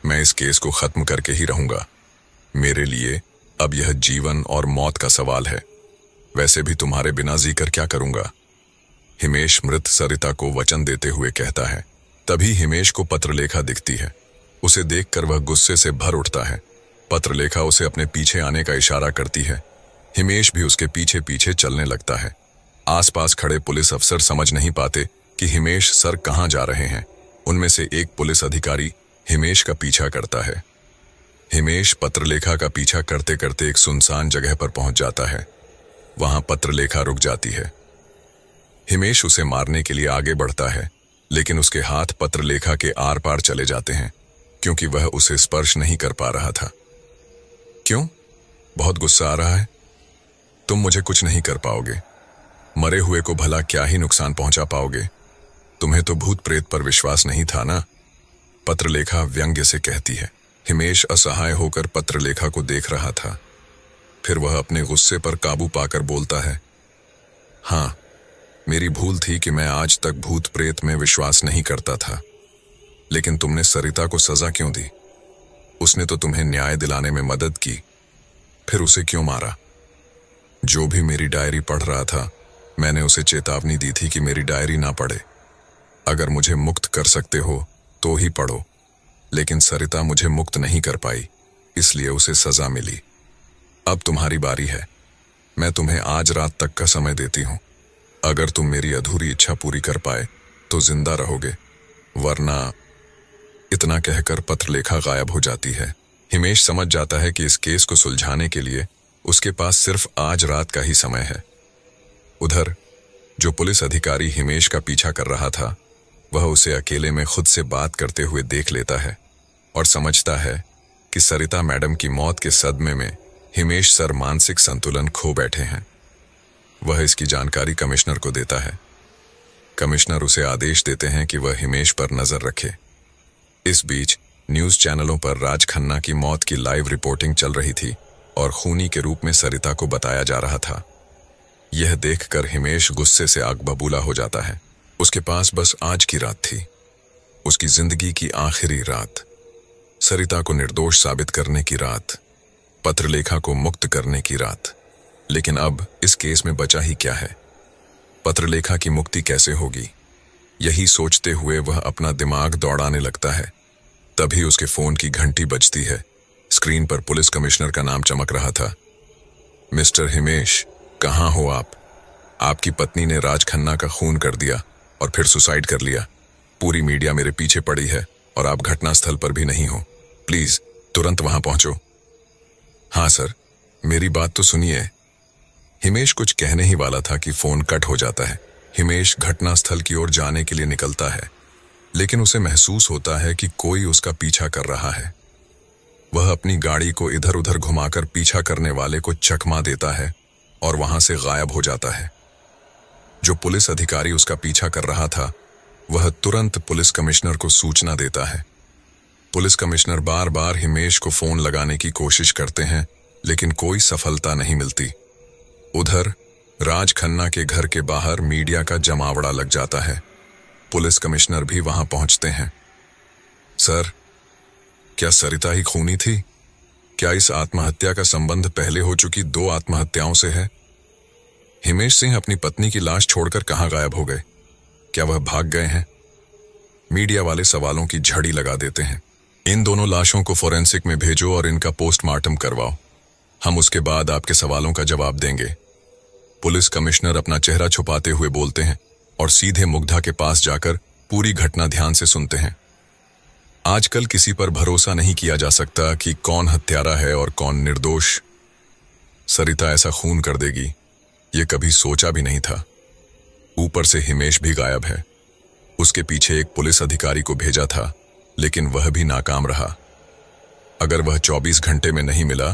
मैं इस केस को खत्म करके ही रहूंगा। मेरे लिए अब यह जीवन और मौत का सवाल है। वैसे भी तुम्हारे बिना जीकर क्या करूंगा? हिमेश मृत सरिता को वचन देते हुए कहता है। तभी हिमेश को पत्रलेखा दिखती है। उसे देखकर वह गुस्से से भर उठता है। पत्रलेखा उसे अपने पीछे आने का इशारा करती है। हिमेश भी उसके पीछे पीछे चलने लगता है। आसपास खड़े पुलिस अफसर समझ नहीं पाते कि हिमेश सर कहाँ जा रहे हैं। उनमें से एक पुलिस अधिकारी हिमेश का पीछा करता है। हिमेश पत्रलेखा का पीछा करते करते एक सुनसान जगह पर पहुंच जाता है। वहां पत्रलेखा रुक जाती है। हिमेश उसे मारने के लिए आगे बढ़ता है, लेकिन उसके हाथ पत्रलेखा के आर पार चले जाते हैं, क्योंकि वह उसे स्पर्श नहीं कर पा रहा था। क्यों? बहुत गुस्सा आ रहा है? तुम मुझे कुछ नहीं कर पाओगे। मरे हुए को भला क्या ही नुकसान पहुंचा पाओगे? तुम्हें तो भूत प्रेत पर विश्वास नहीं था ना? पत्रलेखा व्यंग्य से कहती है। हिमेश असहाय होकर पत्रलेखा को देख रहा था। फिर वह अपने गुस्से पर काबू पाकर बोलता है, हाँ, मेरी भूल थी कि मैं आज तक भूत प्रेत में विश्वास नहीं करता था। लेकिन तुमने सरिता को सजा क्यों दी? उसने तो तुम्हें न्याय दिलाने में मदद की, फिर उसे क्यों मारा? जो भी मेरी डायरी पढ़ रहा था, मैंने उसे चेतावनी दी थी कि मेरी डायरी ना पढ़े। अगर मुझे मुक्त कर सकते हो तो ही पढ़ो। लेकिन सरिता मुझे मुक्त नहीं कर पाई, इसलिए उसे सजा मिली। अब तुम्हारी बारी है। मैं तुम्हें आज रात तक का समय देती हूं। अगर तुम मेरी अधूरी इच्छा पूरी कर पाए तो जिंदा रहोगे, वरना। इतना कहकर पत्रलेखा गायब हो जाती है। हिमेश समझ जाता है कि इस केस को सुलझाने के लिए उसके पास सिर्फ आज रात का ही समय है। उधर जो पुलिस अधिकारी हिमेश का पीछा कर रहा था, वह उसे अकेले में खुद से बात करते हुए देख लेता है और समझता है कि सरिता मैडम की मौत के सदमे में हिमेश सर मानसिक संतुलन खो बैठे हैं। वह इसकी जानकारी कमिश्नर को देता है। कमिश्नर उसे आदेश देते हैं कि वह हिमेश पर नजर रखे। इस बीच न्यूज चैनलों पर राज खन्ना की मौत की लाइव रिपोर्टिंग चल रही थी और खूनी के रूप में सरिता को बताया जा रहा था। यह देखकर हिमेश गुस्से से आग बबूला हो जाता है। उसके पास बस आज की रात थी। उसकी जिंदगी की आखिरी रात, सरिता को निर्दोष साबित करने की रात, पत्रलेखा को मुक्त करने की रात। लेकिन अब इस केस में बचा ही क्या है? पत्रलेखा की मुक्ति कैसे होगी? यही सोचते हुए वह अपना दिमाग दौड़ाने लगता है। तभी उसके फोन की घंटी बजती है। स्क्रीन पर पुलिस कमिश्नर का नाम चमक रहा था। मिस्टर हिमेश, कहाँ हो आप? आपकी पत्नी ने राज खन्ना का खून कर दिया और फिर सुसाइड कर लिया। पूरी मीडिया मेरे पीछे पड़ी है और आप घटनास्थल पर भी नहीं हो। प्लीज तुरंत वहां पहुंचो। हाँ सर, मेरी बात तो सुनिए। हिमेश कुछ कहने ही वाला था कि फोन कट हो जाता है। हिमेश घटनास्थल की ओर जाने के लिए निकलता है, लेकिन उसे महसूस होता है कि कोई उसका पीछा कर रहा है। वह अपनी गाड़ी को इधर उधर घुमाकर पीछा करने वाले को चकमा देता है और वहां से गायब हो जाता है। जो पुलिस अधिकारी उसका पीछा कर रहा था, वह तुरंत पुलिस कमिश्नर को सूचना देता है। पुलिस कमिश्नर बार बार हिमेश को फोन लगाने की कोशिश करते हैं, लेकिन कोई सफलता नहीं मिलती। उधर राज खन्ना के घर के बाहर मीडिया का जमावड़ा लग जाता है। पुलिस कमिश्नर भी वहां पहुंचते हैं। सर, क्या सरिता ही खूनी थी? क्या इस आत्महत्या का संबंध पहले हो चुकी 2 आत्महत्याओं से है? हिमेश सिंह अपनी पत्नी की लाश छोड़कर कहां गायब हो गए? क्या वह भाग गए हैं? मीडिया वाले सवालों की झड़ी लगा देते हैं। इन दोनों लाशों को फोरेंसिक में भेजो और इनका पोस्टमार्टम करवाओ। हम उसके बाद आपके सवालों का जवाब देंगे। पुलिस कमिश्नर अपना चेहरा छुपाते हुए बोलते हैं और सीधे मुग्धा के पास जाकर पूरी घटना ध्यान से सुनते हैं। आजकल किसी पर भरोसा नहीं किया जा सकता कि कौन हत्यारा है और कौन निर्दोष। सरिता ऐसा खून कर देगी, ये कभी सोचा भी नहीं था। ऊपर से हिमेश भी गायब है। उसके पीछे एक पुलिस अधिकारी को भेजा था, लेकिन वह भी नाकाम रहा। अगर वह 24 घंटे में नहीं मिला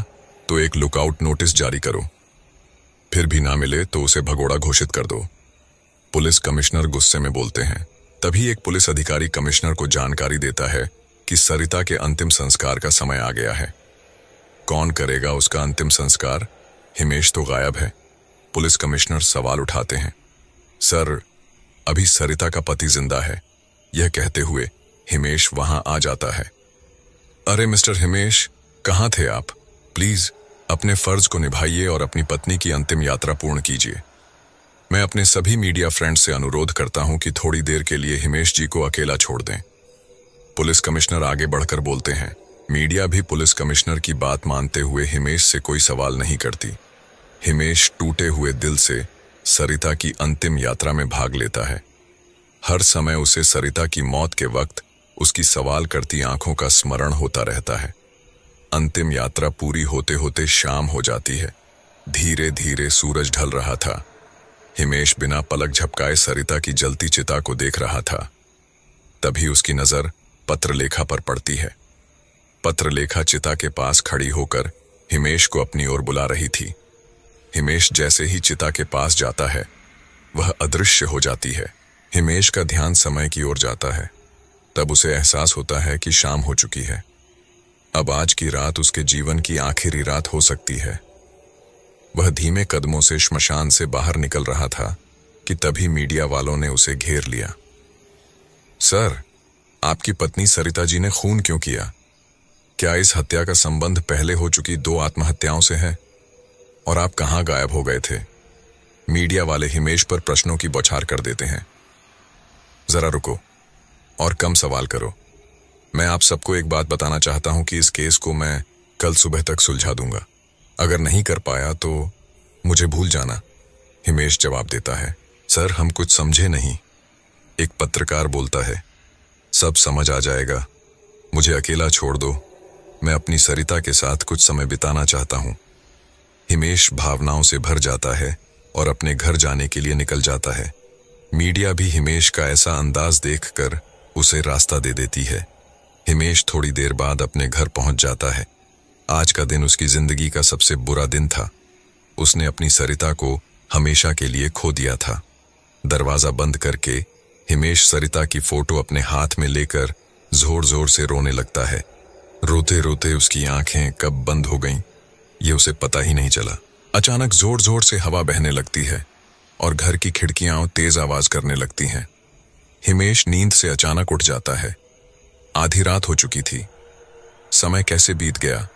तो एक लुकआउट नोटिस जारी करो। फिर भी ना मिले तो उसे भगोड़ा घोषित कर दो। पुलिस कमिश्नर गुस्से में बोलते हैं। तभी एक पुलिस अधिकारी कमिश्नर को जानकारी देता है कि सरिता के अंतिम संस्कार का समय आ गया है। कौन करेगा उसका अंतिम संस्कार? हिमेश तो गायब है। पुलिस कमिश्नर सवाल उठाते हैं। सर, अभी सरिता का पति जिंदा है। यह कहते हुए हिमेश वहां आ जाता है। अरे मिस्टर हिमेश, कहां थे आप? प्लीज अपने फर्ज को निभाइए और अपनी पत्नी की अंतिम यात्रा पूर्ण कीजिए। मैं अपने सभी मीडिया फ्रेंड्स से अनुरोध करता हूं कि थोड़ी देर के लिए हिमेश जी को अकेला छोड़ दें। पुलिस कमिश्नर आगे बढ़कर बोलते हैं। मीडिया भी पुलिस कमिश्नर की बात मानते हुए हिमेश से कोई सवाल नहीं करती। हिमेश टूटे हुए दिल से सरिता की अंतिम यात्रा में भाग लेता है। हर समय उसे सरिता की मौत के वक्त उसकी सवाल करती आंखों का स्मरण होता रहता है। अंतिम यात्रा पूरी होते होते शाम हो जाती है। धीरे धीरे सूरज ढल रहा था। हिमेश बिना पलक झपकाए सरिता की जलती चिता को देख रहा था। तभी उसकी नजर पत्रलेखा पर पड़ती है। पत्रलेखा चिता के पास खड़ी होकर हिमेश को अपनी ओर बुला रही थी। हिमेश जैसे ही चिता के पास जाता है, वह अदृश्य हो जाती है। हिमेश का ध्यान समय की ओर जाता है। तब उसे एहसास होता है कि शाम हो चुकी है। अब आज की रात उसके जीवन की आखिरी रात हो सकती है। वह धीमे कदमों से श्मशान से बाहर निकल रहा था कि तभी मीडिया वालों ने उसे घेर लिया। सर, आपकी पत्नी सरिता जी ने खून क्यों किया? क्या इस हत्या का संबंध पहले हो चुकी 2 आत्महत्याओं से है? और आप कहां गायब हो गए थे? मीडिया वाले हिमेश पर प्रश्नों की बौछार कर देते हैं। जरा रुको और कम सवाल करो। मैं आप सबको एक बात बताना चाहता हूं कि इस केस को मैं कल सुबह तक सुलझा दूंगा। अगर नहीं कर पाया तो मुझे भूल जाना। हिमेश जवाब देता है। सर, हम कुछ समझे नहीं। एक पत्रकार बोलता है। सब समझ आ जाएगा। मुझे अकेला छोड़ दो। मैं अपनी सरिता के साथ कुछ समय बिताना चाहता हूं। हिमेश भावनाओं से भर जाता है और अपने घर जाने के लिए निकल जाता है। मीडिया भी हिमेश का ऐसा अंदाज देखकर उसे रास्ता दे देती है। हिमेश थोड़ी देर बाद अपने घर पहुंच जाता है। आज का दिन उसकी जिंदगी का सबसे बुरा दिन था। उसने अपनी सरिता को हमेशा के लिए खो दिया था। दरवाजा बंद करके हिमेश सरिता की फोटो अपने हाथ में लेकर जोर जोर से रोने लगता है। रोते रोते उसकी आंखें कब बंद हो गईं, ये उसे पता ही नहीं चला। अचानक जोर जोर से हवा बहने लगती है और घर की खिड़कियां तेज आवाज करने लगती हैं। हिमेश नींद से अचानक उठ जाता है। आधी रात हो चुकी थी। समय कैसे बीत गया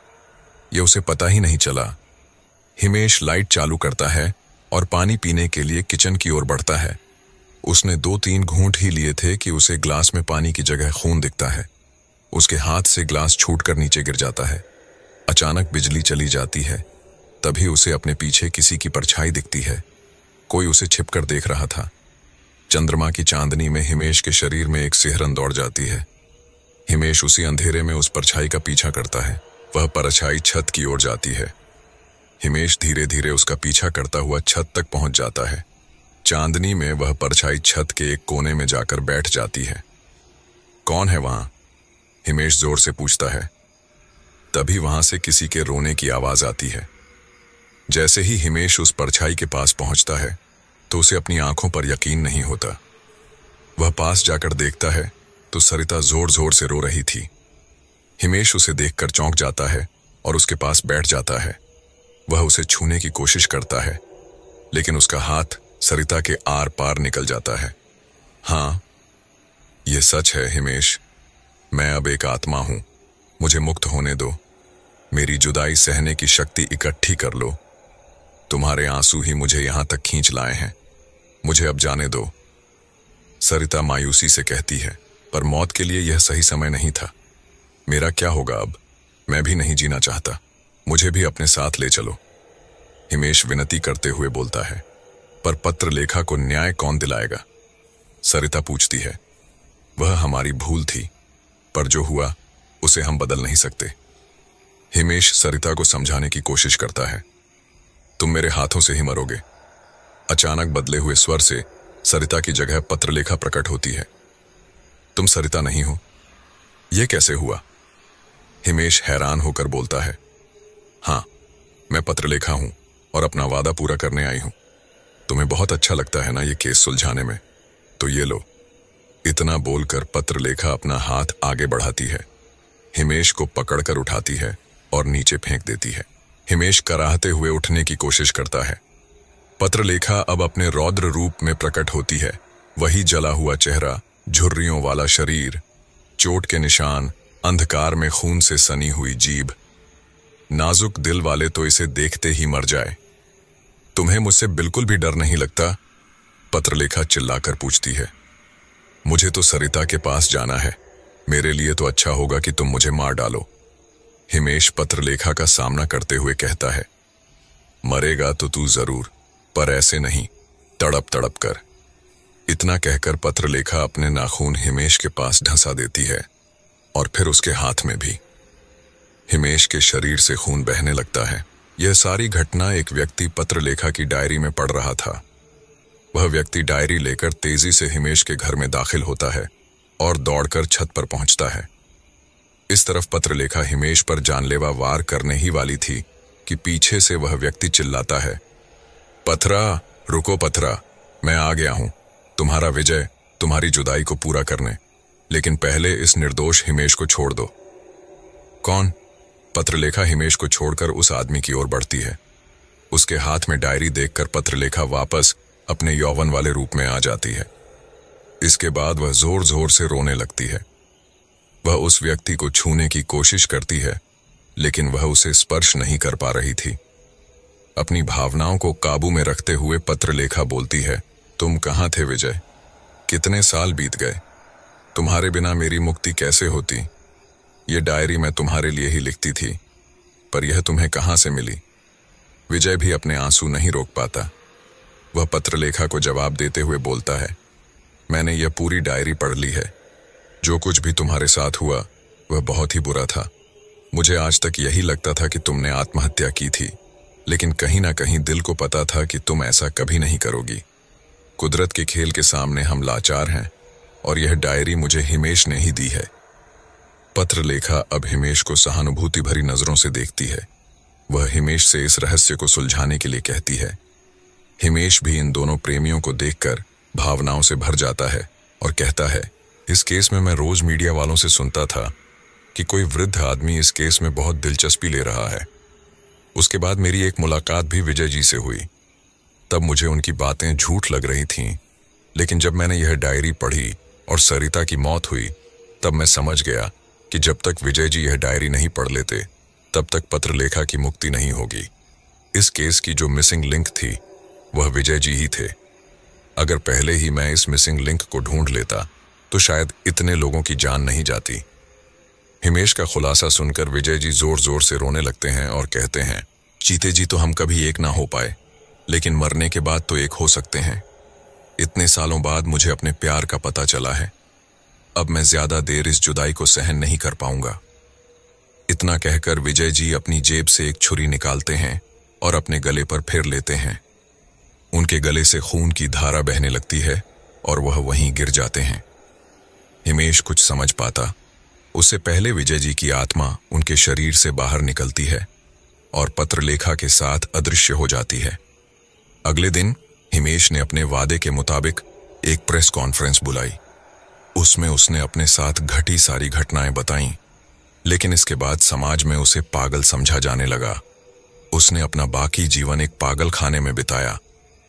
ये उसे पता ही नहीं चला। हिमेश लाइट चालू करता है और पानी पीने के लिए किचन की ओर बढ़ता है। उसने 2-3 घूंट ही लिए थे कि उसे ग्लास में पानी की जगह खून दिखता है। उसके हाथ से ग्लास छूटकर नीचे गिर जाता है। अचानक बिजली चली जाती है। तभी उसे अपने पीछे किसी की परछाई दिखती है। कोई उसे छिपकर देख रहा था। चंद्रमा की चांदनी में हिमेश के शरीर में एक सिहरन दौड़ जाती है। हिमेश उसी अंधेरे में उस परछाई का पीछा करता है। वह परछाई छत की ओर जाती है। हिमेश धीरे धीरे उसका पीछा करता हुआ छत तक पहुंच जाता है। चांदनी में वह परछाई छत के एक कोने में जाकर बैठ जाती है। कौन है वहां? हिमेश जोर से पूछता है। तभी वहां से किसी के रोने की आवाज आती है। जैसे ही हिमेश उस परछाई के पास पहुंचता है तो उसे अपनी आंखों पर यकीन नहीं होता। वह पास जाकर देखता है तो सरिता जोर जोर से रो रही थी। हिमेश उसे देखकर चौंक जाता है और उसके पास बैठ जाता है। वह उसे छूने की कोशिश करता है, लेकिन उसका हाथ सरिता के आर पार निकल जाता है। हाँ, यह सच है हिमेश। मैं अब एक आत्मा हूं। मुझे मुक्त होने दो। मेरी जुदाई सहने की शक्ति इकट्ठी कर लो। तुम्हारे आंसू ही मुझे यहां तक खींच लाए हैं। मुझे अब जाने दो। सरिता मायूसी से कहती है, पर मौत के लिए यह सही समय नहीं था। मेरा क्या होगा अब? मैं भी नहीं जीना चाहता। मुझे भी अपने साथ ले चलो। हिमेश विनती करते हुए बोलता है। पर पत्र लेखा को न्याय कौन दिलाएगा? सरिता पूछती है। वह हमारी भूल थी, पर जो हुआ उसे हम बदल नहीं सकते। हिमेश सरिता को समझाने की कोशिश करता है। तुम मेरे हाथों से ही मरोगे। अचानक बदले हुए स्वर से सरिता की जगह पत्रलेखा प्रकट होती है। तुम सरिता नहीं हो? यह कैसे हुआ? हिमेश हैरान होकर बोलता है। हाँ, मैं पत्रलेखा हूं और अपना वादा पूरा करने आई हूं। तुम्हें बहुत अच्छा लगता है ना ये केस सुलझाने में? तो ये लो। इतना बोलकर पत्रलेखा अपना हाथ आगे बढ़ाती है। हिमेश को पकड़कर उठाती है और नीचे फेंक देती है। हिमेश कराहते हुए उठने की कोशिश करता है। पत्रलेखा अब अपने रौद्र रूप में प्रकट होती है। वही जला हुआ चेहरा, झुर्रियों वाला शरीर, चोट के निशान, अंधकार में खून से सनी हुई जीभ। नाजुक दिल वाले तो इसे देखते ही मर जाए। तुम्हें मुझसे बिल्कुल भी डर नहीं लगता? पत्रलेखा चिल्लाकर पूछती है। मुझे तो सरिता के पास जाना है। मेरे लिए तो अच्छा होगा कि तुम मुझे मार डालो। हिमेश पत्रलेखा का सामना करते हुए कहता है। मरेगा तो तू जरूर, पर ऐसे नहीं, तड़प तड़प कर। इतना कहकर पत्रलेखा अपने नाखून हिमेश के पास ढसा देती है और फिर उसके हाथ में भी। हिमेश के शरीर से खून बहने लगता है। यह सारी घटना एक व्यक्ति पत्रलेखा की डायरी में पढ़ रहा था। वह व्यक्ति डायरी लेकर तेजी से हिमेश के घर में दाखिल होता है और दौड़कर छत पर पहुंचता है। इस तरफ पत्रलेखा हिमेश पर जानलेवा वार करने ही वाली थी कि पीछे से वह व्यक्ति चिल्लाता है। पथरा, रुको पथरा, मैं आ गया हूं। तुम्हारा विजय, तुम्हारी जुदाई को पूरा करने। लेकिन पहले इस निर्दोष हिमेश को छोड़ दो। कौन? पत्रलेखा हिमेश को छोड़कर उस आदमी की ओर बढ़ती है। उसके हाथ में डायरी देखकर पत्रलेखा वापस अपने यौवन वाले रूप में आ जाती है। इसके बाद वह जोर जोर से रोने लगती है। वह उस व्यक्ति को छूने की कोशिश करती है, लेकिन वह उसे स्पर्श नहीं कर पा रही थी। अपनी भावनाओं को काबू में रखते हुए पत्रलेखा बोलती है। तुम कहाँ थे विजय? कितने साल बीत गए? तुम्हारे बिना मेरी मुक्ति कैसे होती? ये डायरी मैं तुम्हारे लिए ही लिखती थी, पर यह तुम्हें कहां से मिली? विजय भी अपने आंसू नहीं रोक पाता। वह पत्रलेखा को जवाब देते हुए बोलता है। मैंने यह पूरी डायरी पढ़ ली है। जो कुछ भी तुम्हारे साथ हुआ वह बहुत ही बुरा था। मुझे आज तक यही लगता था कि तुमने आत्महत्या की थी, लेकिन कहीं ना कहीं दिल को पता था कि तुम ऐसा कभी नहीं करोगी। कुदरत के खेल के सामने हम लाचार हैं और यह डायरी मुझे हिमेश ने ही दी है। पत्रलेखा अब हिमेश को सहानुभूति भरी नजरों से देखती है। वह हिमेश से इस रहस्य को सुलझाने के लिए कहती है। हिमेश भी इन दोनों प्रेमियों को देखकर भावनाओं से भर जाता है और कहता है, इस केस में मैं रोज मीडिया वालों से सुनता था कि कोई वृद्ध आदमी इस केस में बहुत दिलचस्पी ले रहा है। उसके बाद मेरी एक मुलाकात भी विजय जी से हुई। तब मुझे उनकी बातें झूठ लग रही थीं, लेकिन जब मैंने यह डायरी पढ़ी और सरिता की मौत हुई, तब मैं समझ गया कि जब तक विजय जी यह डायरी नहीं पढ़ लेते तब तक पत्रलेखा की मुक्ति नहीं होगी। इस केस की जो मिसिंग लिंक थी वह विजय जी ही थे। अगर पहले ही मैं इस मिसिंग लिंक को ढूंढ लेता तो शायद इतने लोगों की जान नहीं जाती। हिमेश का खुलासा सुनकर विजय जी जोर जोर से रोने लगते हैं और कहते हैं, जीते जी तो हम कभी एक ना हो पाए, लेकिन मरने के बाद तो एक हो सकते हैं। इतने सालों बाद मुझे अपने प्यार का पता चला है। अब मैं ज्यादा देर इस जुदाई को सहन नहीं कर पाऊंगा। इतना कहकर विजय जी अपनी जेब से एक छुरी निकालते हैं और अपने गले पर फेर लेते हैं। उनके गले से खून की धारा बहने लगती है और वह वहीं गिर जाते हैं। हिमेश कुछ समझ पाता उससे पहले विजय जी की आत्मा उनके शरीर से बाहर निकलती है और पत्रलेखा के साथ अदृश्य हो जाती है। अगले दिन हिमेश ने अपने वादे के मुताबिक एक प्रेस कॉन्फ्रेंस बुलाई। उसमें उसने अपने साथ घटी सारी घटनाएं बताईं, लेकिन इसके बाद समाज में उसे पागल समझा जाने लगा। उसने अपना बाकी जीवन एक पागल खाने में बिताया,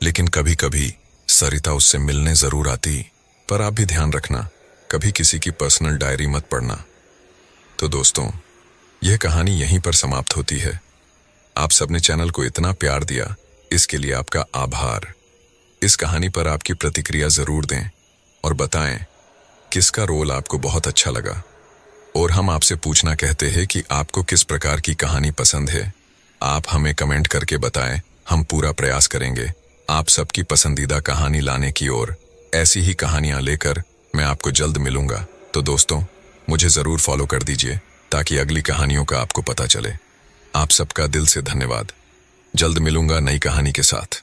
लेकिन कभी कभी सरिता उससे मिलने जरूर आती। पर आप भी ध्यान रखना, कभी किसी की पर्सनल डायरी मत पढ़ना। तो दोस्तों, यह कहानी यहीं पर समाप्त होती है। आप सबने चैनल को इतना प्यार दिया, इसके लिए आपका आभार। इस कहानी पर आपकी प्रतिक्रिया जरूर दें और बताएं किसका रोल आपको बहुत अच्छा लगा। और हम आपसे पूछना कहते हैं कि आपको किस प्रकार की कहानी पसंद है। आप हमें कमेंट करके बताएं, हम पूरा प्रयास करेंगे आप सबकी पसंदीदा कहानी लाने की ओर। ऐसी ही कहानियां लेकर मैं आपको जल्द मिलूंगा। तो दोस्तों, मुझे जरूर फॉलो कर दीजिए ताकि अगली कहानियों का आपको पता चले। आप सबका दिल से धन्यवाद। जल्द मिलूंगा नई कहानी के साथ।